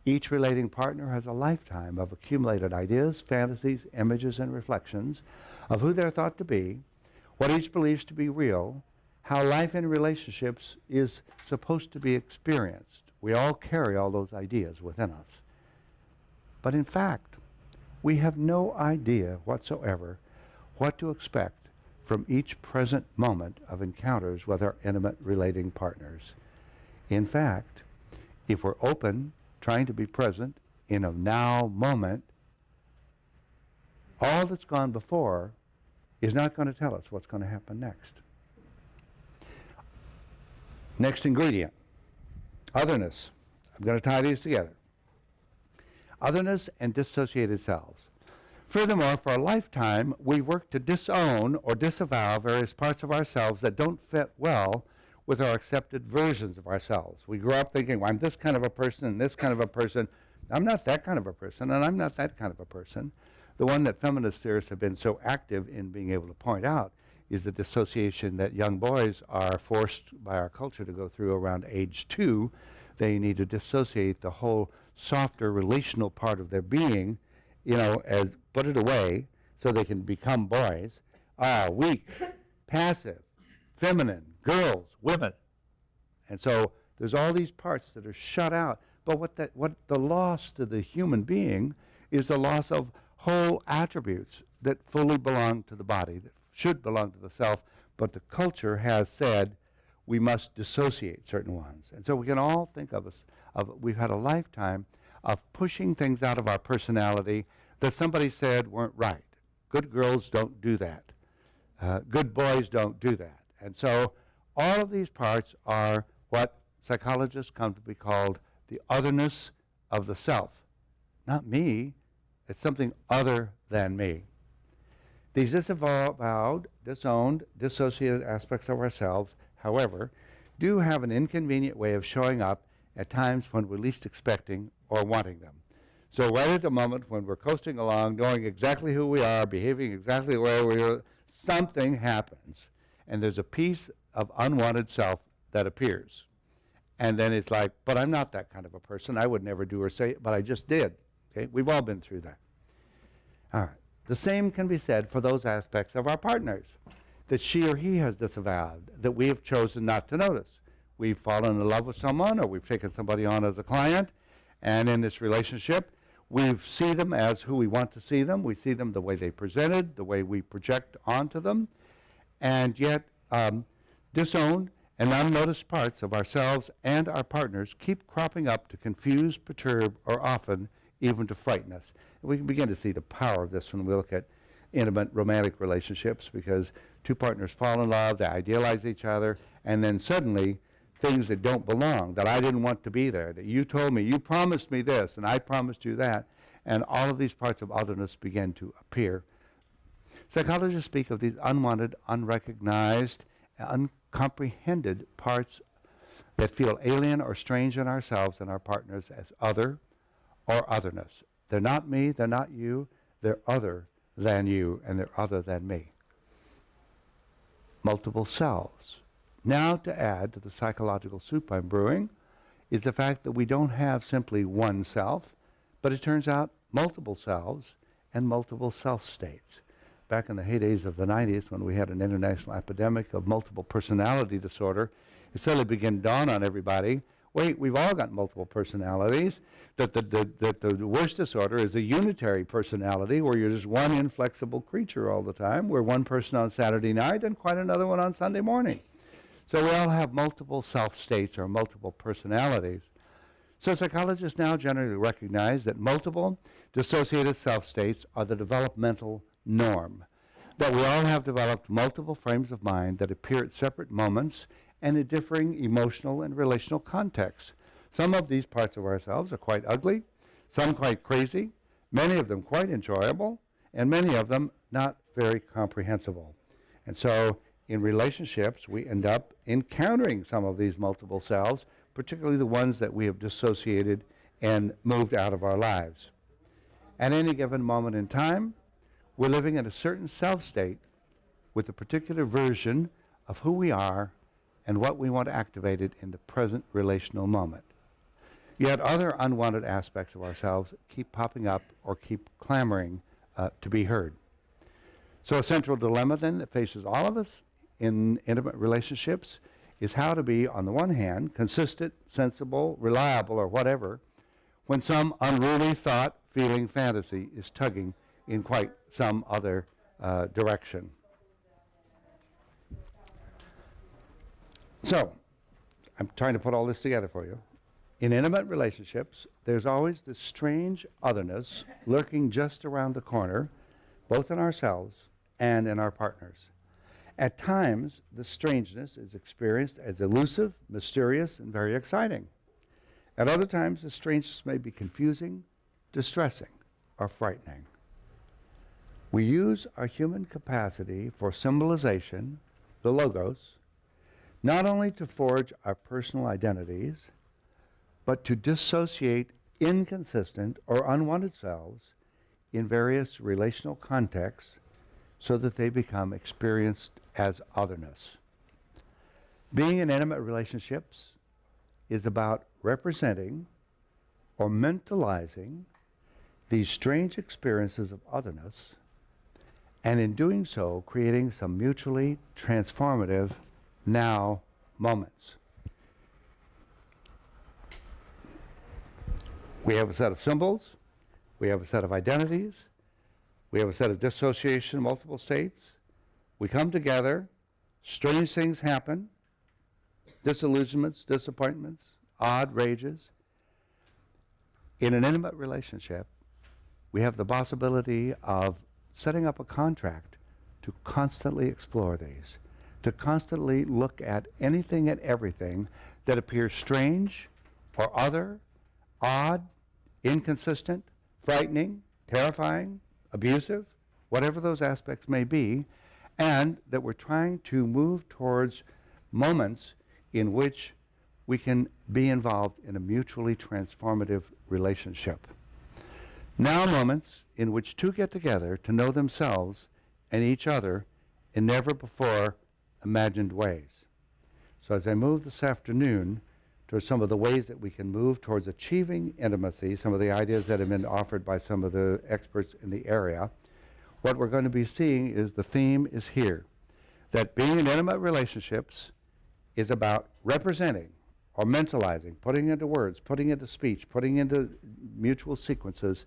Each relating partner has a lifetime of accumulated ideas, fantasies, images, and reflections of who they're thought to be, what each believes to be real, how life in relationships is supposed to be experienced. We all carry all those ideas within us. But in fact, we have no idea whatsoever what to expect from each present moment of encounters with our intimate relating partners. In fact, if we're open, trying to be present in a now moment, all that's gone before is not going to tell us what's going to happen next. Next ingredient, otherness. I'm going to tie these together. Otherness and dissociated selves. Furthermore, for a lifetime, we work to disown or disavow various parts of ourselves that don't fit well with our accepted versions of ourselves. We grow up thinking, well, I'm this kind of a person and this kind of a person. I'm not that kind of a person, and I'm not that kind of a person. The one that feminist theorists have been so active in being able to point out is the dissociation that young boys are forced by our culture to go through around age 2. They need to dissociate the whole softer relational part of their being, as put it away so they can become boys. Weak, passive, feminine, girls, women. And so there's all these parts that are shut out. But what the loss to the human being is the loss of whole attributes that fully belong to the body, that should belong to the self, but the culture has said we must dissociate certain ones. And so we can all think of we've had a lifetime of pushing things out of our personality that somebody said weren't right. Good girls don't do that. Good boys don't do that. And so all of these parts are what psychologists come to be called the otherness of the self. Not me. It's something other than me. These disavowed, disowned, dissociated aspects of ourselves, however, do have an inconvenient way of showing up at times when we're least expecting or wanting them. So right at the moment when we're coasting along, knowing exactly who we are, behaving exactly where we are, something happens. And there's a piece of unwanted self that appears. And then it's like, but I'm not that kind of a person. I would never do or say it, but I just did. Okay? We've all been through that. All right. The same can be said for those aspects of our partners that she or he has disavowed, that we have chosen not to notice. We've fallen in love with someone, or we've taken somebody on as a client, and in this relationship, we see them as who we want to see them. We see them the way they presented, the way we project onto them, and yet disowned and unnoticed parts of ourselves and our partners keep cropping up to confuse, perturb, or often even to frighten us. And we can begin to see the power of this when we look at intimate romantic relationships, because two partners fall in love, they idealize each other, and then suddenly things that don't belong, that I didn't want to be there, that you told me, you promised me this, and I promised you that, and all of these parts of otherness begin to appear. Psychologists speak of these unwanted, unrecognized, uncomprehended parts that feel alien or strange in ourselves and our partners as other or otherness. They're not me, they're not you, they're other than you, and they're other than me. Multiple selves. Now, to add to the psychological soup I'm brewing is the fact that we don't have simply one self, but it turns out multiple selves and multiple self states. Back in the heydays of the 90s, when we had an international epidemic of multiple personality disorder, it suddenly began to dawn on everybody, wait, we've all got multiple personalities, that the worst disorder is a unitary personality where you're just one inflexible creature all the time. We're one person on Saturday night and quite another one on Sunday morning. So we all have multiple self-states or multiple personalities. So psychologists now generally recognize that multiple dissociated self-states are the developmental norm, that we all have developed multiple frames of mind that appear at separate moments and in differing emotional and relational contexts. Some of these parts of ourselves are quite ugly, some quite crazy, many of them quite enjoyable, and many of them not very comprehensible. And so in relationships, we end up encountering some of these multiple selves, particularly the ones that we have dissociated and moved out of our lives. At any given moment in time, we're living in a certain self-state with a particular version of who we are and what we want activated in the present relational moment. Yet other unwanted aspects of ourselves keep popping up or keep clamoring to be heard. So a central dilemma then that faces all of us in intimate relationships is how to be, on the one hand, consistent, sensible, reliable, or whatever, when some unruly thought, feeling, fantasy is tugging in quite some other direction. So, I'm trying to put all this together for you. In intimate relationships, there's always this strange otherness lurking just around the corner, both in ourselves and in our partners. At times, the strangeness is experienced as elusive, mysterious, and very exciting. At other times, the strangeness may be confusing, distressing, or frightening. We use our human capacity for symbolization, the logos, not only to forge our personal identities, but to dissociate inconsistent or unwanted selves in various relational contexts so that they become experienced as otherness. Being in intimate relationships is about representing or mentalizing these strange experiences of otherness, and in doing so, creating some mutually transformative now moments. We have a set of symbols, we have a set of identities, we have a set of dissociation, multiple states. We come together, strange things happen, disillusionments, disappointments, odd rages. In an intimate relationship, we have the possibility of setting up a contract to constantly explore these, to constantly look at anything and everything that appears strange or other, odd, inconsistent, frightening, terrifying, abusive, whatever those aspects may be, and that we're trying to move towards moments in which we can be involved in a mutually transformative relationship. Now moments in which two get together to know themselves and each other in never before imagined ways. So as I move this afternoon towards some of the ways that we can move towards achieving intimacy, some of the ideas that have been offered by some of the experts in the area, what we're going to be seeing is the theme is here, that being in intimate relationships is about representing or mentalizing, putting into words, putting into speech, putting into mutual sequences,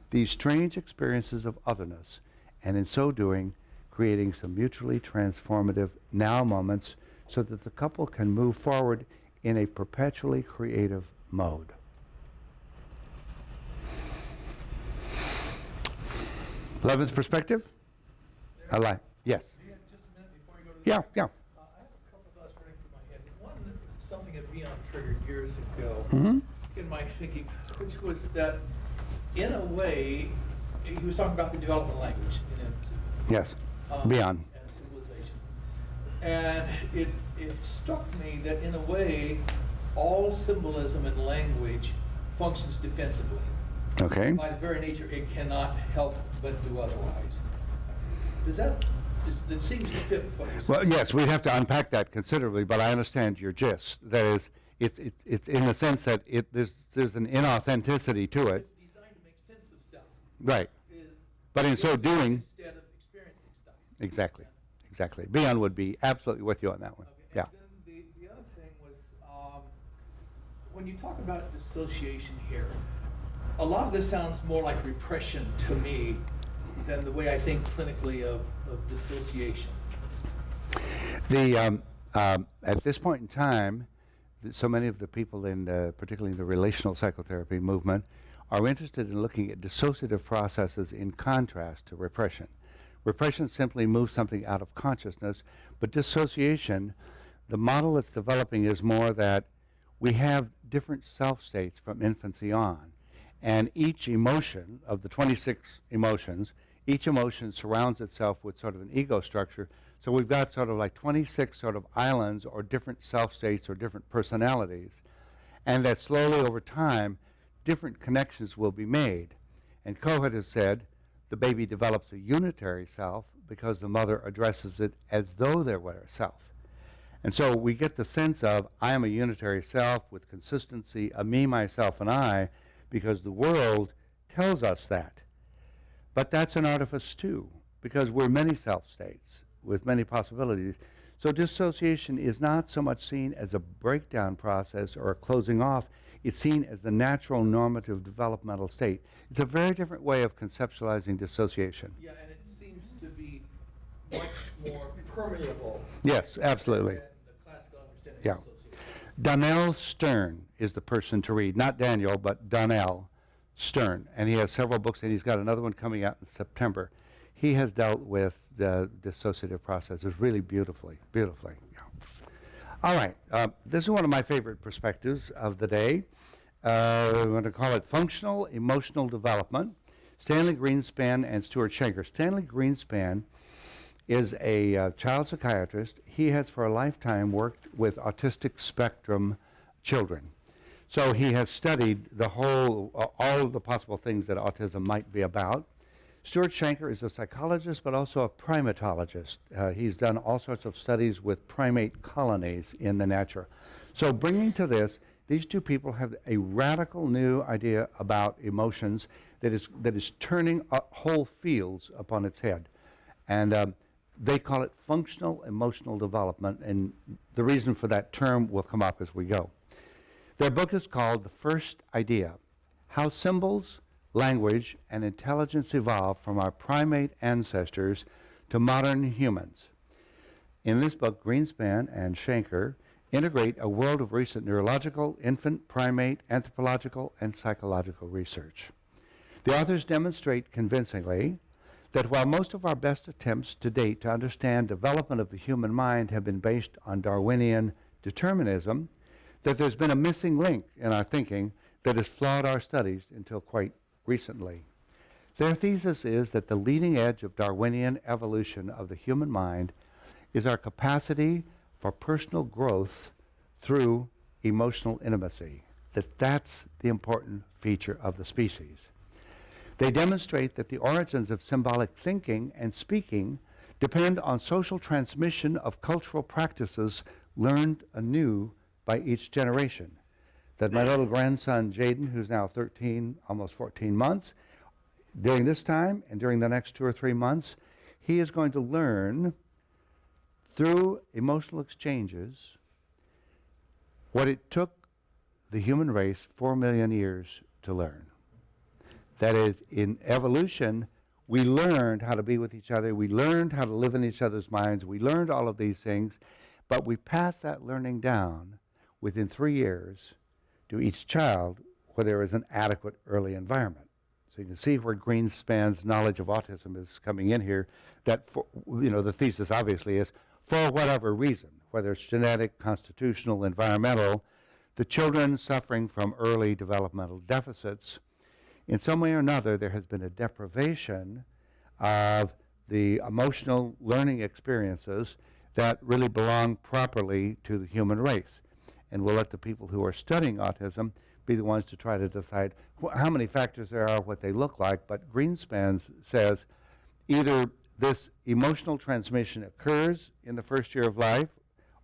these strange experiences of otherness, and in so doing, creating some mutually transformative now moments so that the couple can move forward in a perpetually creative mode. Levin's perspective? I like. Yes. Do you have just a minute before you go to the Yeah, yeah. I have a couple thoughts running through my head. One, something that Beyond triggered years ago Mm-hmm. in my thinking, which was that, in a way, he was talking about the development of language in infancy. Yes. Beyond. And civilization. And it struck me that, in a way, all symbolism in language functions defensively. Okay. By its very nature, it cannot help but do otherwise. It seems to fit with what you're saying. Well, yes, we'd have to unpack that considerably, but I understand your gist. That is, it's in the sense that there's an inauthenticity to it. It's designed to make sense of stuff. Right. Is- But in so doing, Instead of experiencing stuff. exactly, exactly. Beyond would be absolutely with you on that one. Okay. Yeah. And then the other thing was, when you talk about dissociation here, a lot of this sounds more like repression to me than the way I think clinically of dissociation. At this point in time, so many of the people particularly in the relational psychotherapy movement, are interested in looking at dissociative processes in contrast to repression. Repression simply moves something out of consciousness, but dissociation, the model that's developing is more that we have different self states from infancy on. And each emotion of the 26 emotions, each emotion surrounds itself with sort of an ego structure. So we've got sort of like 26 sort of islands or different self states or different personalities. And that slowly over time, different connections will be made. And Cohen has said the baby develops a unitary self because the mother addresses it as though there were a self. And so we get the sense of, I am a unitary self with consistency, a me, myself, and I, because the world tells us that. But that's an artifice too, because we're many self states with many possibilities. So dissociation is not so much seen as a breakdown process or a closing off, it's seen as the natural normative developmental state. It's a very different way of conceptualizing dissociation. Yeah, and it seems to be much more permeable. Yes, absolutely. Than the classical understanding Yeah. of dissociation. Donnell Stern is the person to read, not Daniel, but Donnell Stern. And he has several books, and he's got another one coming out in September. He has dealt with the dissociative processes really beautifully. Yeah. All right, this is one of my favorite perspectives of the day. We're going to call it functional emotional development. Stanley Greenspan and Stuart Shanker. Stanley Greenspan is a child psychiatrist. He has for a lifetime worked with autistic spectrum children. So he has studied the whole, all of the possible things that autism might be about. Stuart Shanker is a psychologist, but also a primatologist. He's done all sorts of studies with primate colonies in the nature. So bringing to this, these two people have a radical new idea about emotions that is turning whole fields upon its head. And they call it functional emotional development, and the reason for that term will come up as we go. Their book is called The First Idea: How Symbols, Language, and Intelligence Evolved from Our Primate Ancestors to Modern Humans. In this book, Greenspan and Shanker integrate a world of recent neurological, infant, primate, anthropological, and psychological research. The authors demonstrate convincingly that while most of our best attempts to date to understand development of the human mind have been based on Darwinian determinism, that there's been a missing link in our thinking that has flawed our studies until quite recently. Their thesis is that the leading edge of Darwinian evolution of the human mind is our capacity for personal growth through emotional intimacy, that's the important feature of the species. They demonstrate that the origins of symbolic thinking and speaking depend on social transmission of cultural practices learned anew by each generation. That my little grandson, Jaden, who's now 13, almost 14 months, during this time and during the next 2 or 3 months, he is going to learn through emotional exchanges what it took the human race 4 million years to learn. That is, in evolution, we learned how to be with each other, we learned how to live in each other's minds, we learned all of these things, but we pass that learning down within 3 years to each child where there is an adequate early environment. So you can see where Greenspan's knowledge of autism is coming in here, that, the thesis obviously is, for whatever reason, whether it's genetic, constitutional, environmental, the children suffering from early developmental deficits, in some way or another, there has been a deprivation of the emotional learning experiences that really belong properly to the human race. And we'll let the people who are studying autism be the ones to try to decide how many factors there are, what they look like. But Greenspan says either this emotional transmission occurs in the first year of life,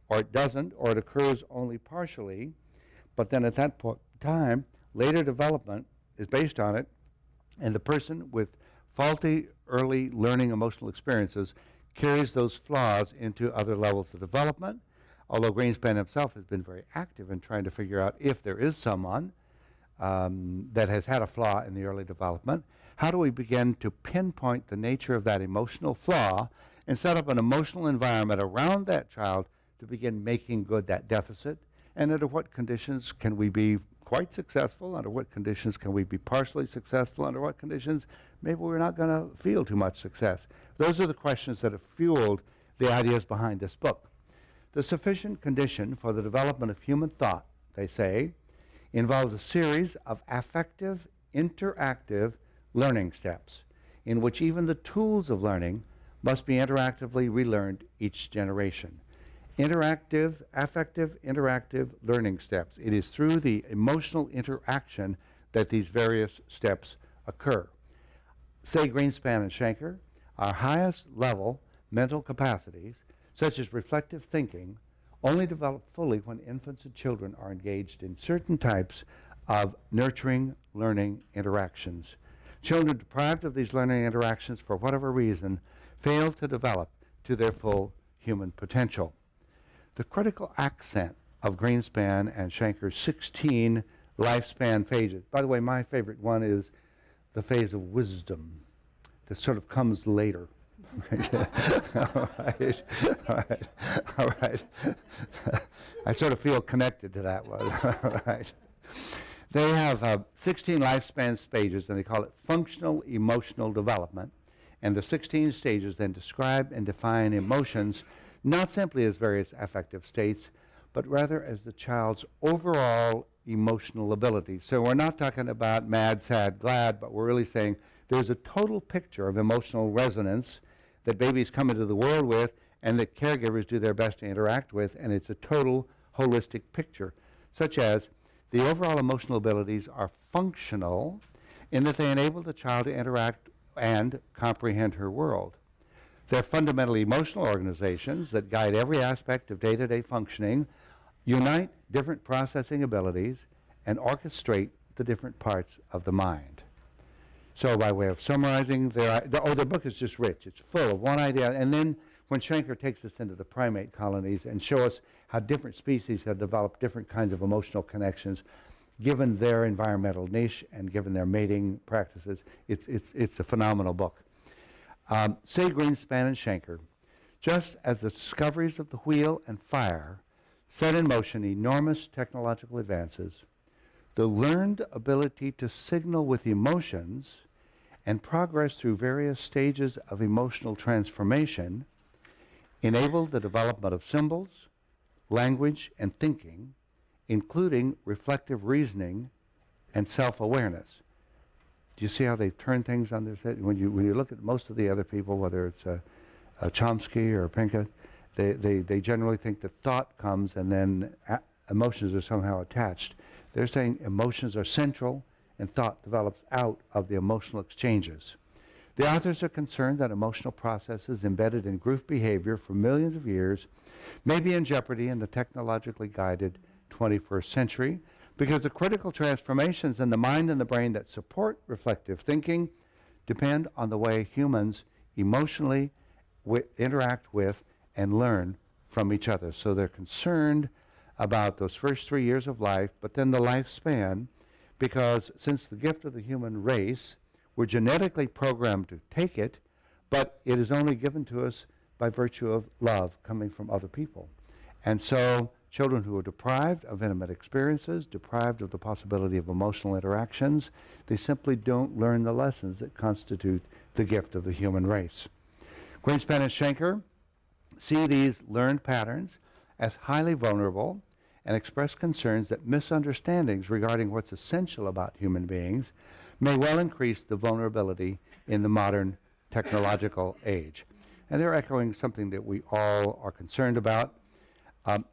or it doesn't, or it occurs only partially. But then at that point in time, later development is based on it, and the person with faulty early learning emotional experiences carries those flaws into other levels of development, although Greenspan himself has been very active in trying to figure out if there is someone that has had a flaw in the early development, how do we begin to pinpoint the nature of that emotional flaw and set up an emotional environment around that child to begin making good that deficit, and under what conditions can we be quite successful, under what conditions can we be partially successful, under what conditions maybe we're not going to feel too much success. Those are the questions that have fueled the ideas behind this book. The sufficient condition for the development of human thought, they say, involves a series of affective, interactive learning steps in which even the tools of learning must be interactively relearned each generation. Interactive, affective, interactive learning steps. It is through the emotional interaction that these various steps occur. Say Greenspan and Shanker, our highest level mental capacities, such as reflective thinking, only develop fully when infants and children are engaged in certain types of nurturing learning interactions. Children deprived of these learning interactions for whatever reason fail to develop to their full human potential. The critical accent of Greenspan and Shanker's 16 lifespan phases. By the way, my favorite one is the phase of wisdom that sort of comes later. All right. All right. I sort of feel connected to that one. All right. They have 16 lifespan stages, and they call it functional emotional development. And the 16 stages then describe and define emotions not simply as various affective states, but rather as the child's overall emotional ability. So we're not talking about mad, sad, glad, but we're really saying there's a total picture of emotional resonance that babies come into the world with and that caregivers do their best to interact with, and it's a total holistic picture, such as the overall emotional abilities are functional in that they enable the child to interact and comprehend her world. They're fundamentally emotional organizations that guide every aspect of day-to-day functioning, unite different processing abilities, and orchestrate the different parts of the mind. So by way of summarizing, the book is just rich. It's full of one idea. And then when Shanker takes us into the primate colonies and show us how different species have developed different kinds of emotional connections, given their environmental niche and given their mating practices, it's a phenomenal book. Say Greenspan and Shanker, just as the discoveries of the wheel and fire set in motion enormous technological advances, the learned ability to signal with emotions and progress through various stages of emotional transformation enabled the development of symbols, language, and thinking, including reflective reasoning and self-awareness. Do you see how they've turned things on their head? When you look at most of the other people, whether it's a Chomsky or a Pinkett, they generally think that thought comes and then emotions are somehow attached. They're saying emotions are central and thought develops out of the emotional exchanges. The authors are concerned that emotional processes embedded in group behavior for millions of years may be in jeopardy in the technologically guided 21st century because the critical transformations in the mind and the brain that support reflective thinking depend on the way humans emotionally interact with and learn from each other. So they're concerned about those first 3 years of life, but then the lifespan, because since the gift of the human race, we're genetically programmed to take it, but it is only given to us by virtue of love coming from other people. And so children who are deprived of intimate experiences, deprived of the possibility of emotional interactions, they simply don't learn the lessons that constitute the gift of the human race. Greenspan and Schenker see these learned patterns as highly vulnerable and express concerns that misunderstandings regarding what's essential about human beings may well increase the vulnerability in the modern technological age. And they're echoing something that we all are concerned about. I'm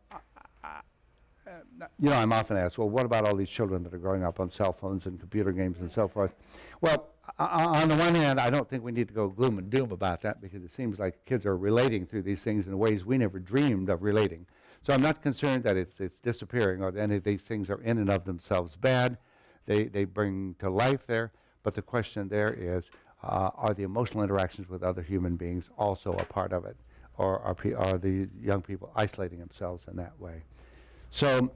often asked, well, what about all these children that are growing up on cell phones and computer games and so forth? Well, on the one hand, I don't think we need to go gloom and doom about that, because it seems like kids are relating through these things in ways we never dreamed of relating. So I'm not concerned that it's disappearing or that any of these things are in and of themselves bad. They bring to life there. But the question there is, are the emotional interactions with other human beings also a part of it? Or are the young people isolating themselves in that way? So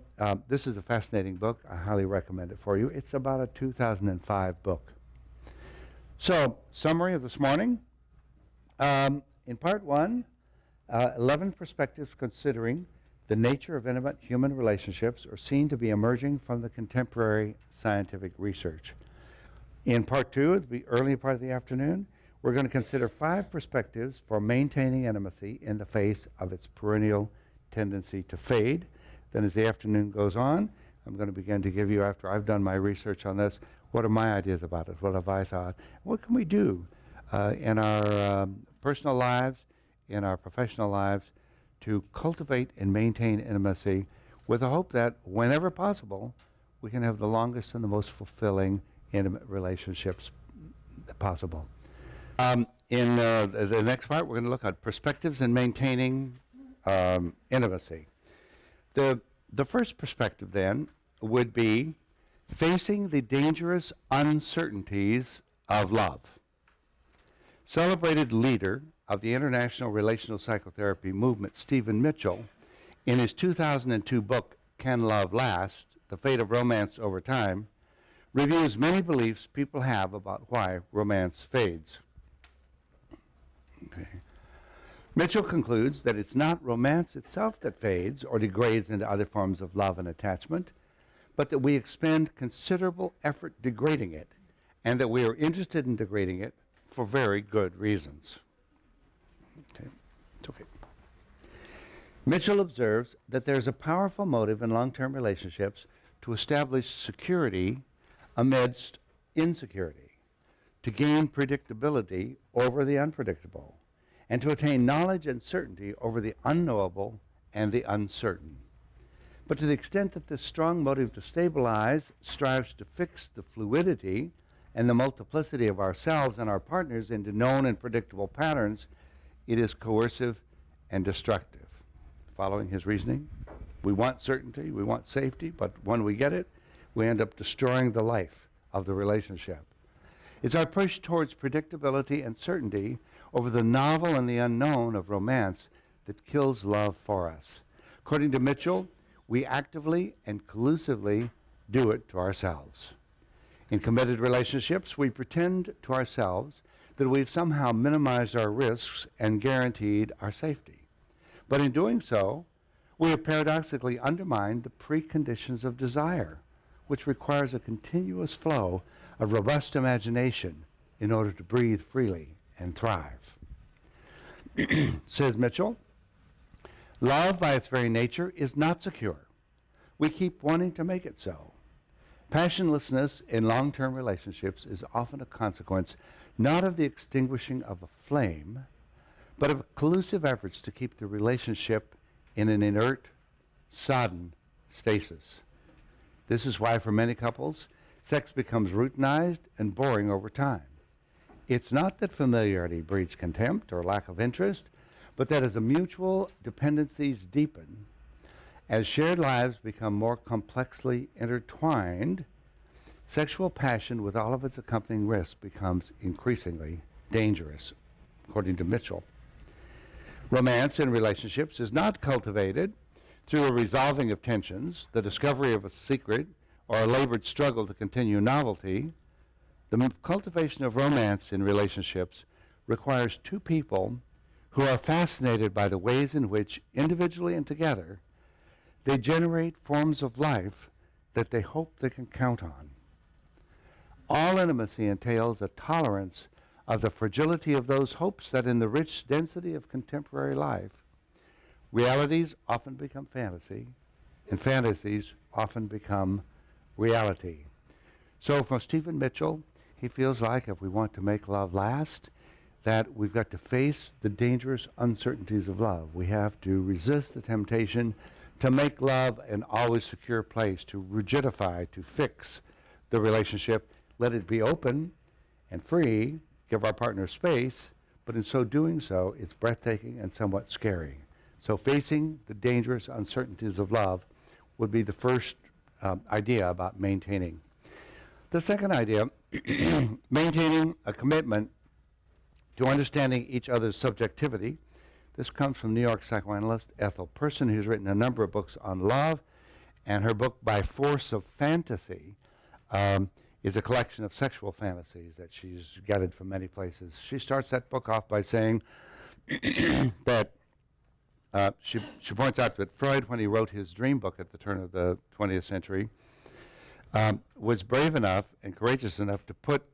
this is a fascinating book. I highly recommend it for you. It's about a 2005 book. So, summary of this morning. In part one, 11 perspectives considering the nature of intimate human relationships are seen to be emerging from the contemporary scientific research. In part two, at the early part of the afternoon, we're going to consider 5 perspectives for maintaining intimacy in the face of its perennial tendency to fade. Then as the afternoon goes on, I'm going to begin to give you, after I've done my research on this, what are my ideas about it? What have I thought? What can we do in our personal lives, in our professional lives, to cultivate and maintain intimacy with the hope that whenever possible, we can have the longest and the most fulfilling intimate relationships possible. In the next part, we're going to look at perspectives in maintaining intimacy. The first perspective, then, would be facing the dangerous uncertainties of love. Celebrated leader of the international relational psychotherapy movement, Stephen Mitchell, in his 2002 book, Can Love Last? The Fate of Romance Over Time, reviews many beliefs people have about why romance fades. Okay. Mitchell concludes that it's not romance itself that fades or degrades into other forms of love and attachment, but that we expend considerable effort degrading it, and that we are interested in degrading it for very good reasons. Okay. It's okay. Mitchell observes that there's a powerful motive in long-term relationships to establish security amidst insecurity, to gain predictability over the unpredictable, and to attain knowledge and certainty over the unknowable and the uncertain. But to the extent that this strong motive to stabilize strives to fix the fluidity and the multiplicity of ourselves and our partners into known and predictable patterns, it is coercive and destructive. Following his reasoning, we want certainty, we want safety, but when we get it, we end up destroying the life of the relationship. It's our push towards predictability and certainty over the novel and the unknown of romance that kills love for us. According to Mitchell, we actively and collusively do it to ourselves. In committed relationships, we pretend to ourselves that we've somehow minimized our risks and guaranteed our safety. But in doing so, we have paradoxically undermined the preconditions of desire, which requires a continuous flow of robust imagination in order to breathe freely and thrive. Says Mitchell, love by its very nature is not secure. We keep wanting to make it so. Passionlessness in long-term relationships is often a consequence not of the extinguishing of a flame, but of collusive efforts to keep the relationship in an inert, sodden stasis. This is why for many couples, sex becomes routinized and boring over time. It's not that familiarity breeds contempt or lack of interest, but that as the mutual dependencies deepen, as shared lives become more complexly intertwined, sexual passion with all of its accompanying risks becomes increasingly dangerous, according to Mitchell. Romance in relationships is not cultivated through a resolving of tensions, the discovery of a secret, or a labored struggle to continue novelty. The cultivation of romance in relationships requires two people who are fascinated by the ways in which, individually and together, they generate forms of life that they hope they can count on. All intimacy entails a tolerance of the fragility of those hopes that in the rich density of contemporary life, realities often become fantasy, and fantasies often become reality. So for Stephen Mitchell, he feels like if we want to make love last, that we've got to face the dangerous uncertainties of love. We have to resist the temptation to make love an always secure place, to rigidify, to fix the relationship, let it be open and free, give our partner space, but in so doing so, it's breathtaking and somewhat scary. So facing the dangerous uncertainties of love would be the first idea about maintaining. The second idea, maintaining a commitment to understanding each other's subjectivity. This comes from New York psychoanalyst Ethel Person, who's written a number of books on love, and her book, By Force of Fantasy, is a collection of sexual fantasies that she's gathered from many places. She starts that book off by saying that she points out that Freud, when he wrote his dream book at the turn of the 20th century, was brave enough and courageous enough to put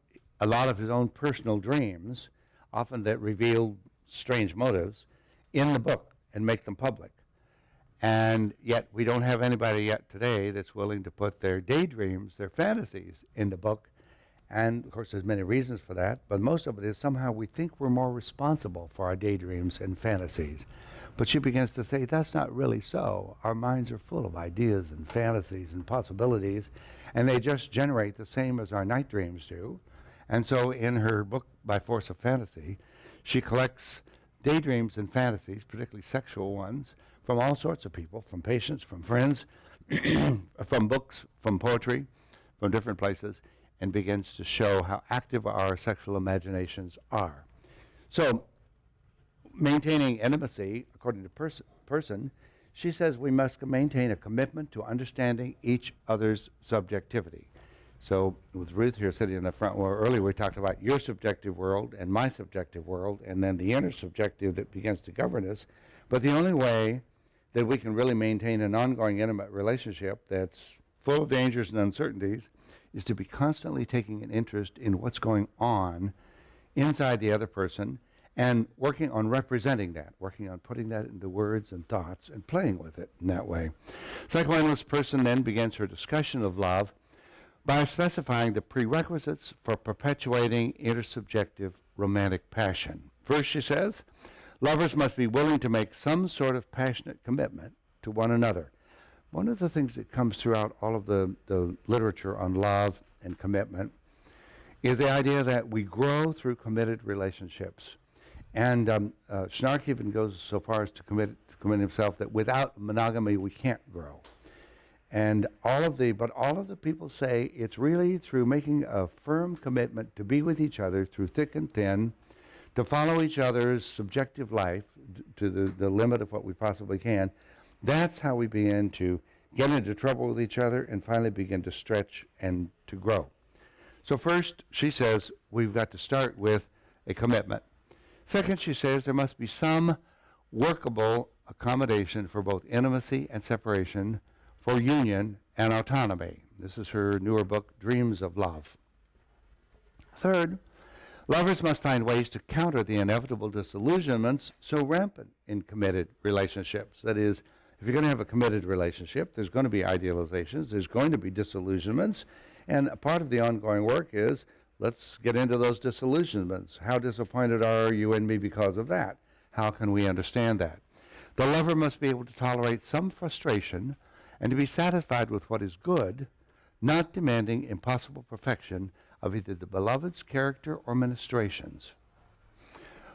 a lot of his own personal dreams, often that revealed strange motives, in the book and make them public. And yet we don't have anybody yet today that's willing to put their daydreams, their fantasies, in the book. And of course there's many reasons for that, but most of it is somehow we think we're more responsible for our daydreams and fantasies. But she begins to say that's not really so. Our minds are full of ideas and fantasies and possibilities, and they just generate the same as our night dreams do. And so in her book, By Force of Fantasy, she collects daydreams and fantasies, particularly sexual ones, from all sorts of people, from patients, from friends, from books, from poetry, from different places, and begins to show how active our sexual imaginations are. So, maintaining intimacy, according to Person, she says we must maintain a commitment to understanding each other's subjectivity. So with Ruth here sitting in the front row, earlier we talked about your subjective world and my subjective world, and then the intersubjective that begins to govern us. But the only way that we can really maintain an ongoing intimate relationship that's full of dangers and uncertainties is to be constantly taking an interest in what's going on inside the other person and working on representing that, working on putting that into words and thoughts and playing with it in that way. Psychoanalyst Person then begins her discussion of love by specifying the prerequisites for perpetuating intersubjective romantic passion. First, she says, lovers must be willing to make some sort of passionate commitment to one another. One of the things that comes throughout all of the literature on love and commitment is the idea that we grow through committed relationships. And Schnarch even goes so far as to commit himself that without monogamy we can't grow. And all of the people say it's really through making a firm commitment to be with each other through thick and thin, to follow each other's subjective life to the limit of what we possibly can. That's how we begin to get into trouble with each other and finally begin to stretch and to grow. So first, she says, we've got to start with a commitment. Second, she says there must be some workable accommodation for both intimacy and separation, for union and autonomy. This is her newer book, Dreams of Love. Third, lovers must find ways to counter the inevitable disillusionments so rampant in committed relationships. That is, if you're going to have a committed relationship, there's going to be idealizations, there's going to be disillusionments, and a part of the ongoing work is, let's get into those disillusionments. How disappointed are you and me because of that? How can we understand that? The lover must be able to tolerate some frustration and to be satisfied with what is good, not demanding impossible perfection of either the beloved's character or ministrations.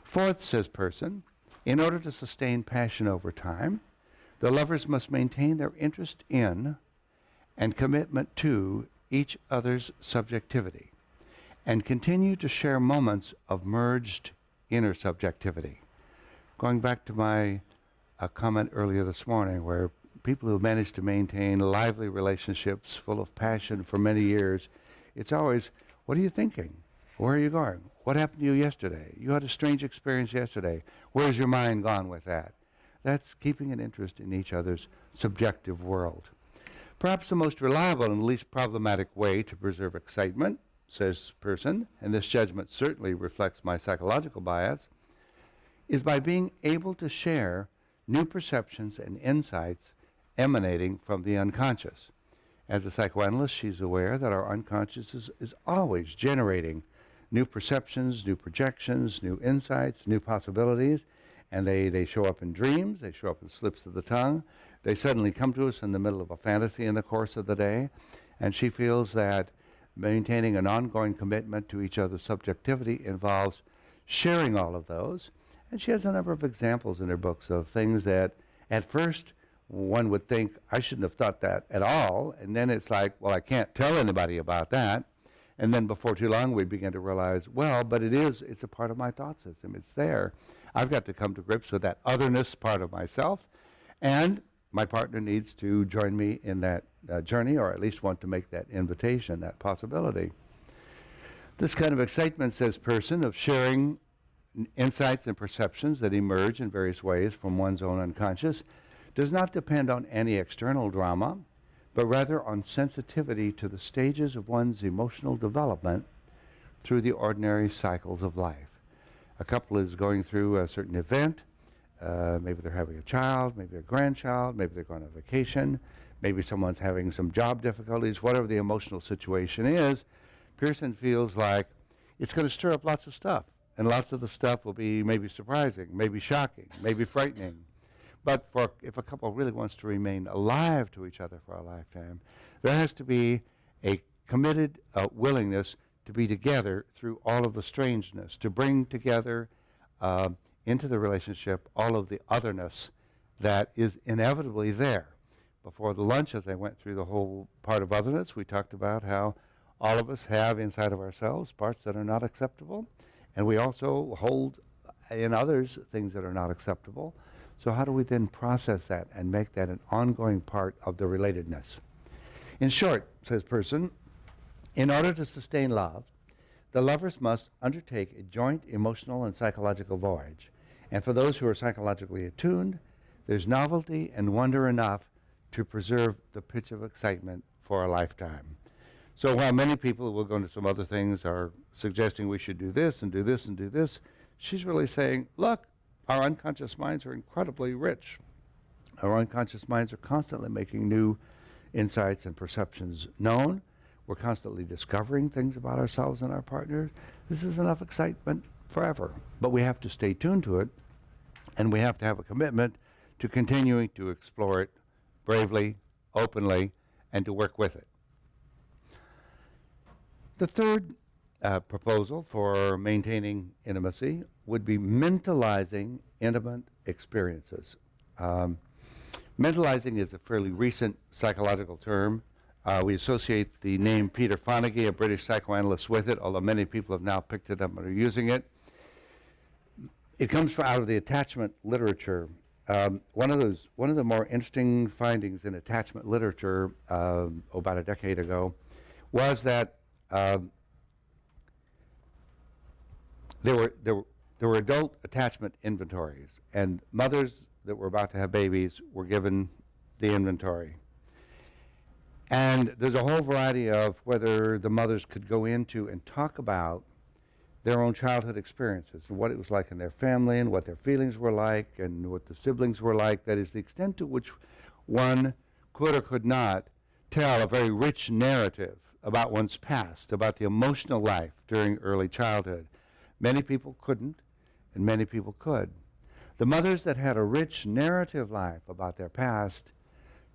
Fourth, says Person, in order to sustain passion over time, the lovers must maintain their interest in and commitment to each other's subjectivity and continue to share moments of merged inner subjectivity. Going back to my comment earlier this morning where people who manage to maintain lively relationships full of passion for many years, it's always, what are you thinking? Where are you going? What happened to you yesterday? You had a strange experience yesterday. Where's your mind gone with that? That's keeping an interest in each other's subjective world. Perhaps the most reliable and least problematic way to preserve excitement, says person, and this judgment certainly reflects my psychological bias, is by being able to share new perceptions and insights emanating from the unconscious. As a psychoanalyst, she's aware that our unconscious is always generating new perceptions, new projections, new insights, new possibilities, and they show up in dreams, they show up in slips of the tongue, they suddenly come to us in the middle of a fantasy in the course of the day, and she feels that maintaining an ongoing commitment to each other's subjectivity involves sharing all of those. And she has a number of examples in her books of things that at first one would think, I shouldn't have thought that at all, and then it's like, well, I can't tell anybody about that. And then before too long we begin to realize, well, but it's a part of my thought system, it's there. I've got to come to grips with that otherness part of myself, and my partner needs to join me in that journey, or at least want to make that invitation, that possibility. This kind of excitement, says person, of sharing insights and perceptions that emerge in various ways from one's own unconscious does not depend on any external drama, but rather on sensitivity to the stages of one's emotional development through the ordinary cycles of life. A couple is going through a certain event, maybe they're having a child, maybe a grandchild, maybe they're going on vacation, maybe someone's having some job difficulties, whatever the emotional situation is, Pearson feels like it's going to stir up lots of stuff. And lots of the stuff will be maybe surprising, maybe shocking, maybe frightening. But if a couple really wants to remain alive to each other for a lifetime, there has to be a committed willingness to be together through all of the strangeness, to bring together into the relationship all of the otherness that is inevitably there. Before the lunch, as I went through the whole part of otherness, we talked about how all of us have inside of ourselves parts that are not acceptable, and we also hold in others things that are not acceptable. So how do we then process that and make that an ongoing part of the relatedness? In short, says person, in order to sustain love, the lovers must undertake a joint emotional and psychological voyage. And for those who are psychologically attuned, there's novelty and wonder enough to preserve the pitch of excitement for a lifetime. So while many people, we'll go into some other things, are suggesting we should do this and do this and do this, she's really saying, look, our unconscious minds are incredibly rich. Our unconscious minds are constantly making new insights and perceptions known. We're constantly discovering things about ourselves and our partners. This is enough excitement forever. But we have to stay tuned to it, and we have to have a commitment to continuing to explore it bravely, openly, and to work with it. The third proposal for maintaining intimacy would be mentalizing intimate experiences. Mentalizing is a fairly recent psychological term. We associate the name Peter Fonagy, a British psychoanalyst, with it, although many people have now picked it up and are using it. It comes out of the attachment literature. One of the more interesting findings in attachment literature about a decade ago was that there were adult attachment inventories, and mothers that were about to have babies were given the inventory. And there's a whole variety of whether the mothers could go into and talk about their own childhood experiences and what it was like in their family and what their feelings were like and what the siblings were like. That is, the extent to which one could or could not tell a very rich narrative about one's past, about the emotional life during early childhood. Many people couldn't, and many people could. The mothers that had a rich narrative life about their past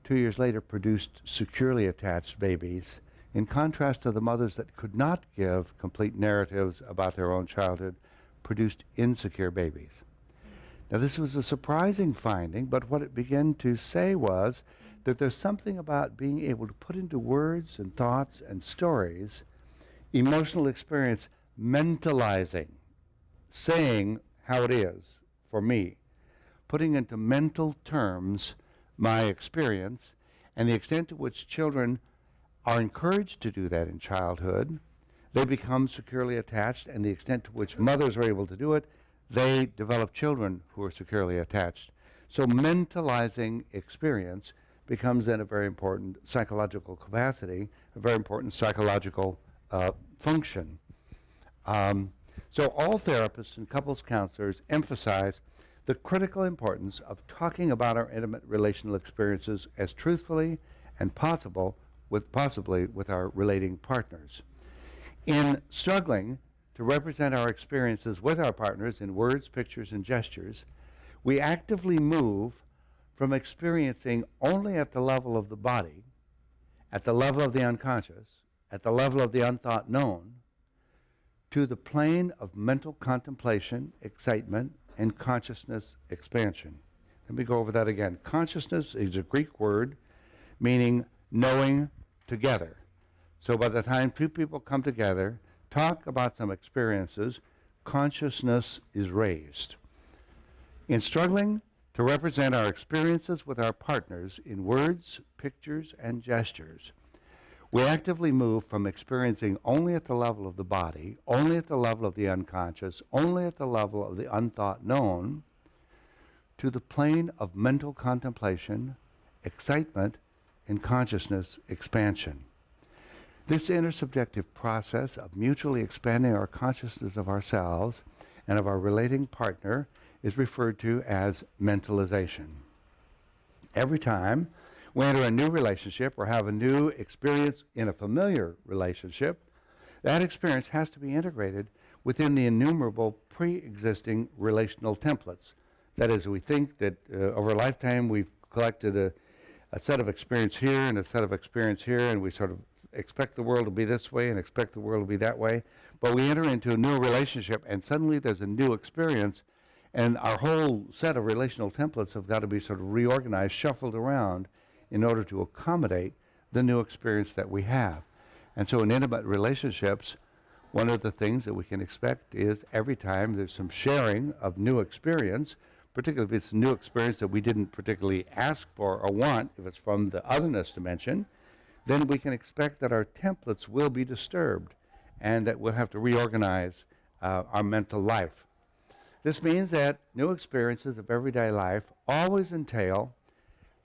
2 years later produced securely attached babies, in contrast to the mothers that could not give complete narratives about their own childhood, produced insecure babies. Now, this was a surprising finding, but what it began to say was that there's something about being able to put into words and thoughts and stories emotional experience, mentalizing, saying how it is for me, putting into mental terms my experience, and the extent to which children are encouraged to do that in childhood, they become securely attached, and the extent to which mothers are able to do it, they develop children who are securely attached. So mentalizing experience becomes then a very important psychological capacity, a very important psychological function. So all therapists and couples counselors emphasize the critical importance of talking about our intimate relational experiences as truthfully and possibly with our relating partners. In struggling to represent our experiences with our partners in words, pictures, and gestures, we actively move from experiencing only at the level of the body, at the level of the unconscious, at the level of the unthought known, to the plane of mental contemplation, excitement, and consciousness expansion. Let me go over that again. Consciousness is a Greek word meaning knowing together. So by the time two people come together, talk about some experiences, consciousness is raised. In struggling to represent our experiences with our partners in words, pictures, and gestures, we actively move from experiencing only at the level of the body, only at the level of the unconscious, only at the level of the unthought known, to the plane of mental contemplation, excitement, and consciousness expansion. This intersubjective process of mutually expanding our consciousness of ourselves and of our relating partner is referred to as mentalization. Every time we enter a new relationship or have a new experience in a familiar relationship, that experience has to be integrated within the innumerable pre-existing relational templates. That is, we think that over a lifetime we've collected a set of experience here and a set of experience here, and we sort of expect the world to be this way and expect the world to be that way. But we enter into a new relationship and suddenly there's a new experience, and our whole set of relational templates have got to be sort of reorganized, shuffled around in order to accommodate the new experience that we have. And so in intimate relationships, one of the things that we can expect is every time there's some sharing of new experience, particularly if it's a new experience that we didn't particularly ask for or want, if it's from the otherness dimension, then we can expect that our templates will be disturbed and that we'll have to reorganize our mental life. This means that new experiences of everyday life always entail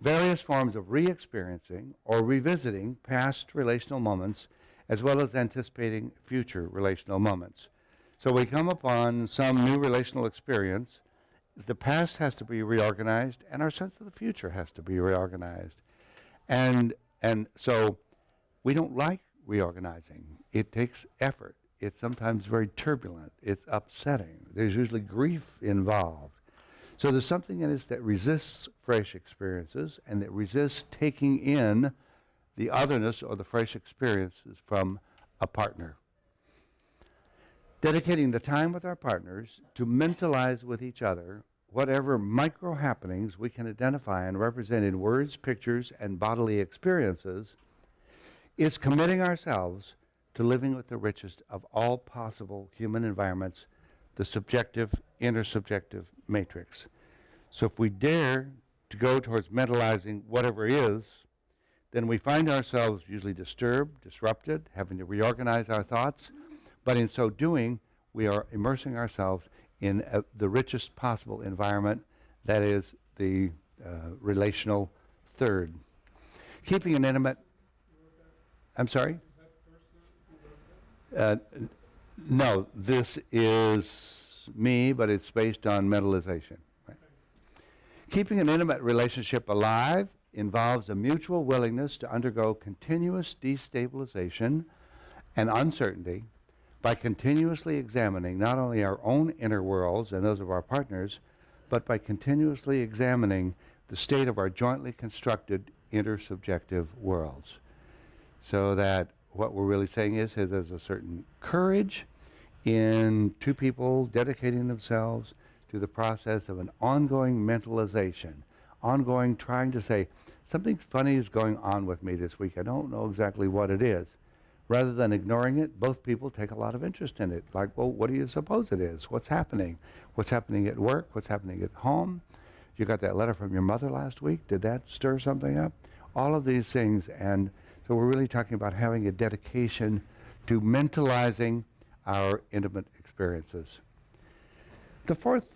various forms of re-experiencing or revisiting past relational moments, as well as anticipating future relational moments. So we come upon some new relational experience, the past has to be reorganized, and our sense of the future has to be reorganized. And so we don't like reorganizing. It takes effort. It's sometimes very turbulent. It's upsetting. There's usually grief involved. So there's something in us that resists fresh experiences and that resists taking in the otherness or the fresh experiences from a partner. Dedicating the time with our partners to mentalize with each other whatever micro happenings we can identify and represent in words, pictures, and bodily experiences is committing ourselves to living with the richest of all possible human environments, the subjective, intersubjective matrix. So if we dare to go towards mentalizing whatever is, then we find ourselves usually disturbed, disrupted, having to reorganize our thoughts, but in so doing, we are immersing ourselves in the richest possible environment, that is the relational third. Keeping an intimate, I'm sorry? No, this is me, but it's based on mentalization. Right? Keeping an intimate relationship alive involves a mutual willingness to undergo continuous destabilization and uncertainty by continuously examining not only our own inner worlds and those of our partners, but by continuously examining the state of our jointly constructed intersubjective worlds. So that what we're really saying is there's a certain courage in two people dedicating themselves to the process of an ongoing mentalization, ongoing trying to say, something funny is going on with me this week. I don't know exactly what it is. Rather than ignoring it, both people take a lot of interest in it. Like, well, what do you suppose it is? What's happening? What's happening at work? What's happening at home? You got that letter from your mother last week? Did that stir something up? All of these things. And so we're really talking about having a dedication to mentalizing our intimate experiences. The fourth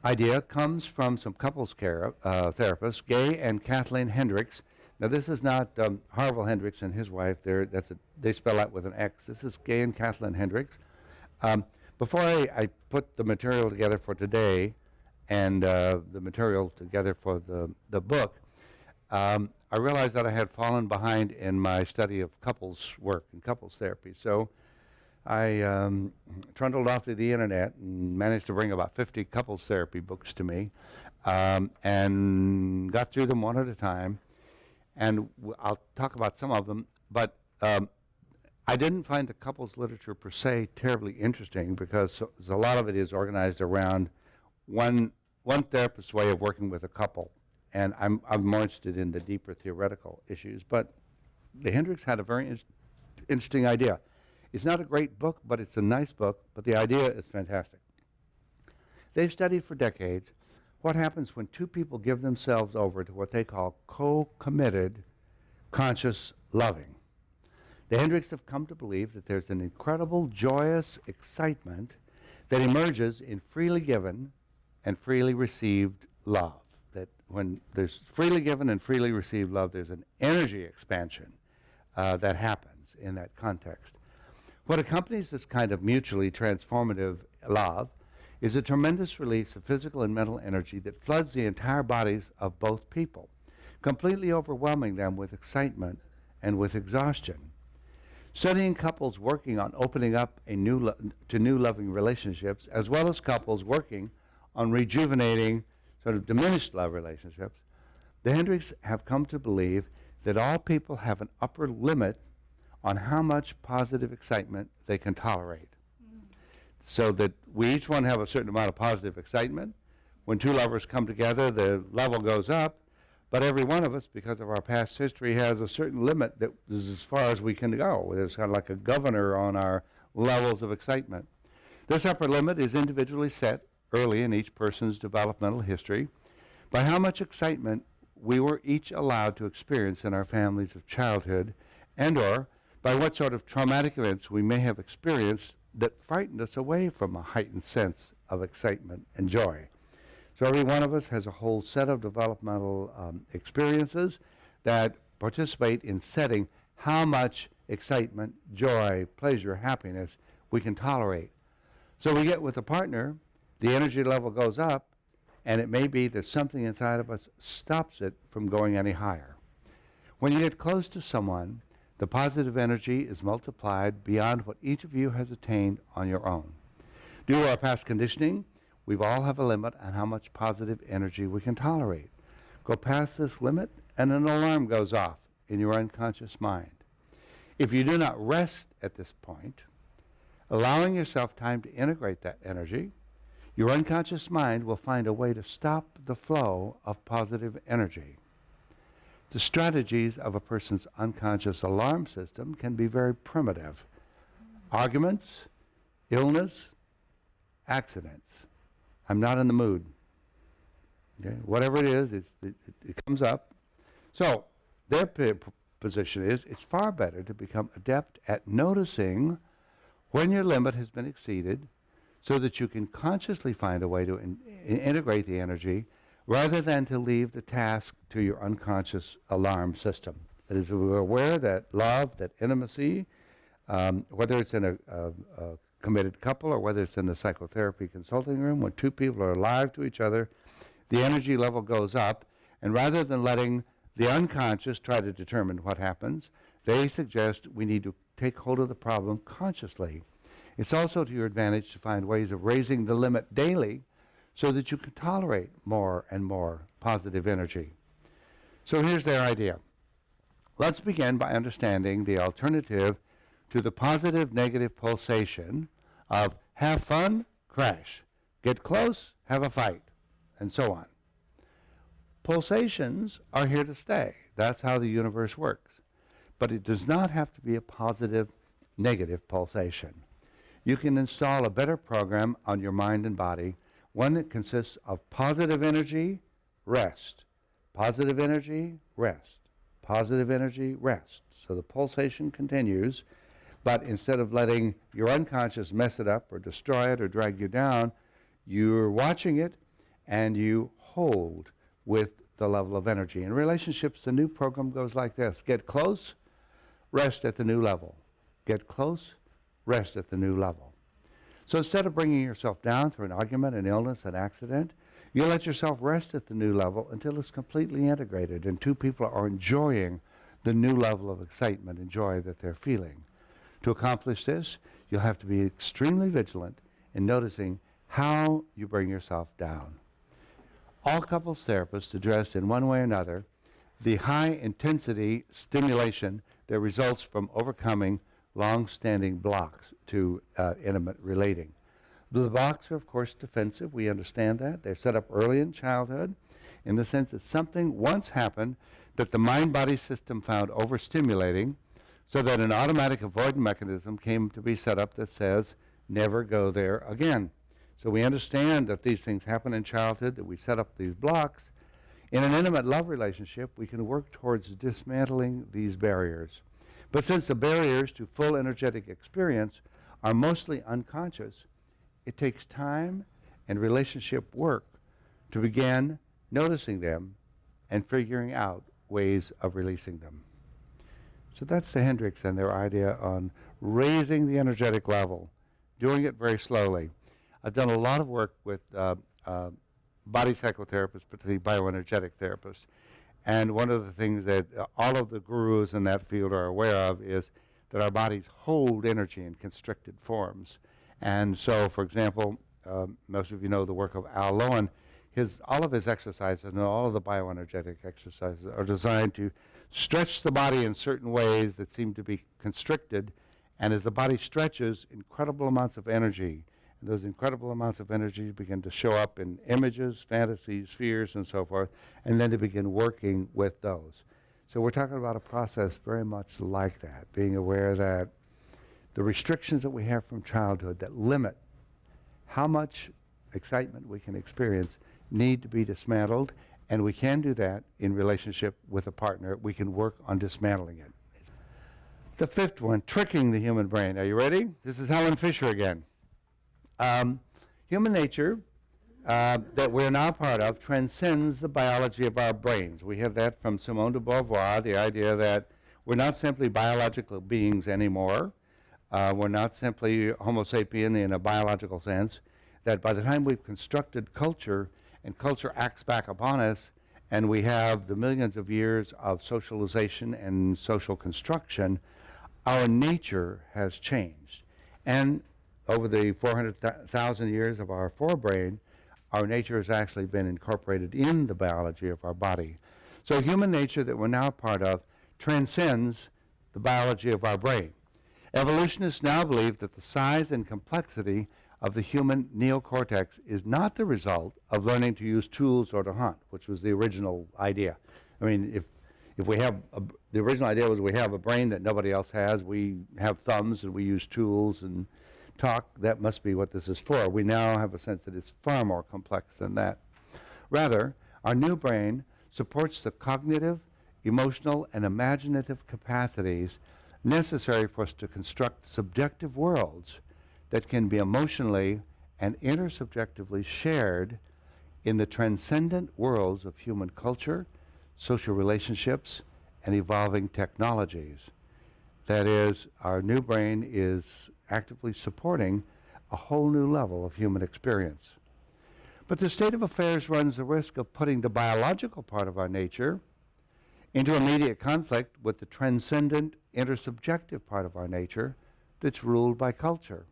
idea comes from some couples care therapists, Gay and Kathleen Hendricks. Now, this is not Harville Hendricks and his wife. They spell out with an X. This is Gay and Kathleen Hendricks. Before I put the material together for today and the material together for the book, I realized that I had fallen behind in my study of couples work and couples therapy. So I trundled off to the internet and managed to bring about 50 couples therapy books to me, and got through them one at a time. And I'll talk about some of them, but I didn't find the couples literature per se terribly interesting because a lot of it is organized around one therapist's way of working with a couple. And I'm more interested in the deeper theoretical issues. But the Hendricks had a very interesting idea. It's not a great book, but it's a nice book, but the idea is fantastic. They've studied for decades what happens when two people give themselves over to what they call co-committed conscious loving. The Hendricks have come to believe that there's an incredible joyous excitement that emerges in freely given and freely received love. That when there's freely given and freely received love, there's an energy expansion that happens in that context. What accompanies this kind of mutually transformative love is a tremendous release of physical and mental energy that floods the entire bodies of both people, completely overwhelming them with excitement and with exhaustion. Studying couples working on opening up to new loving relationships, as well as couples working on rejuvenating sort of diminished love relationships, the Hendricks have come to believe that all people have an upper limit on how much positive excitement they can tolerate. So that we each one have a certain amount of positive excitement. When two lovers come together, the level goes up, but every one of us, because of our past history, has a certain limit that is as far as we can go. There's kind of like a governor on our levels of excitement. This upper limit is individually set early in each person's developmental history by how much excitement we were each allowed to experience in our families of childhood, and or by what sort of traumatic events we may have experienced that frightened us away from a heightened sense of excitement and joy. So every one of us has a whole set of developmental experiences that participate in setting how much excitement, joy, pleasure, happiness we can tolerate. So we get with a partner, the energy level goes up, and it may be that something inside of us stops it from going any higher. When you get close to someone, the positive energy is multiplied beyond what each of you has attained on your own. Due to our past conditioning, we all have a limit on how much positive energy we can tolerate. Go past this limit, and an alarm goes off in your unconscious mind. If you do not rest at this point, allowing yourself time to integrate that energy, your unconscious mind will find a way to stop the flow of positive energy. The strategies of a person's unconscious alarm system can be very primitive. Arguments, illness, accidents. I'm not in the mood. Okay? Whatever it is, it comes up. So their position is it's far better to become adept at noticing when your limit has been exceeded so that you can consciously find a way to integrate the energy rather than to leave the task to your unconscious alarm system. That is, we're aware that love, that intimacy, whether it's in a committed couple or whether it's in the psychotherapy consulting room, when two people are alive to each other, the energy level goes up, and rather than letting the unconscious try to determine what happens, they suggest we need to take hold of the problem consciously. It's also to your advantage to find ways of raising the limit daily so that you can tolerate more and more positive energy. So here's their idea. Let's begin by understanding the alternative to the positive-negative pulsation of have fun, crash, get close, have a fight, and so on. Pulsations are here to stay. That's how the universe works. But it does not have to be a positive-negative pulsation. You can install a better program on your mind and body, one that consists of positive energy, rest, positive energy, rest, positive energy, rest. So the pulsation continues, But instead of letting your unconscious mess it up or destroy it or drag you down, you're watching it and you hold with the level of energy. In relationships, the new program goes like this: get close, rest at the new level. Get close, rest at the new level. So instead of bringing yourself down through an argument, an illness, an accident, you let yourself rest at the new level until it's completely integrated and two people are enjoying the new level of excitement and joy that they're feeling. To accomplish this, you'll have to be extremely vigilant in noticing how you bring yourself down. All couples therapists address in one way or another the high intensity stimulation that results from overcoming long-standing blocks to intimate relating. The blocks are, of course, defensive. We understand that. They're set up early in childhood in the sense that something once happened that the mind-body system found overstimulating, so that an automatic avoidance mechanism came to be set up that says, never go there again. So we understand that these things happen in childhood, that we set up these blocks. In an intimate love relationship, we can work towards dismantling these barriers. But since the barriers to full energetic experience are mostly unconscious, it takes time and relationship work to begin noticing them and figuring out ways of releasing them. So that's the Hendricks and their idea on raising the energetic level, doing it very slowly. I've done a lot of work with body psychotherapists, particularly bioenergetic therapists. And one of the things that all of the gurus in that field are aware of is that our bodies hold energy in constricted forms. And so, for example, most of you know the work of Al Lowen. All of his exercises and all of the bioenergetic exercises are designed to stretch the body in certain ways that seem to be constricted. And as the body stretches, incredible amounts of energy, and those incredible amounts of energy begin to show up in images, fantasies, fears, and so forth, and then to begin working with those. So we're talking about a process very much like that, being aware that the restrictions that we have from childhood that limit how much excitement we can experience need to be dismantled, and we can do that in relationship with a partner. We can work on dismantling it. The fifth one, tricking the human brain. Are you ready? This is Helen Fisher again. Human nature that we're now part of transcends the biology of our brains. We have that from Simone de Beauvoir, the idea that we're not simply biological beings anymore. We're not simply Homo sapien in a biological sense, that by the time we've constructed culture, and culture acts back upon us, and we have the millions of years of socialization and social construction, our nature has changed. And over the 400,000 years of our forebrain, our nature has actually been incorporated in the biology of our body. So human nature that we're now part of transcends the biology of our brain. Evolutionists now believe that the size and complexity of the human neocortex is not the result of learning to use tools or to hunt, which was the original idea. I mean, if we have, the original idea was we have a brain that nobody else has, we have thumbs and we use tools and talk, that must be what this is for. We now have a sense that it's far more complex than that. Rather, our new brain supports the cognitive, emotional, and imaginative capacities necessary for us to construct subjective worlds that can be emotionally and intersubjectively shared in the transcendent worlds of human culture, social relationships, and evolving technologies. That is, our new brain is actively supporting a whole new level of human experience. But the state of affairs runs the risk of putting the biological part of our nature into immediate conflict with the transcendent intersubjective part of our nature that's ruled by culture.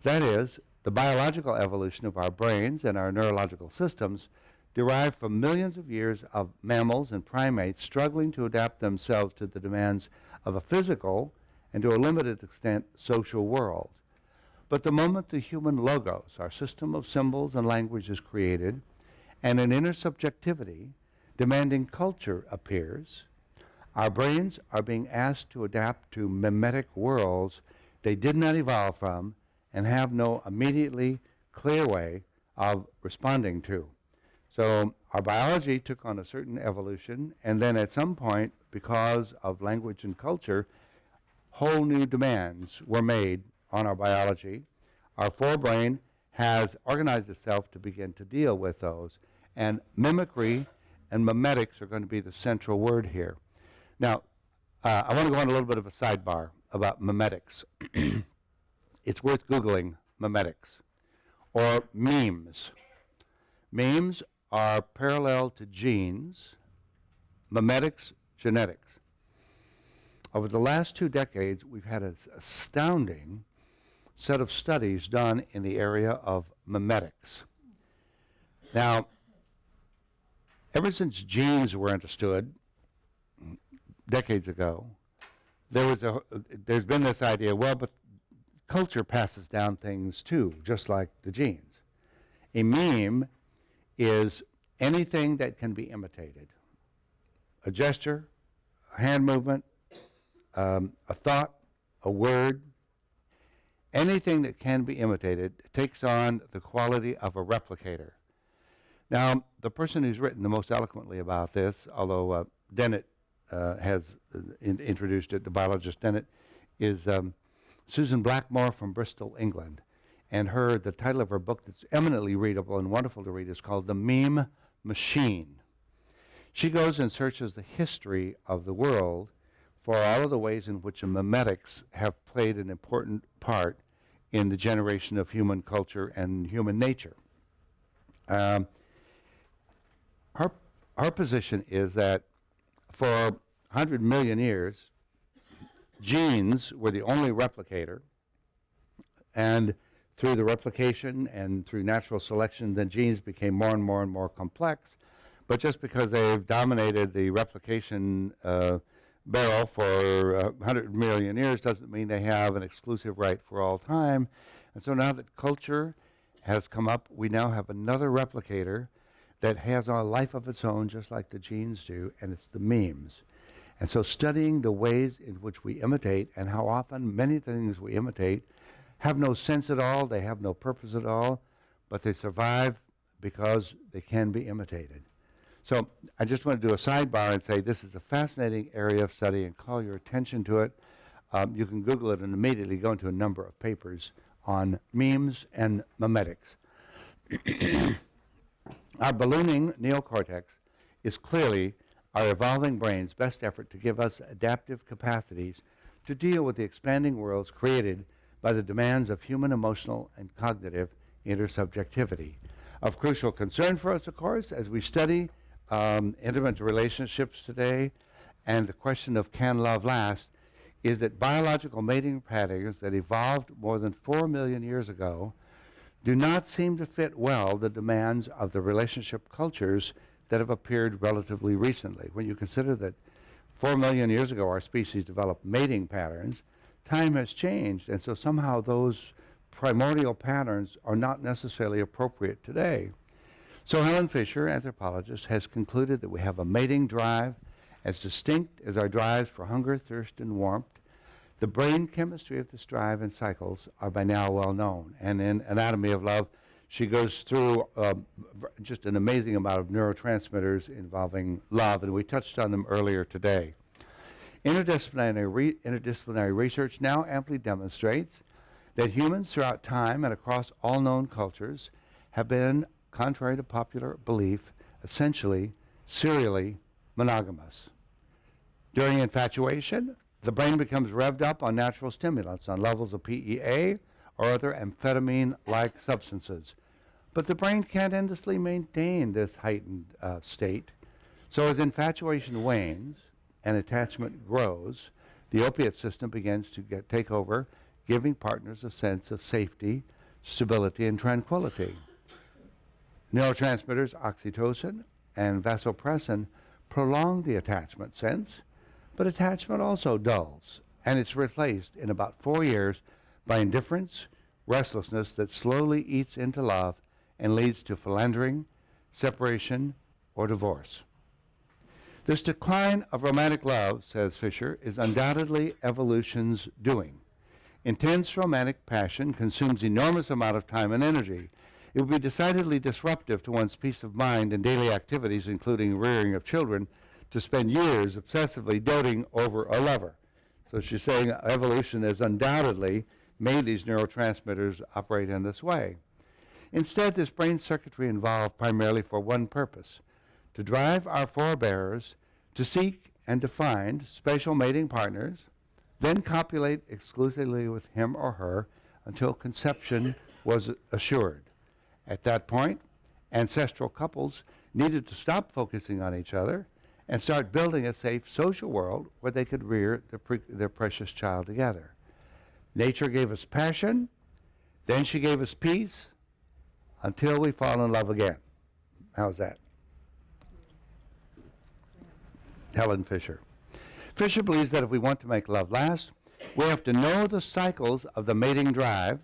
That is, the biological evolution of our brains and our neurological systems derived from millions of years of mammals and primates struggling to adapt themselves to the demands of a physical and to a limited extent social world. But the moment the human logos, our system of symbols and language, is created, and an intersubjectivity demanding culture appears, our brains are being asked to adapt to mimetic worlds they did not evolve from and have no immediately clear way of responding to. So our biology took on a certain evolution, and then at some point, because of language and culture, whole new demands were made on our biology. Our forebrain has organized itself to begin to deal with those. And mimicry and memetics are going to be the central word here. Now, I want to go on a little bit of a sidebar about memetics. It's worth Googling memetics or memes. Memes are parallel to genes, memetics, genetics. Over the last 2 decades, we've had an astounding set of studies done in the area of memetics. Now, ever since genes were understood decades ago, there's been this idea, well, but culture passes down things too, just like the genes. A meme is anything that can be imitated. A gesture, a hand movement, a thought, a word, anything that can be imitated takes on the quality of a replicator. Now, the person who's written the most eloquently about this, although Dennett has introduced it, the biologist Dennett, is Susan Blackmore from Bristol, England. And the title of her book that's eminently readable and wonderful to read is called The Meme Machine. She goes and searches the history of the world for all of the ways in which memetics have played an important part in the generation of human culture and human nature. Our position is that for 100 million years, genes were the only replicator, and through the replication and through natural selection, the genes became more and more and more complex. But just because they've dominated the replication barrel for 100 million years doesn't mean they have an exclusive right for all time. And so now that culture has come up, we now have another replicator that has a life of its own, just like the genes do, and it's the memes. And so studying the ways in which we imitate and how often many things we imitate have no sense at all, they have no purpose at all, but they survive because they can be imitated. So I just want to do a sidebar and say this is a fascinating area of study and call your attention to it. You can Google it and immediately go into a number of papers on memes and memetics. Our ballooning neocortex is clearly our evolving brain's best effort to give us adaptive capacities to deal with the expanding worlds created by the demands of human emotional and cognitive intersubjectivity. Of crucial concern for us, of course, as we study intimate relationships today and the question of can love last, is that biological mating patterns that evolved more than 4 million years ago do not seem to fit well the demands of the relationship cultures that have appeared relatively recently. When you consider that 4 million years ago our species developed mating patterns, time has changed, and so somehow those primordial patterns are not necessarily appropriate today. So Helen Fisher, anthropologist, has concluded that we have a mating drive as distinct as our drives for hunger, thirst, and warmth. The brain chemistry of this drive and cycles are by now well known. And in Anatomy of Love, she goes through just an amazing amount of neurotransmitters involving love, and we touched on them earlier today. Interdisciplinary research now amply demonstrates that humans throughout time and across all known cultures have been, contrary to popular belief, essentially serially monogamous. During infatuation, the brain becomes revved up on natural stimulants, on levels of PEA or other amphetamine-like substances. But the brain can't endlessly maintain this heightened state. So as infatuation wanes and attachment grows, the opiate system begins to take over, giving partners a sense of safety, stability, and tranquility. Neurotransmitters oxytocin and vasopressin prolong the attachment sense, but attachment also dulls, and it's replaced in about 4 years by indifference, restlessness that slowly eats into love and leads to philandering, separation, or divorce. This decline of romantic love, says Fisher, is undoubtedly evolution's doing. Intense romantic passion consumes enormous amount of time and energy. It would be decidedly disruptive to one's peace of mind and daily activities, including rearing of children, to spend years obsessively doting over a lover. So she's saying evolution has undoubtedly made these neurotransmitters operate in this way. Instead, this brain circuitry evolved primarily for one purpose: to drive our forebears to seek and to find special mating partners, then copulate exclusively with him or her until conception was assured. At that point, ancestral couples needed to stop focusing on each other and start building a safe social world where they could rear their precious child together. Nature gave us passion, then she gave us peace, until we fall in love again. How's that? Helen Fisher. Fisher believes that if we want to make love last, we have to know the cycles of the mating drive,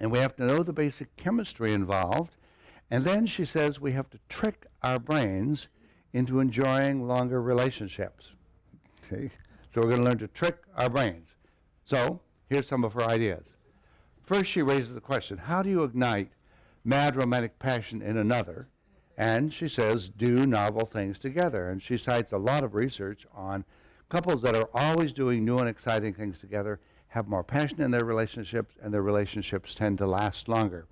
and we have to know the basic chemistry involved, and then she says we have to trick our brains into enjoying longer relationships. Okay? So we're going to learn to trick our brains. So here's some of her ideas. First, she raises the question, how do you ignite mad romantic passion in another? And she says, do novel things together. And she cites a lot of research on couples that are always doing new and exciting things together, have more passion in their relationships, and their relationships tend to last longer.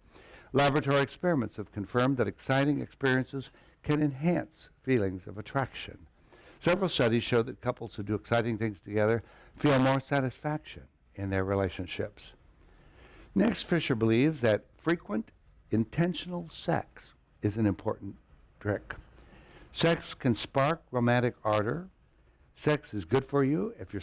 Laboratory experiments have confirmed that exciting experiences can enhance feelings of attraction. Several studies show that couples who do exciting things together feel more satisfaction in their relationships. Next, Fisher believes that frequent intentional sex is an important trick. Sex can spark romantic ardor. Sex is good for you if you're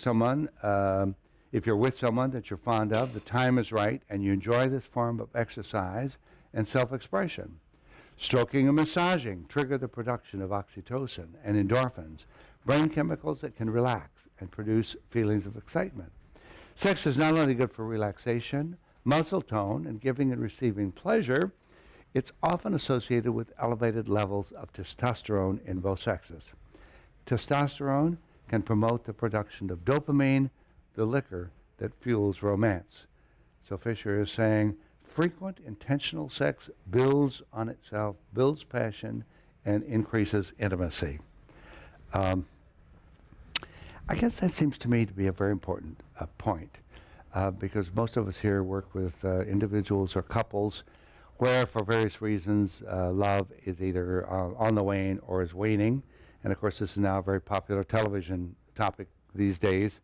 with someone that you're fond of, the time is right, and you enjoy this form of exercise and self-expression. Stroking and massaging trigger the production of oxytocin and endorphins, brain chemicals that can relax and produce feelings of excitement. Sex is not only good for relaxation, muscle tone, and giving and receiving pleasure, it's often associated with elevated levels of testosterone in both sexes. Testosterone can promote the production of dopamine, the liquor that fuels romance. So Fisher is saying frequent intentional sex builds on itself, builds passion, and increases intimacy. I guess that seems to me to be a very important point because most of us here work with individuals or couples where for various reasons love is either on the wane or is waning. And of course this is now a very popular television topic these days.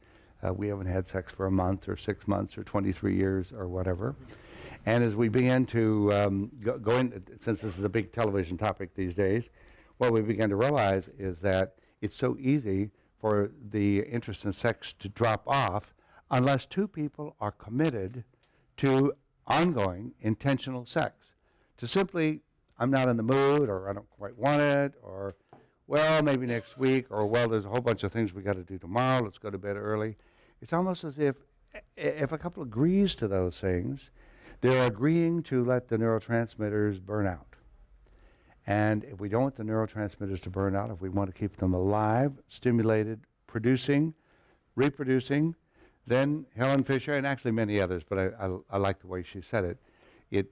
We haven't had sex for a month or 6 months or 23 years or whatever. And as we begin to go in, since this is a big television topic these days, what we begin to realize is that it's so easy for the interest in sex to drop off unless two people are committed to ongoing intentional sex. To simply, I'm not in the mood, or I don't quite want it, or, well, maybe next week, or, well, there's a whole bunch of things we got to do tomorrow, let's go to bed early. It's almost as if a couple agrees to those things, they're agreeing to let the neurotransmitters burn out. And if we don't want the neurotransmitters to burn out, if we want to keep them alive, stimulated, producing, reproducing, then Helen Fisher, and actually many others, but I like the way she said it,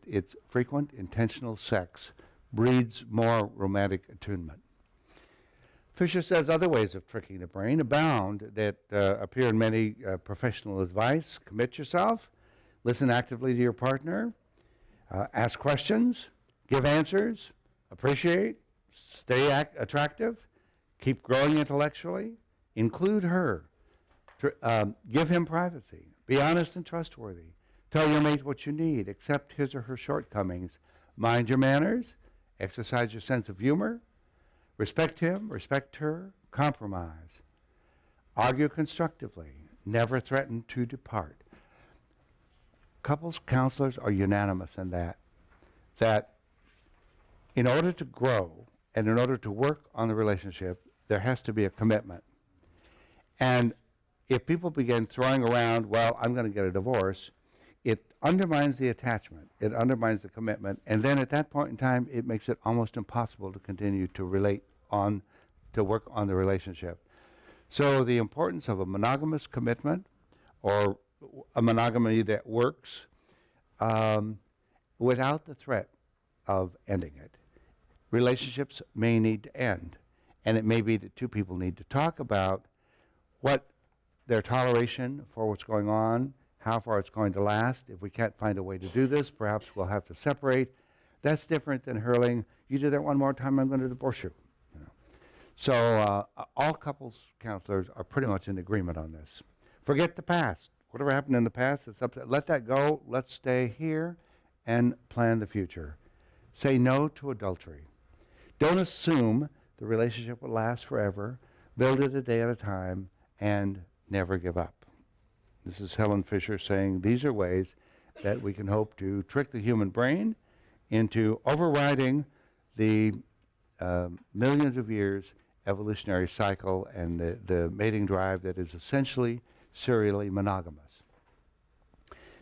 it's frequent intentional sex breeds more romantic attunement. Fisher says other ways of tricking the brain abound that appear in many professional advice. Commit yourself, listen actively to your partner, ask questions, give answers, appreciate, stay attractive, keep growing intellectually, include her, give him privacy, be honest and trustworthy, tell your mate what you need, accept his or her shortcomings, mind your manners, exercise your sense of humor, respect him, respect her, compromise, argue constructively, never threaten to depart. Couples counselors are unanimous in that in order to grow and in order to work on the relationship, there has to be a commitment. And if people begin throwing around, well, I'm going to get a divorce, it undermines the attachment, it undermines the commitment, and then at that point in time, it makes it almost impossible to continue to to work on the relationship. So the importance of a monogamous commitment or a monogamy that works without the threat of ending it. Relationships may need to end, and it may be that two people need to talk about what their toleration for what's going on, how far it's going to last. If we can't find a way to do this, perhaps we'll have to separate. That's different than hurling, you do that one more time, I'm going to divorce you. So all couples counselors are pretty much in agreement on this. Forget the past. Whatever happened in the past, it's up to, let that go. Let's stay here and plan the future. Say no to adultery. Don't assume the relationship will last forever. Build it a day at a time and never give up. This is Helen Fisher saying these are ways that we can hope to trick the human brain into overriding the millions of years evolutionary cycle and the mating drive that is essentially serially monogamous.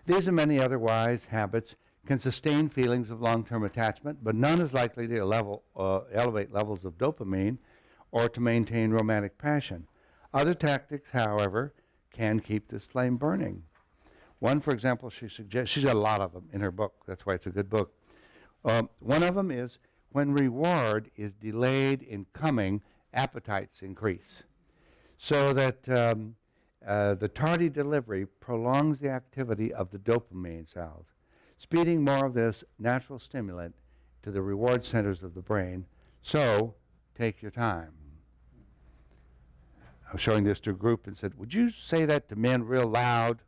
These and many other wise habits can sustain feelings of long-term attachment, but none is likely to elevate levels of dopamine or to maintain romantic passion. Other tactics, however, can keep this flame burning. One, for example, she suggests, she's got a lot of them in her book, that's why it's a good book. One of them is when reward is delayed in coming, appetites increase. So that the tardy delivery prolongs the activity of the dopamine cells, speeding more of this natural stimulant to the reward centers of the brain. So take your time. I was showing this to a group and said, would you say that to men real loud?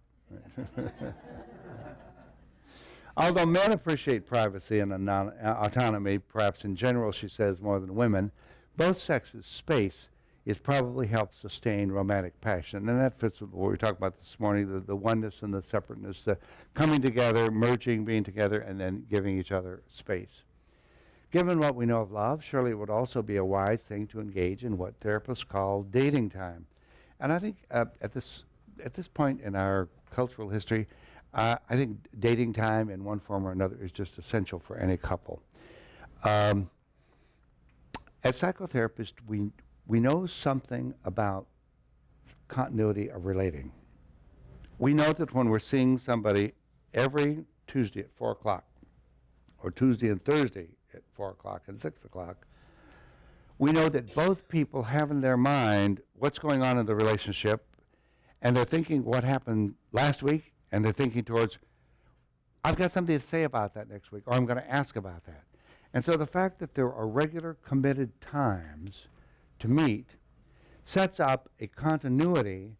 Although men appreciate privacy and autonomy, perhaps in general, she says, more than women, both sexes' space is probably helps sustain romantic passion. And that fits with what we talked about this morning, the oneness and the separateness, the coming together, merging, being together, and then giving each other space. Given what we know of love, surely it would also be a wise thing to engage in what therapists call dating time. And I think at this point in our cultural history, I think dating time in one form or another is just essential for any couple. As psychotherapists, we know something about continuity of relating. We know that when we're seeing somebody every Tuesday at 4 o'clock, or Tuesday and Thursday at 4 o'clock and 6 o'clock, we know that both people have in their mind what's going on in the relationship, and they're thinking what happened last week, and they're thinking towards, I've got something to say about that next week, or I'm going to ask about that. And so the fact that there are regular committed times to meet sets up a continuity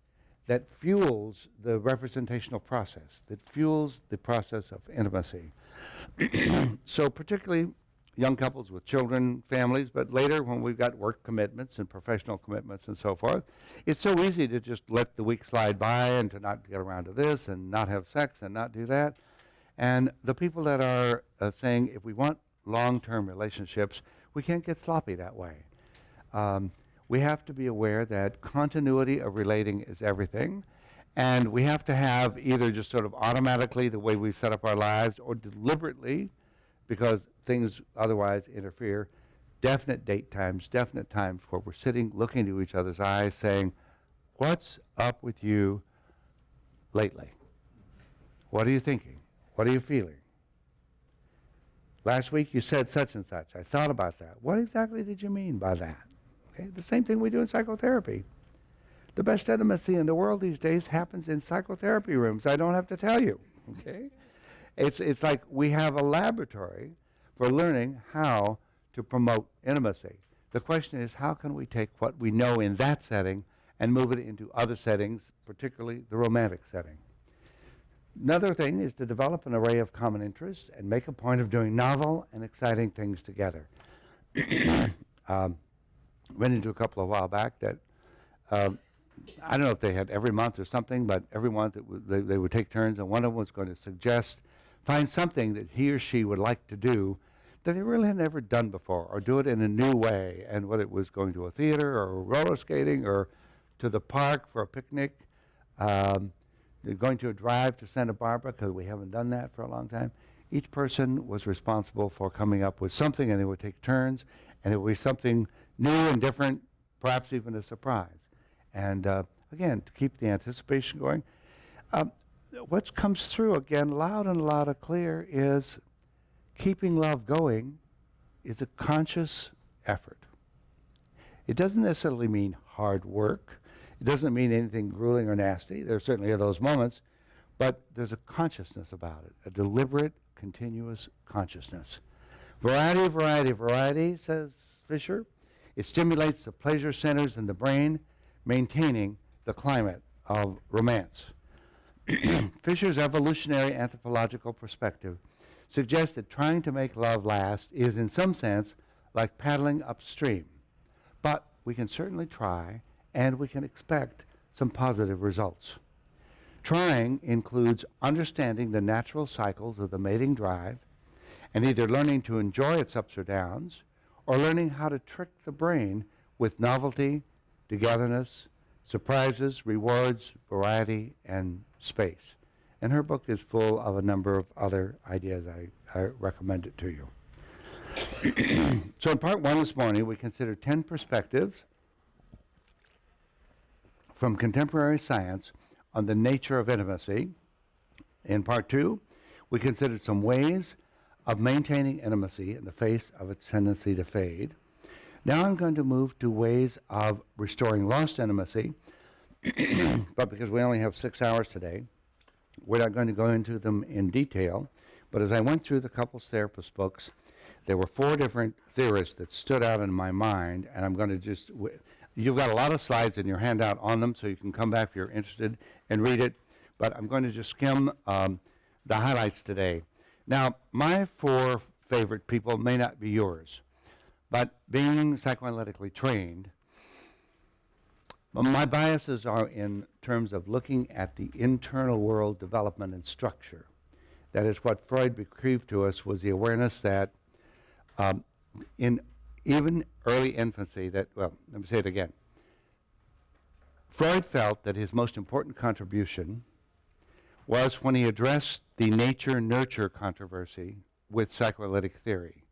that fuels the representational process, that fuels the process of intimacy. So particularly young couples with children, families, but later when we've got work commitments and professional commitments and so forth, it's so easy to just let the week slide by and to not get around to this and not have sex and not do that. And the people that are saying if we want long-term relationships, we can't get sloppy that way. We have to be aware that continuity of relating is everything, and we have to have either just sort of automatically the way we set up our lives or deliberately, because things otherwise interfere, definite date times, definite times where we're sitting, looking into each other's eyes, saying, what's up with you lately? What are you thinking? What are you feeling? Last week you said such and such. I thought about that. What exactly did you mean by that? Okay, the same thing we do in psychotherapy. The best intimacy in the world these days happens in psychotherapy rooms. I don't have to tell you. Okay, it's like we have a laboratory for learning how to promote intimacy. The question is, how can we take what we know in that setting and move it into other settings, particularly the romantic setting? Another thing is to develop an array of common interests and make a point of doing novel and exciting things together. Went into a couple a while back that, I don't know if they had every month or something, but every month they would take turns, and one of them was going to find something that he or she would like to do that they really had never done before, or do it in a new way, and whether it was going to a theater or roller skating or to the park for a picnic, going to a drive to Santa Barbara, because we haven't done that for a long time. Each person was responsible for coming up with something, and they would take turns, and it would be something new and different, perhaps even a surprise. And again, to keep the anticipation going. What comes through, again, loud and loud and clear, is keeping love going is a conscious effort. It doesn't necessarily mean hard work. It It doesn't mean anything grueling or nasty. There certainly are those moments, but there's a consciousness about it, a deliberate, continuous consciousness. Variety, variety, variety, says Fisher. It stimulates the pleasure centers in the brain, maintaining the climate of romance. Fisher's evolutionary anthropological perspective suggests that trying to make love last is, in some sense, like paddling upstream. But we can certainly try, and we can expect some positive results. Trying includes understanding the natural cycles of the mating drive, and either learning to enjoy its ups or downs, or learning how to trick the brain with novelty, togetherness, surprises, rewards, variety, and space. And her book is full of a number of other ideas. I recommend it to you. So in part one this morning, we considered 10 perspectives from contemporary science on the nature of intimacy. In part two, we considered some ways of maintaining intimacy in the face of its tendency to fade. Now I'm going to move to ways of restoring lost intimacy, but because we only have 6 hours today, we're not going to go into them in detail. But as I went through the couples therapist books, there were 4 different theorists that stood out in my mind, and I'm going to just, you've got a lot of slides in your handout on them, so you can come back if you're interested and read it, but I'm going to just skim the highlights today. Now, my 4 favorite people may not be yours, but being psychoanalytically trained, my biases are in terms of looking at the internal world development and structure. That is what Freud bequeathed to us, was the awareness that in even early infancy, that, well, let me say it again. Freud felt that his most important contribution was when he addressed the nature-nurture controversy with psychoanalytic theory.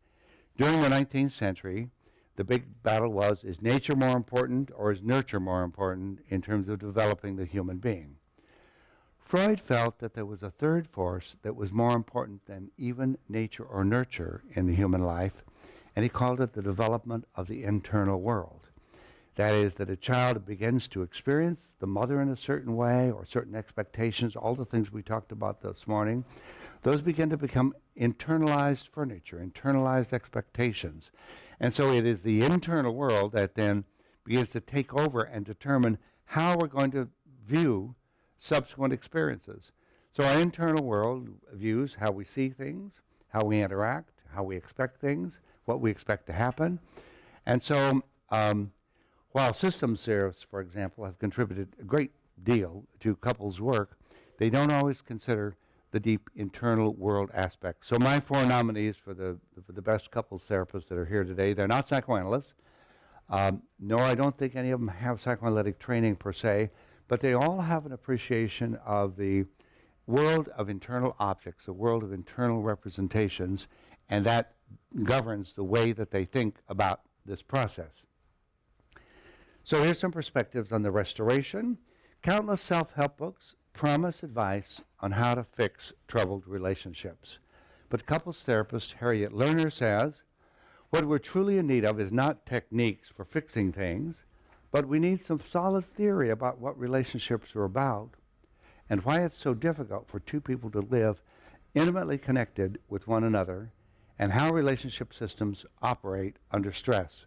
During the 19th century, the big battle was, is nature more important or is nurture more important in terms of developing the human being? Freud felt that there was a third force that was more important than even nature or nurture in the human life, and he called it the development of the internal world. That is, that a child begins to experience the mother in a certain way, or certain expectations, all the things we talked about this morning. Those begin to become internalized furniture, internalized expectations. And so it is the internal world that then begins to take over and determine how we're going to view subsequent experiences. So our internal world views how we see things, how we interact, how we expect things, what we expect to happen. And so while systems theorists, for example, have contributed a great deal to couples' work, they don't always consider the deep internal world aspect. So my 4 nominees for the best couples therapists that are here today, they're not psychoanalysts, nor I don't think any of them have psychoanalytic training per se, but they all have an appreciation of the world of internal objects, the world of internal representations, and that governs the way that they think about this process. So here's some perspectives on the restoration. Countless self-help books promise advice on how to fix troubled relationships. But couples therapist Harriet Lerner says, what we're truly in need of is not techniques for fixing things, but we need some solid theory about what relationships are about and why it's so difficult for 2 people to live intimately connected with one another, and how relationship systems operate under stress.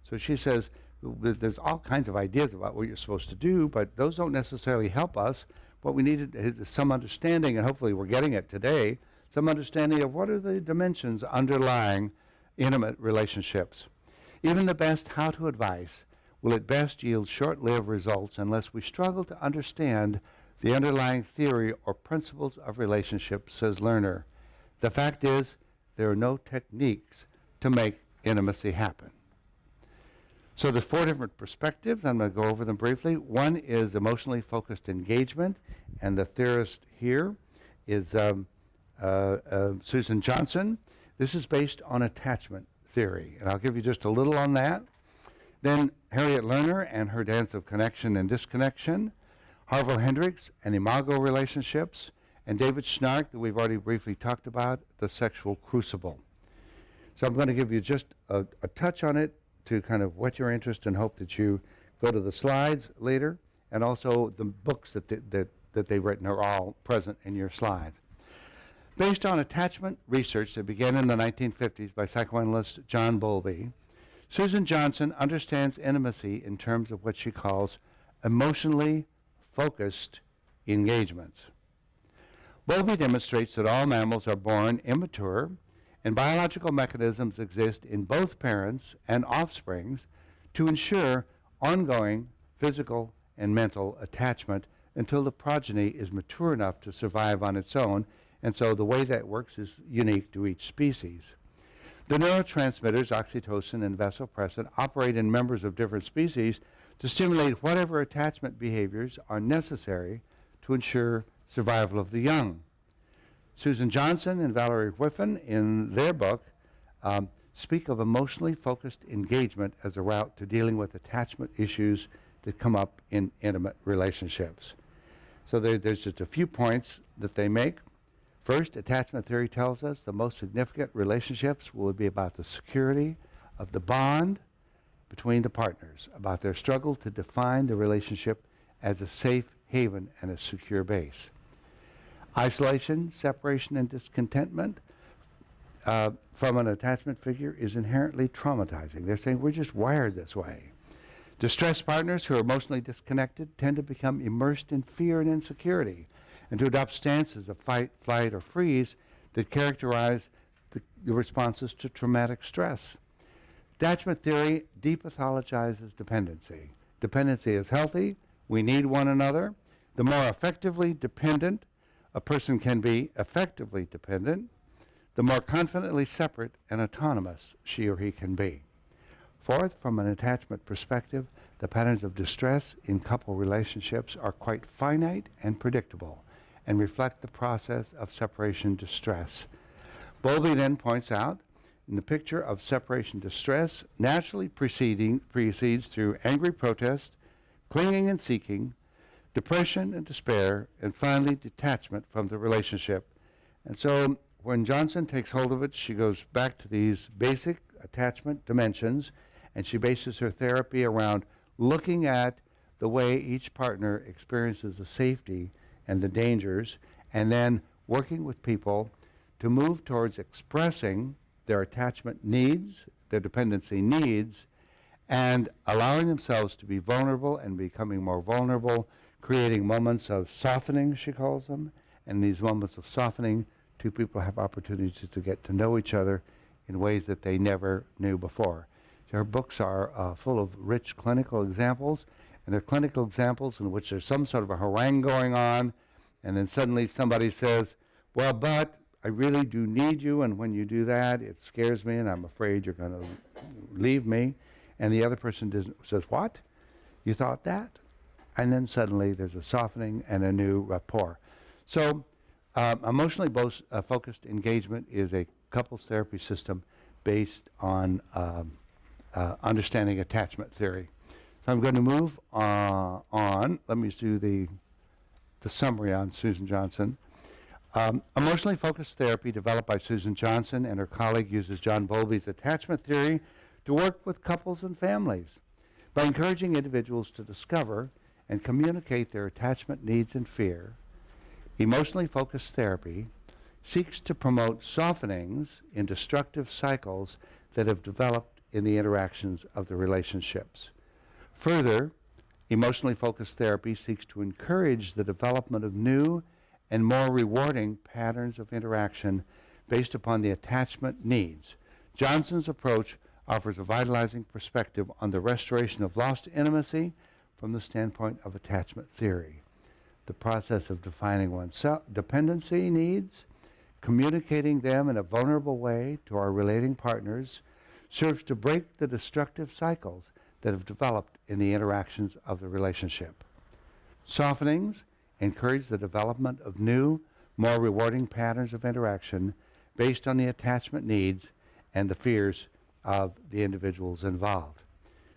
So she says, there's all kinds of ideas about what you're supposed to do, but those don't necessarily help us. What we need is some understanding, and hopefully we're getting it today, some understanding of what are the dimensions underlying intimate relationships. Even the best how-to advice will at best yield short-lived results unless we struggle to understand the underlying theory or principles of relationships, says Lerner. The fact is, there are no techniques to make intimacy happen. So there's 4 different perspectives. I'm going to go over them briefly. One is emotionally focused engagement, and the theorist here is Susan Johnson. This is based on attachment theory, and I'll give you just a little on that. Then Harriet Lerner and her dance of connection and disconnection, Harville Hendricks and imago relationships, and David Schnark, that we've already briefly talked about, the sexual crucible. So I'm going to give you just a touch on it to kind of whet your interest and hope that you go to the slides later and also the books that they've written are all present in your slides. Based on attachment research that began in the 1950s by psychoanalyst John Bowlby, Susan Johnson understands intimacy in terms of what she calls emotionally focused engagements. Bowlby demonstrates that all mammals are born immature, and biological mechanisms exist in both parents and offsprings to ensure ongoing physical and mental attachment until the progeny is mature enough to survive on its own, and so the way that works is unique to each species. The neurotransmitters, oxytocin and vasopressin, operate in members of different species to stimulate whatever attachment behaviors are necessary to ensure survival of the young. Susan Johnson and Valerie Whiffen, in their book, speak of emotionally focused engagement as a route to dealing with attachment issues that come up in intimate relationships. So there's just a few points that they make. First, attachment theory tells us the most significant relationships will be about the security of the bond between the partners, about their struggle to define the relationship as a safe haven and a secure base. Isolation, separation, and discontentment from an attachment figure is inherently traumatizing. They're saying we're just wired this way. Distressed partners who are emotionally disconnected tend to become immersed in fear and insecurity and to adopt stances of fight, flight, or freeze that characterize the responses to traumatic stress. Attachment theory depathologizes dependency. Dependency is healthy. We need one another. The more effectively dependent a person can be effectively dependent, the more confidently separate and autonomous she or he can be. Fourth, from an attachment perspective, the patterns of distress in couple relationships are quite finite and predictable and reflect the process of separation distress. Bowlby then points out, in the picture of separation distress, naturally proceeds through angry protest, clinging and seeking, depression and despair, and finally detachment from the relationship. And so when Johnson takes hold of it, she goes back to these basic attachment dimensions, and she bases her therapy around looking at the way each partner experiences the safety and the dangers, and then working with people to move towards expressing their attachment needs, their dependency needs, and allowing themselves to be vulnerable and becoming more vulnerable, creating moments of softening, she calls them. And these moments of softening, two people have opportunities to get to know each other in ways that they never knew before. So her books are full of rich clinical examples, and they're clinical examples in which there's some sort of a harangue going on, and then suddenly somebody says, well, but I really do need you, and when you do that, it scares me, and I'm afraid you're going to leave me. And the other person says, what? You thought that? And then suddenly there's a softening and a new rapport. So emotionally focused engagement is a couples therapy system based on understanding attachment theory. So I'm going to move on. Let me do the summary on Susan Johnson. Emotionally focused therapy developed by Susan Johnson and her colleague uses John Bowlby's attachment theory to work with couples and families by encouraging individuals to discover and communicate their attachment needs and fear. Emotionally focused therapy seeks to promote softenings in destructive cycles that have developed in the interactions of the relationships. Further, emotionally focused therapy seeks to encourage the development of new and more rewarding patterns of interaction based upon the attachment needs. Johnson's approach offers a vitalizing perspective on the restoration of lost intimacy from the standpoint of attachment theory. The process of defining one's dependency needs, communicating them in a vulnerable way to our relating partners, serves to break the destructive cycles that have developed in the interactions of the relationship. Softenings encourage the development of new, more rewarding patterns of interaction based on the attachment needs and the fears of the individuals involved.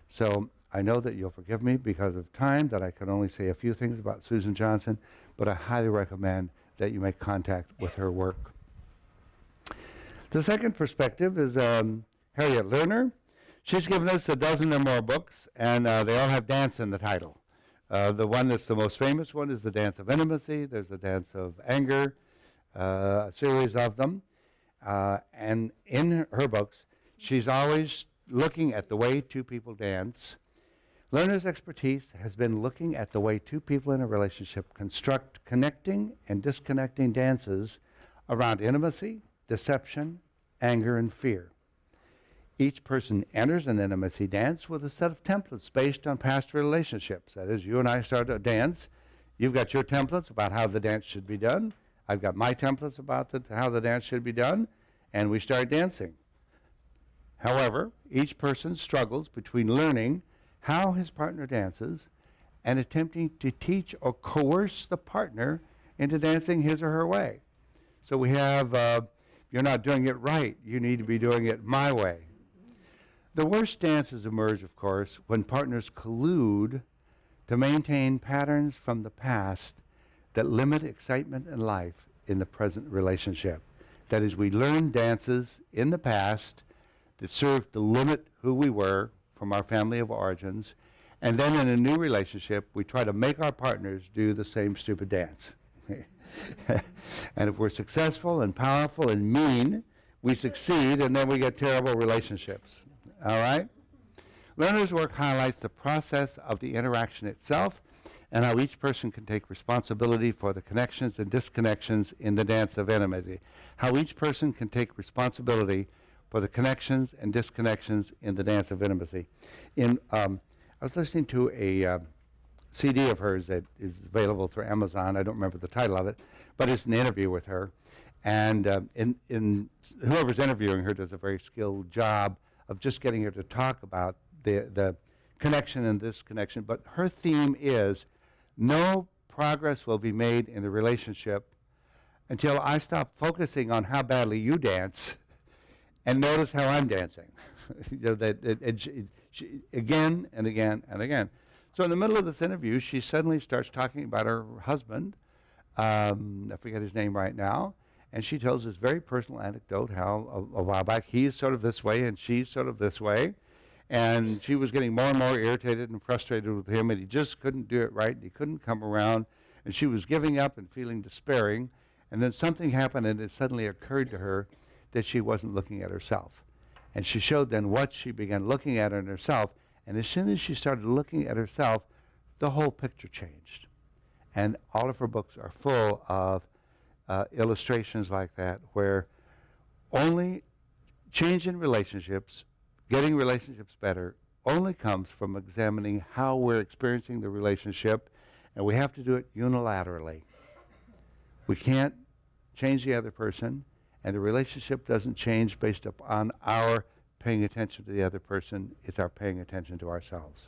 So I know that you'll forgive me because of time that I can only say a few things about Susan Johnson, but I highly recommend that you make contact with her work. The second perspective is Harriet Lerner. She's given us a dozen or more books, and they all have dance in the title. The one that's the most famous one is the dance of intimacy. There's the dance of anger, a series of them. And in her books, she's always looking at the way two people dance. Lerner's expertise has been looking at the way two people in a relationship construct connecting and disconnecting dances around intimacy, deception, anger, and fear. Each person enters an intimacy dance with a set of templates based on past relationships. That is, you and I start a dance. You've got your templates about how the dance should be done. I've got my templates about how the dance should be done, and we start dancing. However, each person struggles between learning how his partner dances and attempting to teach or coerce the partner into dancing his or her way. So we have, you're not doing it right, you need to be doing it my way. The worst dances emerge, of course, when partners collude to maintain patterns from the past that limit excitement and life in the present relationship. That is, we learn dances in the past that serve to limit who we were from our family of origins, and then in a new relationship, we try to make our partners do the same stupid dance. And if we're successful and powerful and mean, we succeed, and then we get terrible relationships. All right? Lerner's work highlights the process of the interaction itself and how each person can take responsibility for the connections and disconnections in the dance of intimacy. How each person can take responsibility for the connections and disconnections in the dance of intimacy. I was listening to a CD of hers that is available through Amazon. I don't remember the title of it, but it's an interview with her. And whoever's interviewing her does a very skilled job of just getting her to talk about the connection and disconnection. But her theme is, no progress will be made in the relationship until I stop focusing on how badly you dance and notice how I'm dancing. Again and again and again. So in the middle of this interview, she suddenly starts talking about her husband. I forget his name right now. And she tells this very personal anecdote how a while back he's sort of this way and she's sort of this way. And she was getting more and more irritated and frustrated with him, and he just couldn't do it right, and he couldn't come around. And she was giving up and feeling despairing. And then something happened, and it suddenly occurred to her that she wasn't looking at herself. And she showed then what she began looking at in herself. And as soon as she started looking at herself, the whole picture changed. And all of her books are full of illustrations like that, where only change in relationships, getting relationships better, only comes from examining how we're experiencing the relationship, and we have to do it unilaterally. We can't change the other person, and the relationship doesn't change based upon our paying attention to the other person. It's our paying attention to ourselves.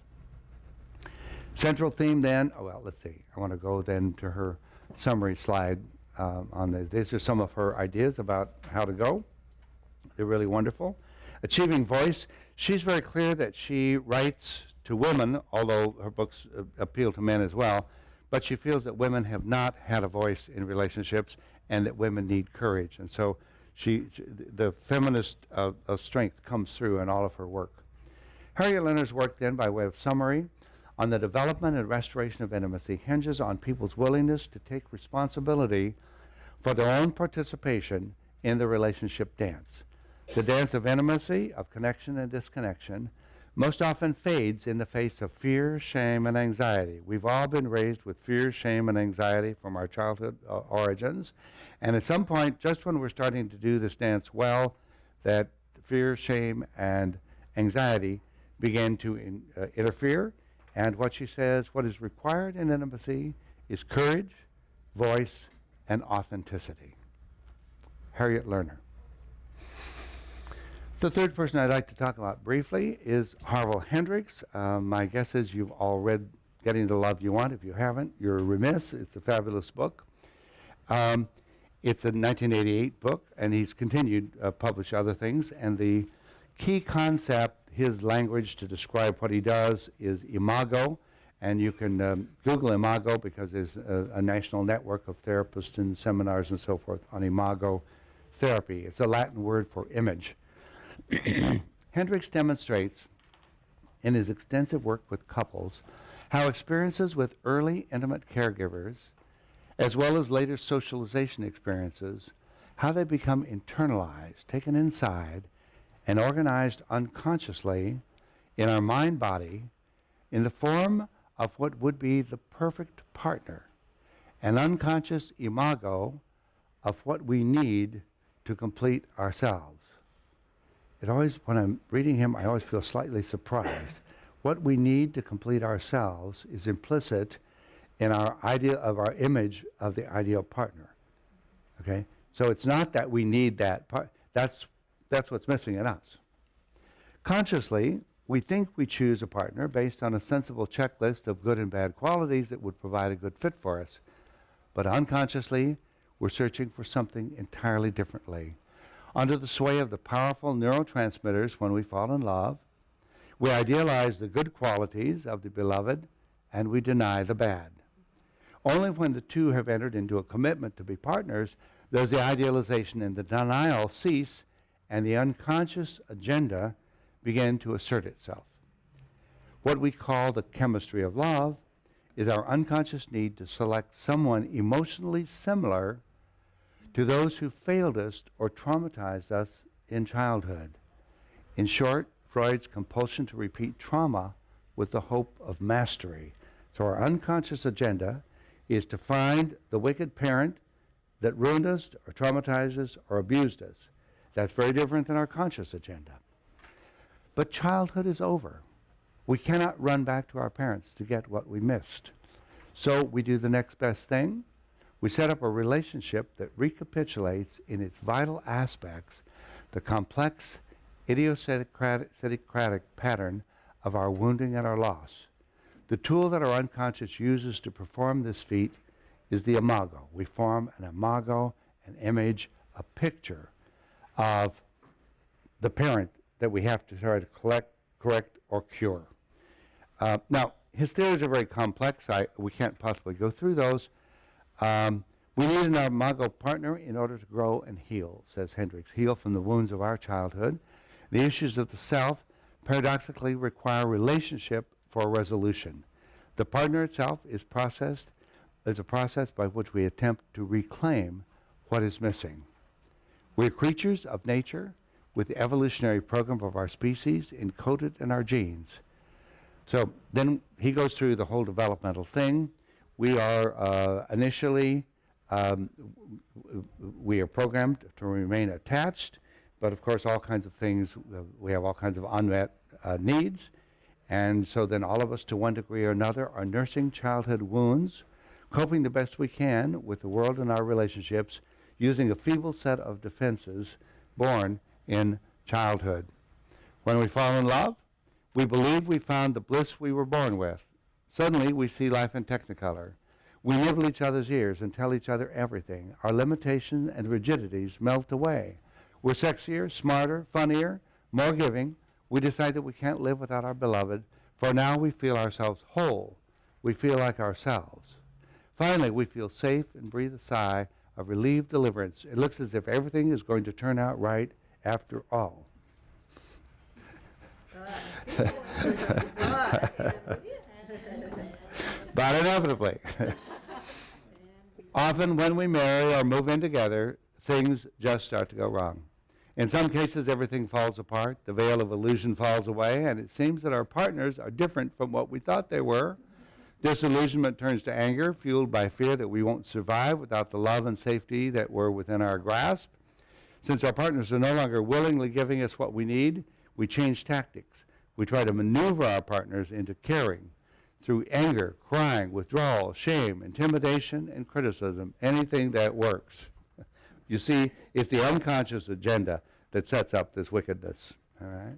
Central theme then, let's see. I want to go then to her summary slide on this. These are some of her ideas about how to go. They're really wonderful. Achieving voice. She's very clear that she writes to women, although her books appeal to men as well, but she feels that women have not had a voice in relationships and that women need courage. And so the feminist strength comes through in all of her work. Harriet Lerner's work then, by way of summary, on the development and restoration of intimacy hinges on people's willingness to take responsibility for their own participation in the relationship dance. The dance of intimacy, of connection and disconnection, most often fades in the face of fear, shame, and anxiety. We've all been raised with fear, shame, and anxiety from our childhood origins. And at some point, just when we're starting to do this dance well, that fear, shame, and anxiety begin to interfere. And what she says, what is required in intimacy is courage, voice, and authenticity. Harriet Lerner. The third person I'd like to talk about briefly is Harville Hendrix. My guess is you've all read Getting the Love You Want. If you haven't, you're remiss. It's a fabulous book. It's a 1988 book, and he's continued to publish other things. And the key concept, his language to describe what he does, is imago. And you can Google imago because there's a national network of therapists and seminars and so forth on imago therapy. It's a Latin word for image. Hendrix demonstrates in his extensive work with couples how experiences with early intimate caregivers, as well as later socialization experiences, how they become internalized, taken inside, and organized unconsciously in our mind-body in the form of what would be the perfect partner, an unconscious imago of what we need to complete ourselves. It always, when I'm reading him, I always feel slightly surprised. What we need to complete ourselves is implicit in our idea of our image of the ideal partner. Okay? So it's not that we need that part. That's what's missing in us. Consciously, we think we choose a partner based on a sensible checklist of good and bad qualities that would provide a good fit for us. But unconsciously, we're searching for something entirely differently. Under the sway of the powerful neurotransmitters when we fall in love, we idealize the good qualities of the beloved and we deny the bad. Only when the two have entered into a commitment to be partners does the idealization and the denial cease and the unconscious agenda begin to assert itself. What we call the chemistry of love is our unconscious need to select someone emotionally similar to those who failed us or traumatized us in childhood. In short, Freud's compulsion to repeat trauma with the hope of mastery. So our unconscious agenda is to find the wicked parent that ruined us or traumatized us or abused us. That's very different than our conscious agenda. But childhood is over. We cannot run back to our parents to get what we missed. So we do the next best thing. We set up a relationship that recapitulates in its vital aspects the complex, idiosyncratic pattern of our wounding and our loss. The tool that our unconscious uses to perform this feat is the imago. We form an imago, an image, a picture of the parent that we have to try to correct, or cure. Now, his theories are very complex. We can't possibly go through those. We need an imago partner in order to grow and heal, says Hendricks, heal from the wounds of our childhood. The issues of the self paradoxically require relationship for resolution. The partner itself is a process by which we attempt to reclaim what is missing. We're creatures of nature with the evolutionary program of our species encoded in our genes. So then he goes through the whole developmental thing. We are initially, we are programmed to remain attached, but of course all kinds of things, we have all kinds of unmet needs. And so then all of us to one degree or another are nursing childhood wounds, coping the best we can with the world and our relationships, using a feeble set of defenses born in childhood. When we fall in love, we believe we found the bliss we were born with. Suddenly we see life in technicolor. We nibble each other's ears and tell each other everything. Our limitations and rigidities melt away. We're sexier, smarter, funnier, more giving. We decide that we can't live without our beloved, for now we feel ourselves whole. We feel like ourselves. Finally, we feel safe and breathe a sigh of relieved deliverance. It looks as if everything is going to turn out right after all. But inevitably, often when we marry or move in together, things just start to go wrong. In some cases, everything falls apart, the veil of illusion falls away, and it seems that our partners are different from what we thought they were. Disillusionment turns to anger, fueled by fear that we won't survive without the love and safety that were within our grasp. Since our partners are no longer willingly giving us what we need, we change tactics. We try to maneuver our partners into caring through anger, crying, withdrawal, shame, intimidation, and criticism, anything that works. You see, it's the unconscious agenda that sets up this wickedness, all right?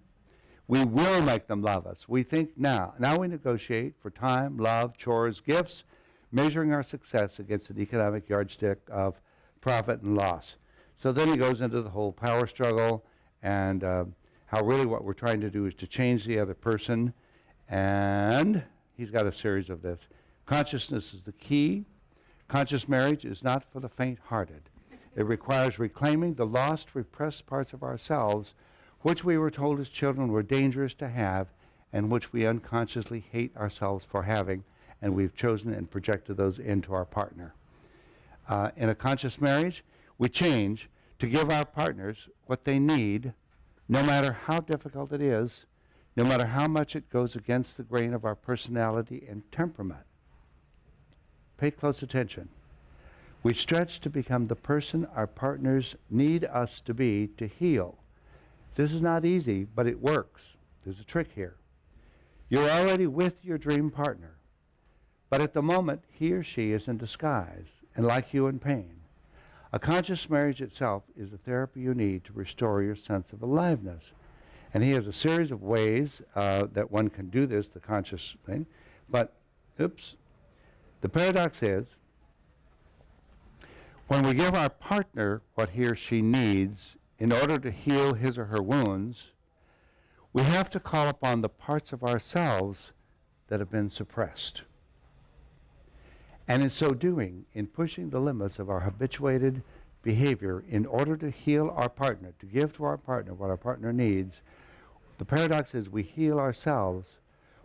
We will make them love us. We think now. Now we negotiate for time, love, chores, gifts, measuring our success against an economic yardstick of profit and loss. So then he goes into the whole power struggle and how really what we're trying to do is to change the other person. And he's got a series of this. Consciousness is the key. Conscious marriage is not for the faint-hearted. It requires reclaiming the lost, repressed parts of ourselves, which we were told as children were dangerous to have and which we unconsciously hate ourselves for having, and we've chosen and projected those into our partner. In a conscious marriage, we change to give our partners what they need, no matter how difficult it is, no matter how much it goes against the grain of our personality and temperament. Pay close attention. We stretch to become the person our partners need us to be to heal. This is not easy, but it works. There's a trick here. You're already with your dream partner, but at the moment, he or she is in disguise and like you in pain. A conscious marriage itself is the therapy you need to restore your sense of aliveness. And he has a series of ways that one can do this, the conscious thing. But, the paradox is, when we give our partner what he or she needs in order to heal his or her wounds, we have to call upon the parts of ourselves that have been suppressed. And in so doing, in pushing the limits of our habituated behavior in order to heal our partner, to give to our partner what our partner needs, the paradox is we heal ourselves,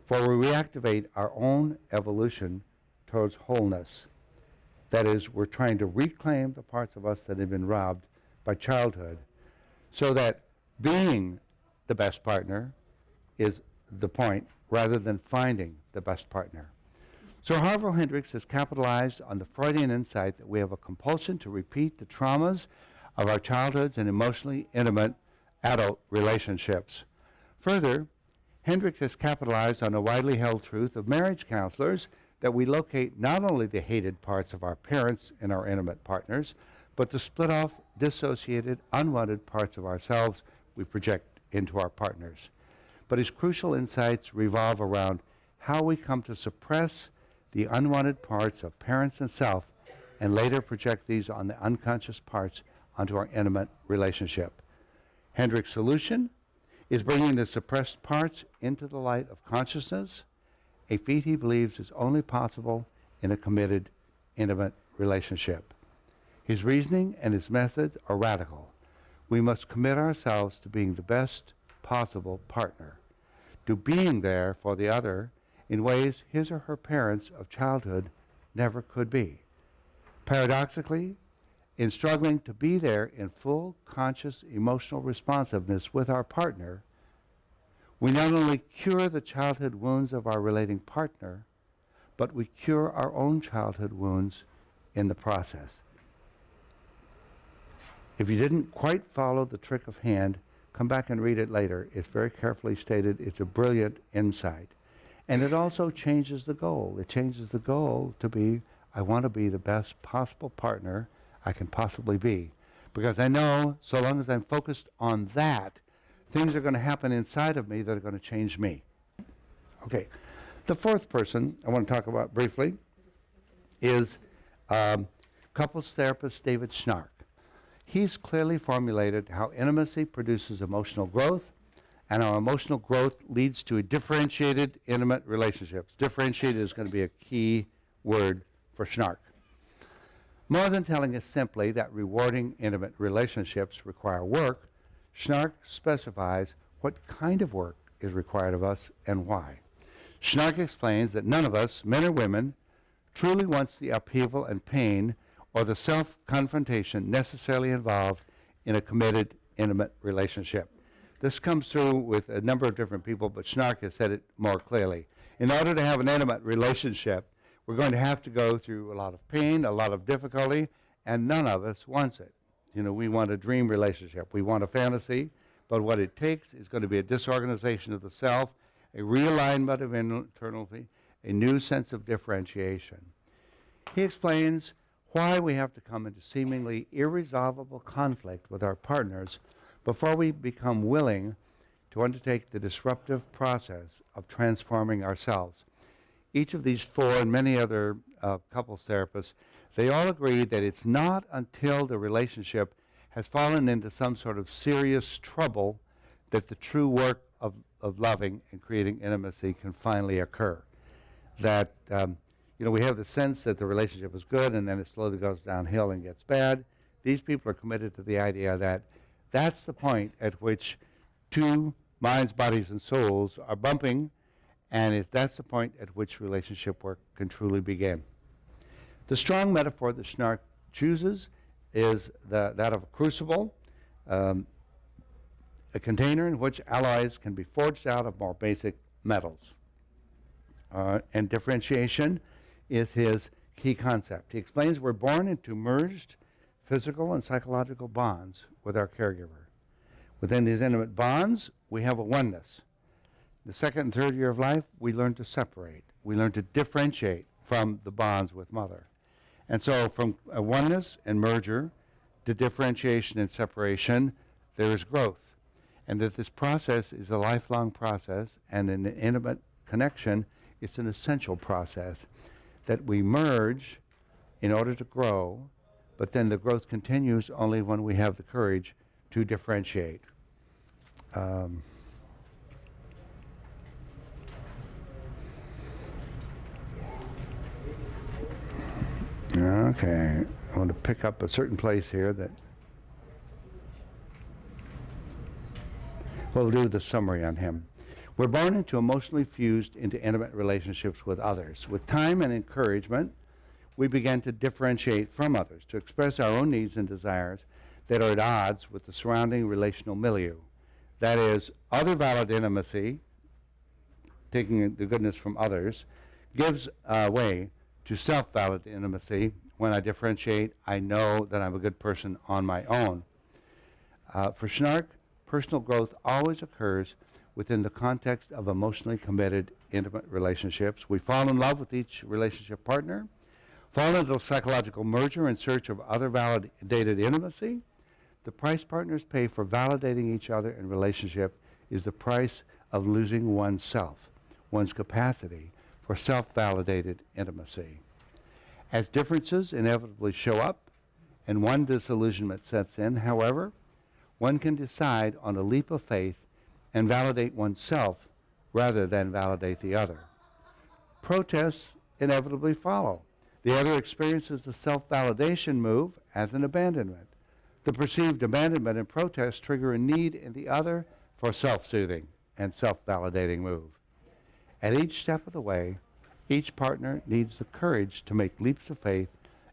for we reactivate our own evolution towards wholeness. That is, we're trying to reclaim the parts of us that have been robbed by childhood, so that being the best partner is the point, rather than finding the best partner. So Harville Hendricks has capitalized on the Freudian insight that we have a compulsion to repeat the traumas of our childhoods and emotionally intimate adult relationships. Further, Hendricks has capitalized on a widely held truth of marriage counselors that we locate not only the hated parts of our parents in our intimate partners, but the split off, dissociated, unwanted parts of ourselves we project into our partners. But his crucial insights revolve around how we come to suppress the unwanted parts of parents and self, and later project these on the unconscious parts onto our intimate relationship. Hendricks' solution is bringing the suppressed parts into the light of consciousness, a feat he believes is only possible in a committed, intimate relationship. His reasoning and his method are radical. We must commit ourselves to being the best possible partner, to being there for the other in ways his or her parents of childhood never could be. Paradoxically, in struggling to be there in full conscious emotional responsiveness with our partner, we not only cure the childhood wounds of our relating partner, but we cure our own childhood wounds in the process. If you didn't quite follow the trick of hand, come back and read it later. It's very carefully stated. It's a brilliant insight. And it also changes the goal. It changes the goal to be, I want to be the best possible partner I can possibly be. Because I know, so long as I'm focused on that, things are going to happen inside of me that are going to change me. Okay. The fourth person I want to talk about briefly is couples therapist David Schnarch. He's clearly formulated how intimacy produces emotional growth, and how emotional growth leads to a differentiated, intimate relationships. Differentiated is going to be a key word for Schnarch. More than telling us simply that rewarding, intimate relationships require work, Schnarch specifies what kind of work is required of us and why. Schnarch explains that none of us, men or women, truly wants the upheaval and pain or the self-confrontation necessarily involved in a committed, intimate relationship. This comes through with a number of different people, but Schnarch has said it more clearly. In order to have an intimate relationship, we're going to have to go through a lot of pain, a lot of difficulty, and none of us wants it. You know, we want a dream relationship. We want a fantasy, but what it takes is going to be a disorganization of the self, a realignment of internally, a new sense of differentiation. He explains why we have to come into seemingly irresolvable conflict with our partners before we become willing to undertake the disruptive process of transforming ourselves. Each of these four and many other couples therapists, they all agree that it's not until the relationship has fallen into some sort of serious trouble that the true work of loving and creating intimacy can finally occur. That, we have the sense that the relationship is good and then it slowly goes downhill and gets bad. These people are committed to the idea that that's the point at which two minds, bodies, and souls are bumping and that's the point at which relationship work can truly begin. The strong metaphor that Schnarch chooses is that of a crucible, a container in which alloys can be forged out of more basic metals. And differentiation is his key concept. He explains we're born into merged physical and psychological bonds with our caregiver. Within these intimate bonds, we have a oneness. The second and third year of life, we learn to separate. We learn to differentiate from the bonds with mother. And so from a oneness and merger to differentiation and separation, there is growth. And that this process is a lifelong process, and in an intimate connection, it's an essential process that we merge in order to grow, but then the growth continues only when we have the courage to differentiate. Okay, I want to pick up a certain place here that we'll do the summary on him. We're born into emotionally fused into intimate relationships with others. With time and encouragement, we begin to differentiate from others, to express our own needs and desires that are at odds with the surrounding relational milieu. That is, other valid intimacy, taking the goodness from others, gives way to self-valid intimacy. When I differentiate, I know that I'm a good person on my own. For Schnarch, personal growth always occurs within the context of emotionally committed, intimate relationships. We fall in love with each relationship partner, fall into a psychological merger in search of other validated intimacy. The price partners pay for validating each other in relationship is the price of losing oneself, one's capacity for self-validated intimacy. As differences inevitably show up and one disillusionment sets in, however, one can decide on a leap of faith and validate oneself rather than validate the other. Protests inevitably follow. The other experiences the self-validation move as an abandonment. The perceived abandonment and protest trigger a need in the other for self-soothing and self-validating move. At each step of the way, each partner needs the courage to make leaps of faith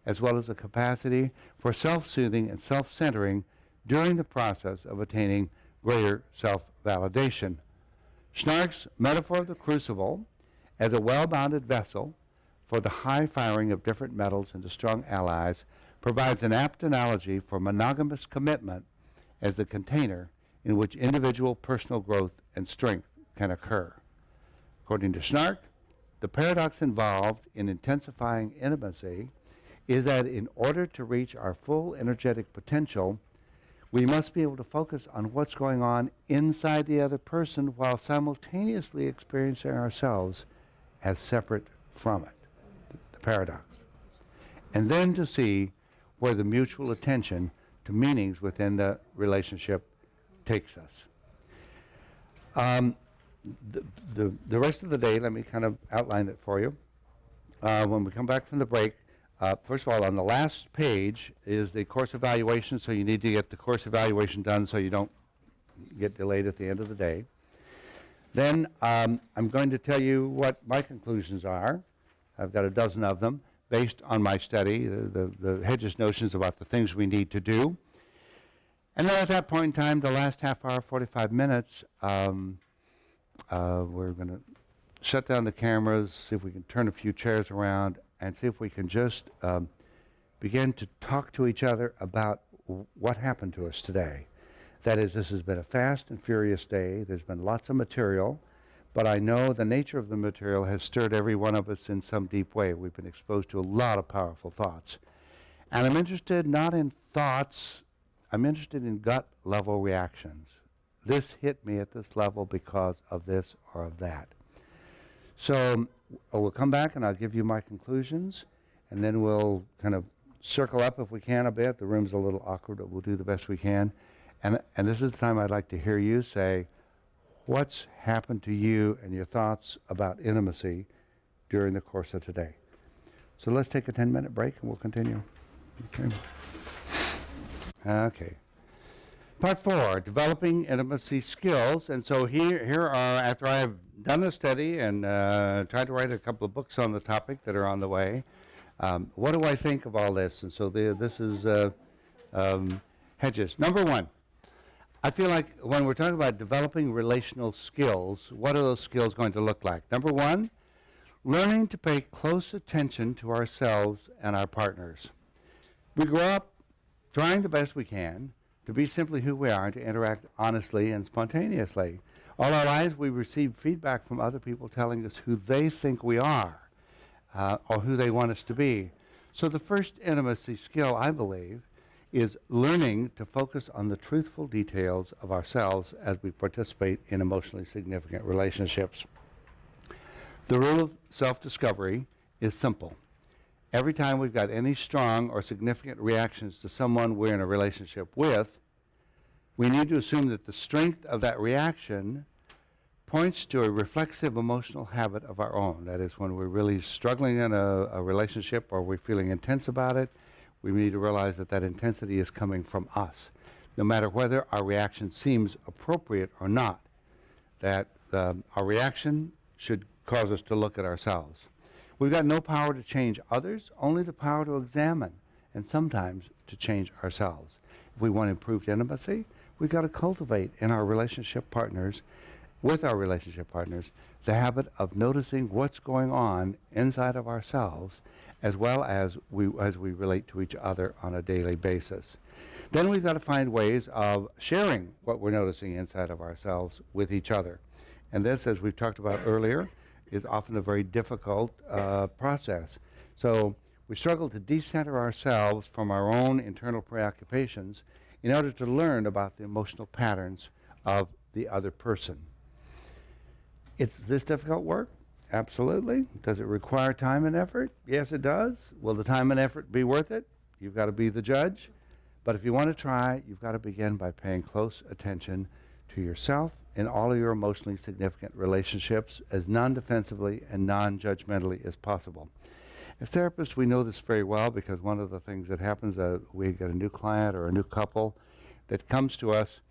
as well as the capacity for self-soothing and self-centering during the process of attaining greater self-validation. Schnarch's metaphor of the crucible as a well-bounded vessel for the high firing of different metals into strong allies provides an apt analogy for monogamous commitment as the container in which individual personal growth and strength can occur. According to Schnarch, the paradox involved in intensifying intimacy is that in order to reach our full energetic potential, we must be able to focus on what's going on inside the other person while simultaneously experiencing ourselves as separate from it, the paradox. And then to see where the mutual attention to meanings within the relationship takes us. The rest of the day, let me kind of outline it for you. When we come back from the break, first of all, on the last page is the course evaluation, so you need to get the course evaluation done so you don't get delayed at the end of the day. Then I'm going to tell you what my conclusions are. I've got a dozen of them based on my study, the Hedges' notions about the things we need to do. And then at that point in time, the last half hour, 45 minutes, we're going to shut down the cameras, see if we can turn a few chairs around, and see if we can just begin to talk to each other about what happened to us today. That is, this has been a fast and furious day. There's been lots of material, but I know the nature of the material has stirred every one of us in some deep way. We've been exposed to a lot of powerful thoughts. And I'm interested not in thoughts, I'm interested in gut level reactions. This hit me at this level because of this or of that. So we'll come back and I'll give you my conclusions, and then we'll kind of circle up if we can a bit. The room's a little awkward, but we'll do the best we can. And this is the time I'd like to hear you say what's happened to you and your thoughts about intimacy during the course of today. So let's take a 10-minute break and we'll continue. Okay. Part 4, developing intimacy skills. And so here are, after I've done a study and tried to write a couple of books on the topic that are on the way, what do I think of all this? And so this is Hedges. Number 1, I feel like when we're talking about developing relational skills, what are those skills going to look like? Number 1, learning to pay close attention to ourselves and our partners. We grow up trying the best we can to be simply who we are and to interact honestly and spontaneously. All our lives we receive feedback from other people telling us who they think we are or who they want us to be. So the first intimacy skill, I believe, is learning to focus on the truthful details of ourselves as we participate in emotionally significant relationships. The rule of self-discovery is simple. Every time we've got any strong or significant reactions to someone we're in a relationship with, we need to assume that the strength of that reaction points to a reflexive emotional habit of our own. That is, when we're really struggling in a relationship or we're feeling intense about it, we need to realize that that intensity is coming from us, no matter whether our reaction seems appropriate or not, that our reaction should cause us to look at ourselves. We've got no power to change others, only the power to examine, and sometimes to change ourselves. If we want improved intimacy, we've got to cultivate in our relationship partners, with our relationship partners, the habit of noticing what's going on inside of ourselves, as well as we relate to each other on a daily basis. Then we've got to find ways of sharing what we're noticing inside of ourselves with each other. And this, as we've talked about earlier, is often a very difficult process. So we struggle to decenter ourselves from our own internal preoccupations in order to learn about the emotional patterns of the other person. Is this difficult work? Absolutely. Does it require time and effort? Yes, it does. Will the time and effort be worth it? You've got to be the judge. But if you want to try, you've got to begin by paying close attention to yourself in all of your emotionally significant relationships as non-defensively and non-judgmentally as possible. As therapists, we know this very well because one of the things that happens, we get a new client or a new couple that comes to us,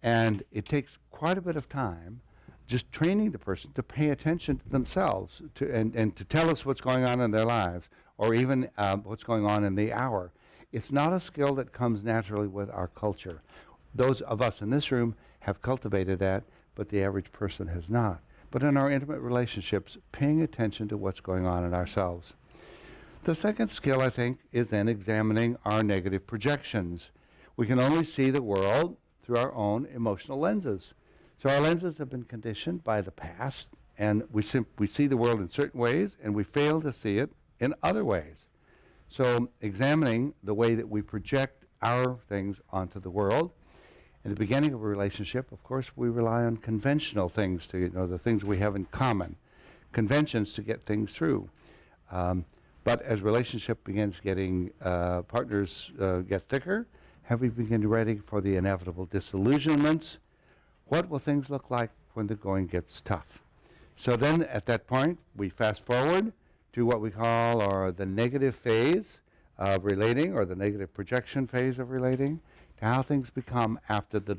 and it takes quite a bit of time just training the person to pay attention to themselves and to tell us what's going on in their lives, or even what's going on in the hour. It's not a skill that comes naturally with our culture. Those of us in this room have cultivated that, but the average person has not. But in our intimate relationships, paying attention to what's going on in ourselves. The second skill, I think, is then examining our negative projections. We can only see the world through our own emotional lenses. So our lenses have been conditioned by the past, and we see the world in certain ways, and we fail to see it in other ways. So examining the way that we project our things onto the world. In the beginning of a relationship, of course, we rely on conventional things to, the things we have in common, conventions to get things through. But as relationship begins getting, partners get thicker, have we begin ready for the inevitable disillusionments? What will things look like when the going gets tough? So then at that point, we fast forward to what we call the negative phase of relating, or the negative projection phase of relating, to how things become after the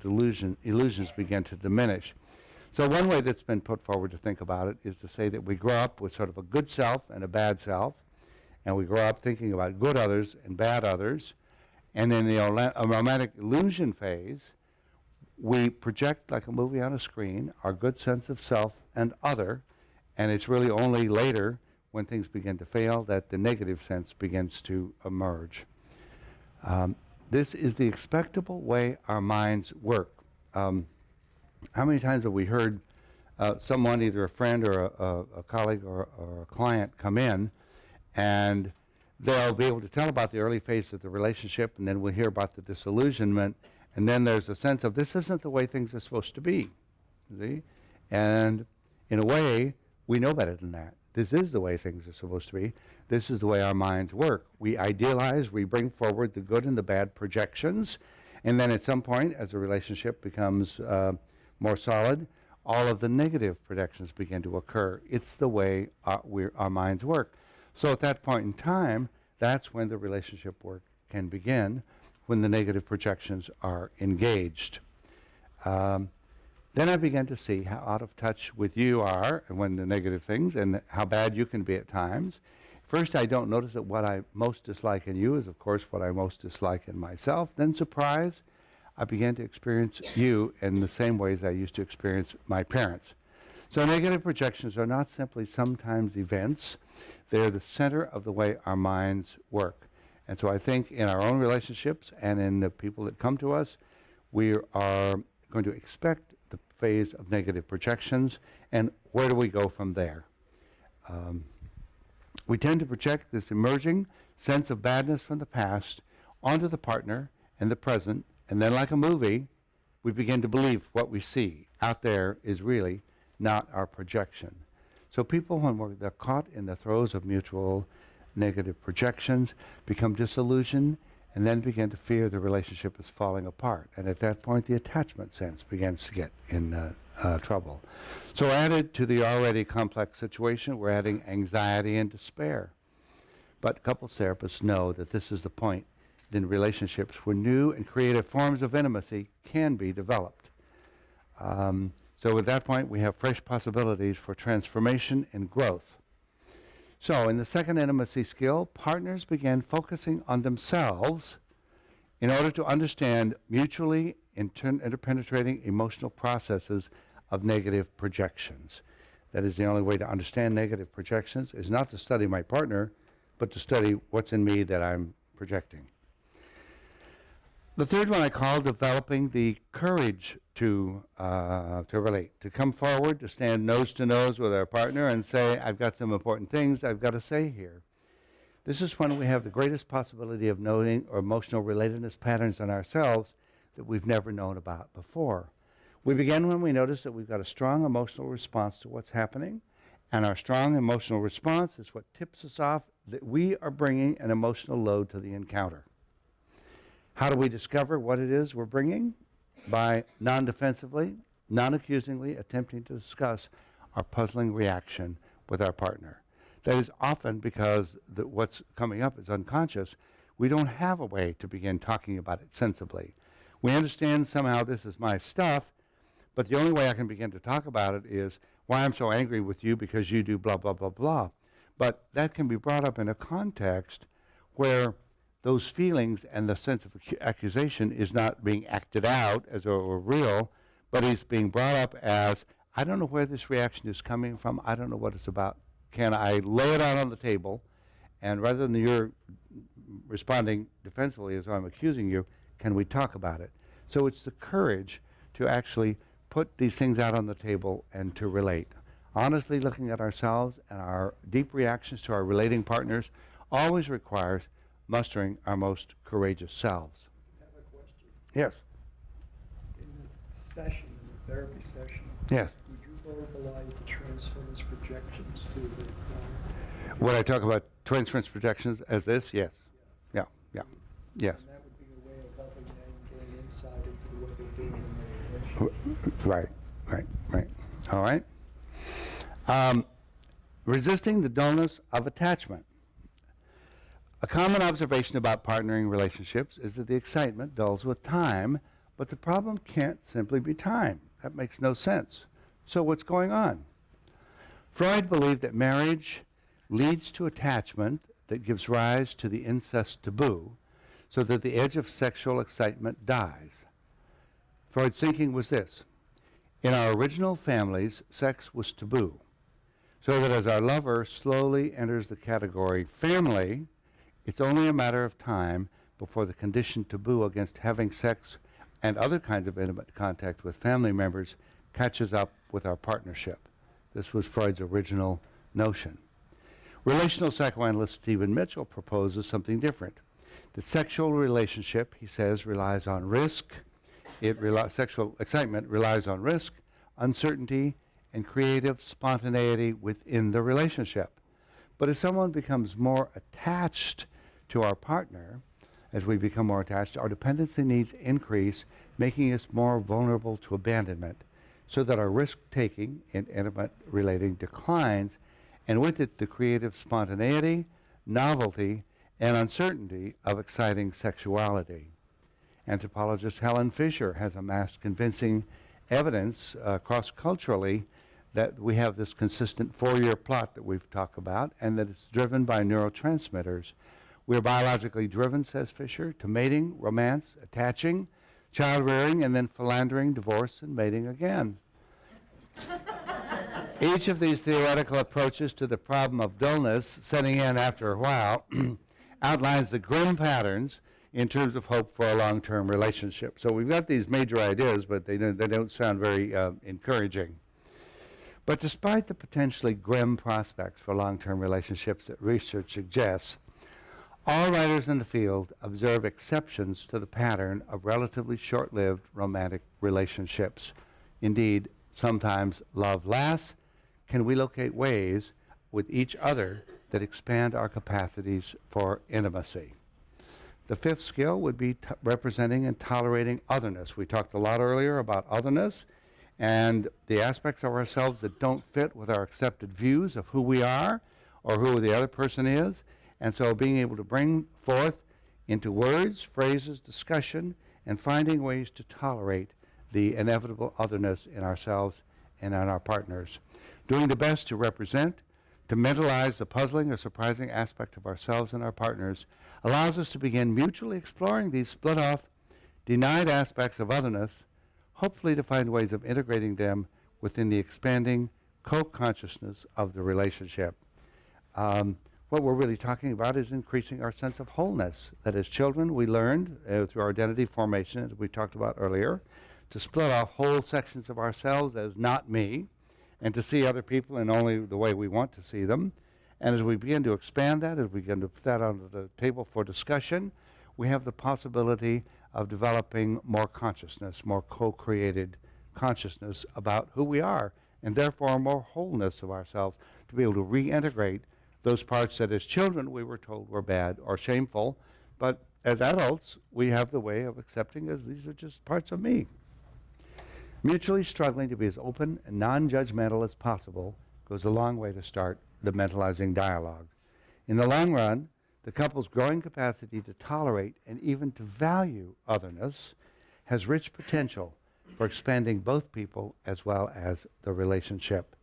illusions begin to diminish. So one way that's been put forward to think about it is to say that we grow up with sort of a good self and a bad self, and we grow up thinking about good others and bad others, and in the romantic illusion phase, we project, like a movie on a screen, our good sense of self and other, and it's really only later, when things begin to fail, that the negative sense begins to emerge. This is the expectable way our minds work. How many times have we heard someone, either a friend or a colleague or a client, come in, and they'll be able to tell about the early phase of the relationship, and then we'll hear about the disillusionment, and then there's a sense of this isn't the way things are supposed to be. See? And in a way, we know better than that. This is the way things are supposed to be. This is the way our minds work. We idealize, we bring forward the good and the bad projections, and then at some point, as the relationship becomes more solid, all of the negative projections begin to occur. It's the way our minds work. So at that point in time, that's when the relationship work can begin, when the negative projections are engaged. Then I began to see how out of touch with you are and when the negative things and how bad you can be at times. First, I don't notice that what I most dislike in you is, of course, what I most dislike in myself. Then, surprise, I began to experience you in the same ways I used to experience my parents. So negative projections are not simply sometimes events. They're the center of the way our minds work. And so I think in our own relationships and in the people that come to us, we are going to expect the phase of negative projections. And where do we go from there? We tend to project this emerging sense of badness from the past onto the partner and the present, and then like a movie, we begin to believe what we see out there is really not our projection. So people, when they're caught in the throes of mutual negative projections, become disillusioned and then begin to fear the relationship is falling apart. And at that point, the attachment sense begins to get in trouble. So added to the already complex situation, we're adding anxiety and despair. But couples therapists know that this is the point in relationships where new and creative forms of intimacy can be developed. So at that point, we have fresh possibilities for transformation and growth. So in the second intimacy skill, partners began focusing on themselves in order to understand mutually interpenetrating emotional processes of negative projections. That is the only way to understand negative projections, is not to study my partner, but to study what's in me that I'm projecting. The third one I call developing the courage to relate, to come forward, to stand nose to nose with our partner and say, I've got some important things I've got to say here. This is when we have the greatest possibility of knowing or emotional relatedness patterns in ourselves that we've never known about before. We begin when we notice that we've got a strong emotional response to what's happening, and our strong emotional response is what tips us off that we are bringing an emotional load to the encounter. How do we discover what it is we're bringing? By non-defensively, non-accusingly attempting to discuss our puzzling reaction with our partner. That is often because what's coming up is unconscious. We don't have a way to begin talking about it sensibly. We understand somehow this is my stuff, but the only way I can begin to talk about it is why I'm so angry with you because you do blah, blah, blah, blah. But that can be brought up in a context where those feelings and the sense of accusation is not being acted out as though real, but is being brought up as, I don't know where this reaction is coming from, I don't know what it's about. Can I lay it out on the table, and rather than you're responding defensively as though I'm accusing you, can we talk about it? So it's the courage to actually put these things out on the table and to relate. Honestly looking at ourselves and our deep reactions to our relating partners always requires mustering our most courageous selves. I have a question. Yes. In the session, in the therapy session, Yes. would you verbalize the transference projections to the client? Would I talk about transference projections as this? Yes. Yeah. Yeah. Yes. And that would be a way of helping them gain insight into what they're doing in their relationship. Right. All right. Resisting the dullness of attachment. A common observation about partnering relationships is that the excitement dulls with time, but the problem can't simply be time. That makes no sense. So what's going on? Freud believed that marriage leads to attachment that gives rise to the incest taboo, so that the edge of sexual excitement dies. Freud's thinking was this: in our original families, sex was taboo, so that as our lover slowly enters the category family, it's only a matter of time before the conditioned taboo against having sex and other kinds of intimate contact with family members catches up with our partnership. This was Freud's original notion. Relational psychoanalyst Stephen Mitchell proposes something different. The sexual relationship, he says, relies on risk. Sexual excitement relies on risk, uncertainty, and creative spontaneity within the relationship. But as someone becomes more attached to our partner, as we become more attached, our dependency needs increase, making us more vulnerable to abandonment, so that our risk-taking in intimate relating declines, and with it the creative spontaneity, novelty, and uncertainty of exciting sexuality. Anthropologist Helen Fisher has amassed convincing evidence cross-culturally that we have this consistent four-year plot that we've talked about, and that it's driven by neurotransmitters. We're biologically driven, says Fisher, to mating, romance, attaching, child-rearing, and then philandering, divorce, and mating again. Each of these theoretical approaches to the problem of dullness setting in after a while outlines the grim patterns in terms of hope for a long-term relationship. So we've got these major ideas, but they don't sound very encouraging. But despite the potentially grim prospects for long-term relationships that research suggests, all writers in the field observe exceptions to the pattern of relatively short-lived romantic relationships. Indeed, sometimes love lasts. Can we locate ways with each other that expand our capacities for intimacy? The fifth skill would be representing and tolerating otherness. We talked a lot earlier about otherness and the aspects of ourselves that don't fit with our accepted views of who we are or who the other person is. And so being able to bring forth into words, phrases, discussion, and finding ways to tolerate the inevitable otherness in ourselves and in our partners. Doing the best to represent, to mentalize the puzzling or surprising aspect of ourselves and our partners allows us to begin mutually exploring these split-off, denied aspects of otherness, hopefully to find ways of integrating them within the expanding co-consciousness of the relationship. What we're really talking about is increasing our sense of wholeness. That as children, we learned through our identity formation, as we talked about earlier, to split off whole sections of ourselves as not me, and to see other people in only the way we want to see them. And as we begin to expand that, as we begin to put that on the table for discussion, we have the possibility of developing more consciousness, more co-created consciousness about who we are, and therefore more wholeness of ourselves, to be able to reintegrate those parts that as children we were told were bad or shameful, but as adults we have the way of accepting as these are just parts of me. Mutually struggling to be as open and non-judgmental as possible goes a long way to start the mentalizing dialogue. In the long run, the couple's growing capacity to tolerate and even to value otherness has rich potential for expanding both people as well as the relationship.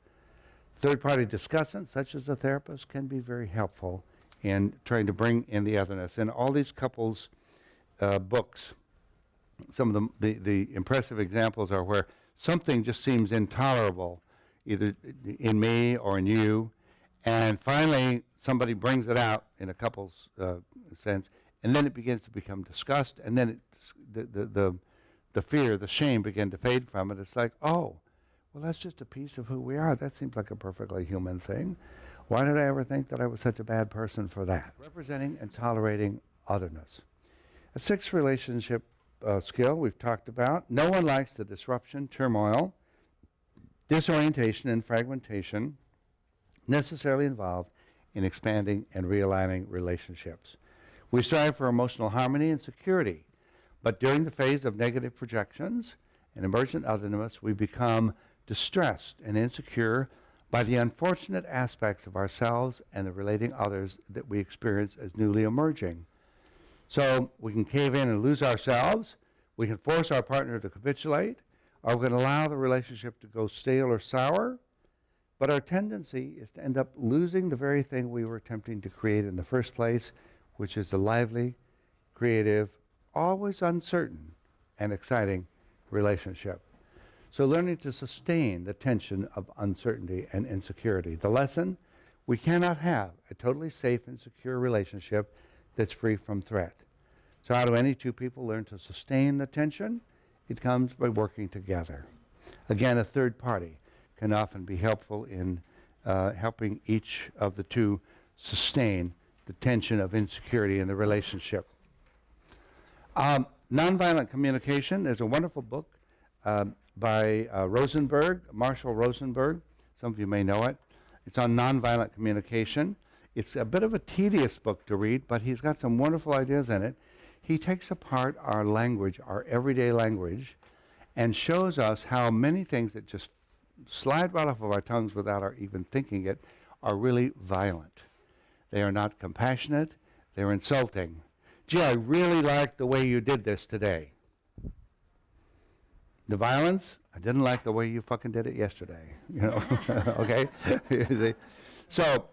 Third-party discussants, such as a therapist, can be very helpful in trying to bring in the otherness. In all these couples' books, some of the impressive examples are where something just seems intolerable, either in me or in you, and finally somebody brings it out in a couple's sense, and then it begins to become discussed, and then the fear, the shame begin to fade from it. It's like, oh, well, that's just a piece of who we are. That seems like a perfectly human thing. Why did I ever think that I was such a bad person for that? Representing and tolerating otherness. A sixth relationship skill we've talked about. No one likes the disruption, turmoil, disorientation, and fragmentation necessarily involved in expanding and realigning relationships. We strive for emotional harmony and security, but during the phase of negative projections and emergent otherness, we become distressed and insecure by the unfortunate aspects of ourselves and the relating others that we experience as newly emerging. So we can cave in and lose ourselves, we can force our partner to capitulate, or we can allow the relationship to go stale or sour, but our tendency is to end up losing the very thing we were attempting to create in the first place, which is a lively, creative, always uncertain, and exciting relationship. So learning to sustain the tension of uncertainty and insecurity. The lesson, we cannot have a totally safe and secure relationship that's free from threat. So how do any two people learn to sustain the tension? It comes by working together. Again, a third party can often be helpful in helping each of the two sustain the tension of insecurity in the relationship. Nonviolent communication. There's a wonderful book by Marshall Rosenberg. Some of you may know it. It's on nonviolent communication. It's a bit of a tedious book to read, but he's got some wonderful ideas in it. He takes apart our language, our everyday language, and shows us how many things that just slide right off of our tongues without our even thinking it are really violent. They are not compassionate. They're insulting. Gee, I really like the way you did this today. The violence, I didn't like the way you fucking did it yesterday. You know, okay? So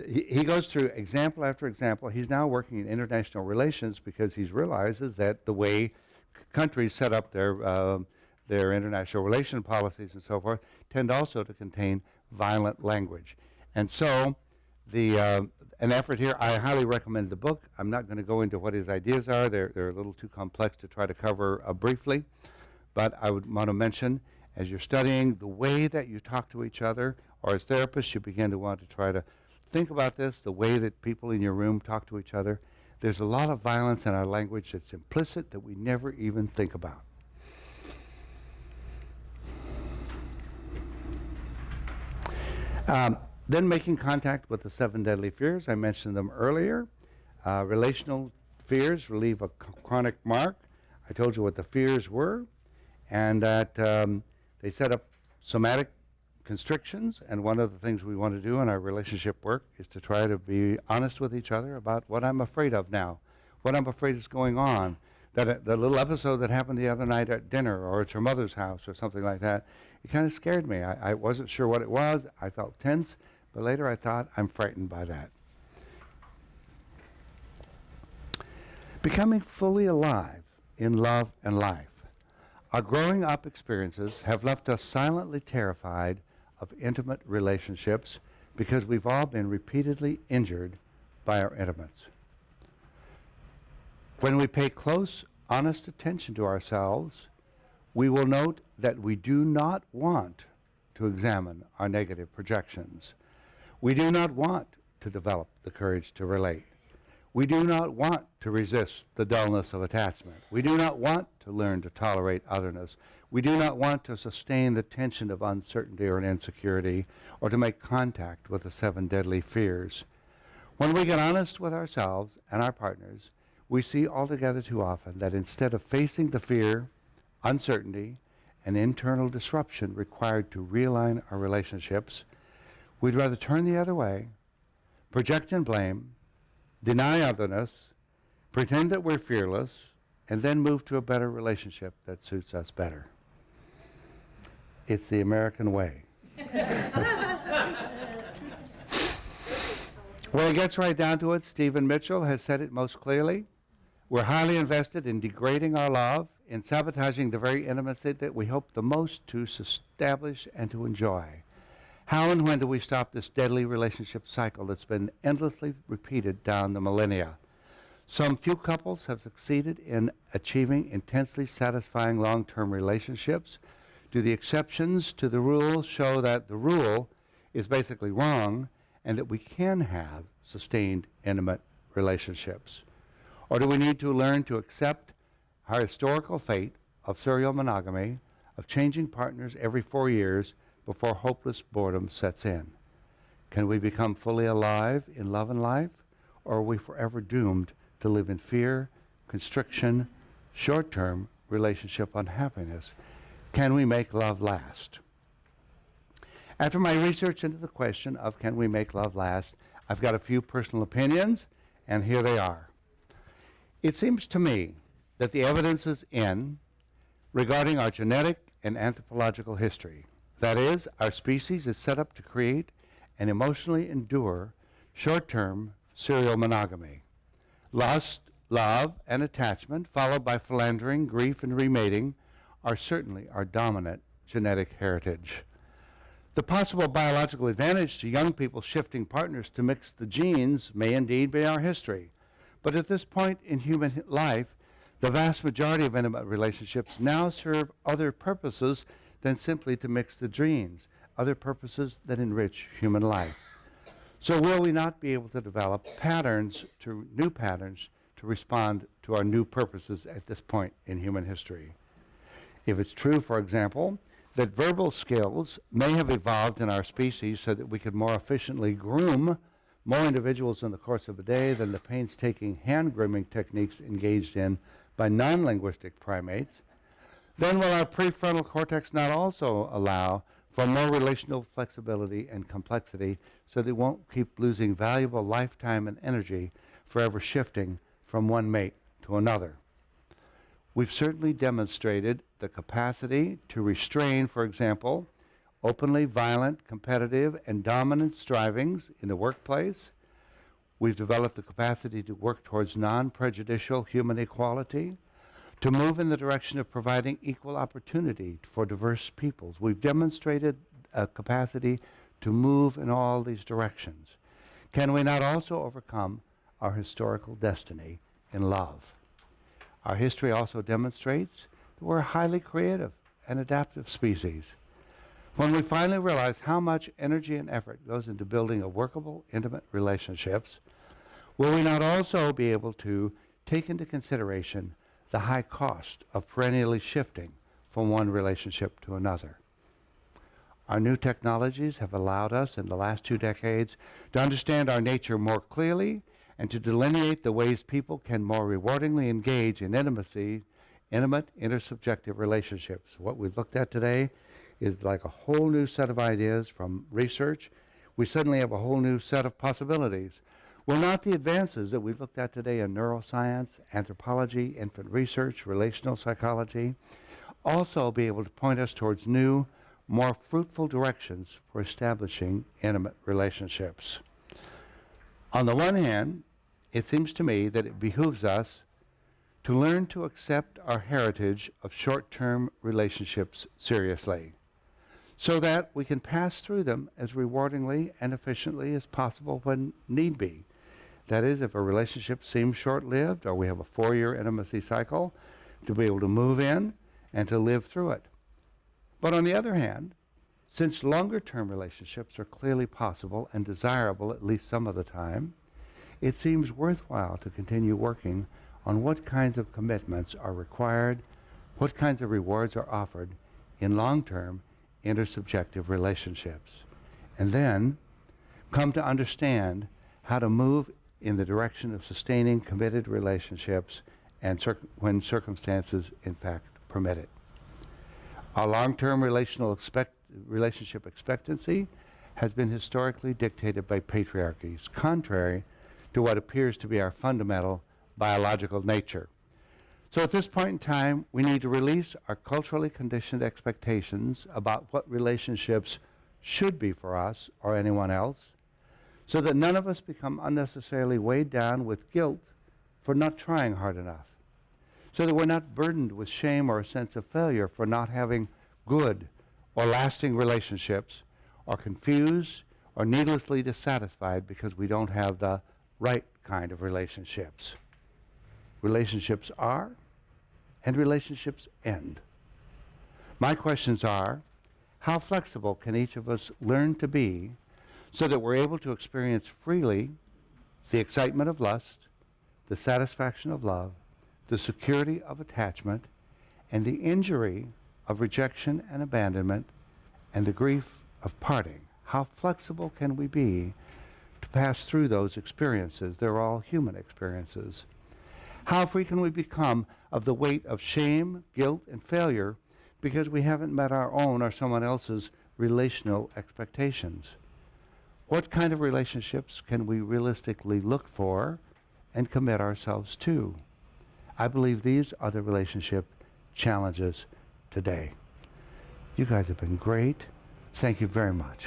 he goes through example after example. He's now working in international relations because he realizes that the way countries set up their international relation policies and so forth tend also to contain violent language. And so an effort here, I highly recommend the book. I'm not going to go into what his ideas are. They're a little too complex to try to cover briefly. But I would want to mention, as you're studying the way that you talk to each other, or as therapists, you begin to want to try to think about this, the way that people in your room talk to each other. There's a lot of violence in our language that's implicit that we never even think about. Then making contact with the 7 deadly fears. I mentioned them earlier. Relational fears relieve a chronic mark. I told you what the fears were, and that they set up somatic constrictions. And one of the things we want to do in our relationship work is to try to be honest with each other about what I'm afraid of now, what I'm afraid is going on. That the little episode that happened the other night at dinner, or at your mother's house, or something like that, it kind of scared me. I wasn't sure what it was. I felt tense, but later I thought, I'm frightened by that. Becoming fully alive in love and life. Our growing up experiences have left us silently terrified of intimate relationships because we've all been repeatedly injured by our intimates. When we pay close, honest attention to ourselves, we will note that we do not want to examine our negative projections. We do not want to develop the courage to relate. We do not want to resist the dullness of attachment. We do not want to learn to tolerate otherness. We do not want to sustain the tension of uncertainty or insecurity, or to make contact with the 7 deadly fears. When we get honest with ourselves and our partners, we see altogether too often that instead of facing the fear, uncertainty, and internal disruption required to realign our relationships, we'd rather turn the other way, project and blame, deny otherness, pretend that we're fearless, and then move to a better relationship that suits us better. It's the American way. When it gets right down to it, Stephen Mitchell has said it most clearly. We're highly invested in degrading our love, in sabotaging the very intimacy that we hope the most to establish and to enjoy. How and when do we stop this deadly relationship cycle that's been endlessly repeated down the millennia? Some few couples have succeeded in achieving intensely satisfying long-term relationships. Do the exceptions to the rule show that the rule is basically wrong and that we can have sustained intimate relationships? Or do we need to learn to accept our historical fate of serial monogamy, of changing partners every 4 years before hopeless boredom sets in? Can we become fully alive in love and life, or are we forever doomed to live in fear, constriction, short-term relationship unhappiness? Can we make love last? After my research into the question of can we make love last, I've got a few personal opinions, and here they are. It seems to me that the evidence is in regarding our genetic and anthropological history. That is, our species is set up to create and emotionally endure short-term serial monogamy. Lust, love, and attachment, followed by philandering, grief, and remating, are certainly our dominant genetic heritage. The possible biological advantage to young people shifting partners to mix the genes may indeed be our history. But at this point in human life, the vast majority of intimate relationships now serve other purposes than simply to mix the genes, other purposes that enrich human life. So will we not be able to develop new patterns to respond to our new purposes at this point in human history? If it's true, for example, that verbal skills may have evolved in our species so that we could more efficiently groom more individuals in the course of a day than the painstaking hand-grooming techniques engaged in by non-linguistic primates, then will our prefrontal cortex not also allow for more relational flexibility and complexity so they won't keep losing valuable lifetime and energy forever shifting from one mate to another? we've certainly demonstrated the capacity to restrain, for example, openly violent, competitive, and dominant strivings in the workplace. We've developed the capacity to work towards non-prejudicial human equality, to move in the direction of providing equal opportunity for diverse peoples. We've demonstrated a capacity to move in all these directions. Can we not also overcome our historical destiny in love? Our history also demonstrates that we're a highly creative and adaptive species. When we finally realize how much energy and effort goes into building a workable, intimate relationships, will we not also be able to take into consideration the high cost of perennially shifting from one relationship to another? Our new technologies have allowed us in the last 2 decades to understand our nature more clearly and to delineate the ways people can more rewardingly engage in intimate intersubjective relationships. What we've looked at today is like a whole new set of ideas from research. We suddenly have a whole new set of possibilities. Will not the advances that we've looked at today in neuroscience, anthropology, infant research, relational psychology, also be able to point us towards new, more fruitful directions for establishing intimate relationships? On the one hand, it seems to me that it behooves us to learn to accept our heritage of short-term relationships seriously, so that we can pass through them as rewardingly and efficiently as possible when need be. That is, if a relationship seems short-lived or we have a 4-year intimacy cycle, to be able to move in and to live through it. But on the other hand, since longer-term relationships are clearly possible and desirable at least some of the time, it seems worthwhile to continue working on what kinds of commitments are required, what kinds of rewards are offered in long-term intersubjective relationships, and then come to understand how to move in the direction of sustaining committed relationships and when circumstances in fact permit it. Our long-term relationship expectancy has been historically dictated by patriarchies, contrary to what appears to be our fundamental biological nature. So at this point in time, we need to release our culturally conditioned expectations about what relationships should be for us or anyone else, so that none of us become unnecessarily weighed down with guilt for not trying hard enough, so that we're not burdened with shame or a sense of failure for not having good or lasting relationships, or confused or needlessly dissatisfied because we don't have the right kind of relationships. Relationships are, and relationships end. My questions are, how flexible can each of us learn to be so that we're able to experience freely the excitement of lust, the satisfaction of love, the security of attachment, and the injury of rejection and abandonment, and the grief of parting? How flexible can we be to pass through those experiences? They're all human experiences. How free can we become of the weight of shame, guilt, and failure because we haven't met our own or someone else's relational expectations? What kind of relationships can we realistically look for and commit ourselves to? I believe these are the relationship challenges today. You guys have been great. Thank you very much.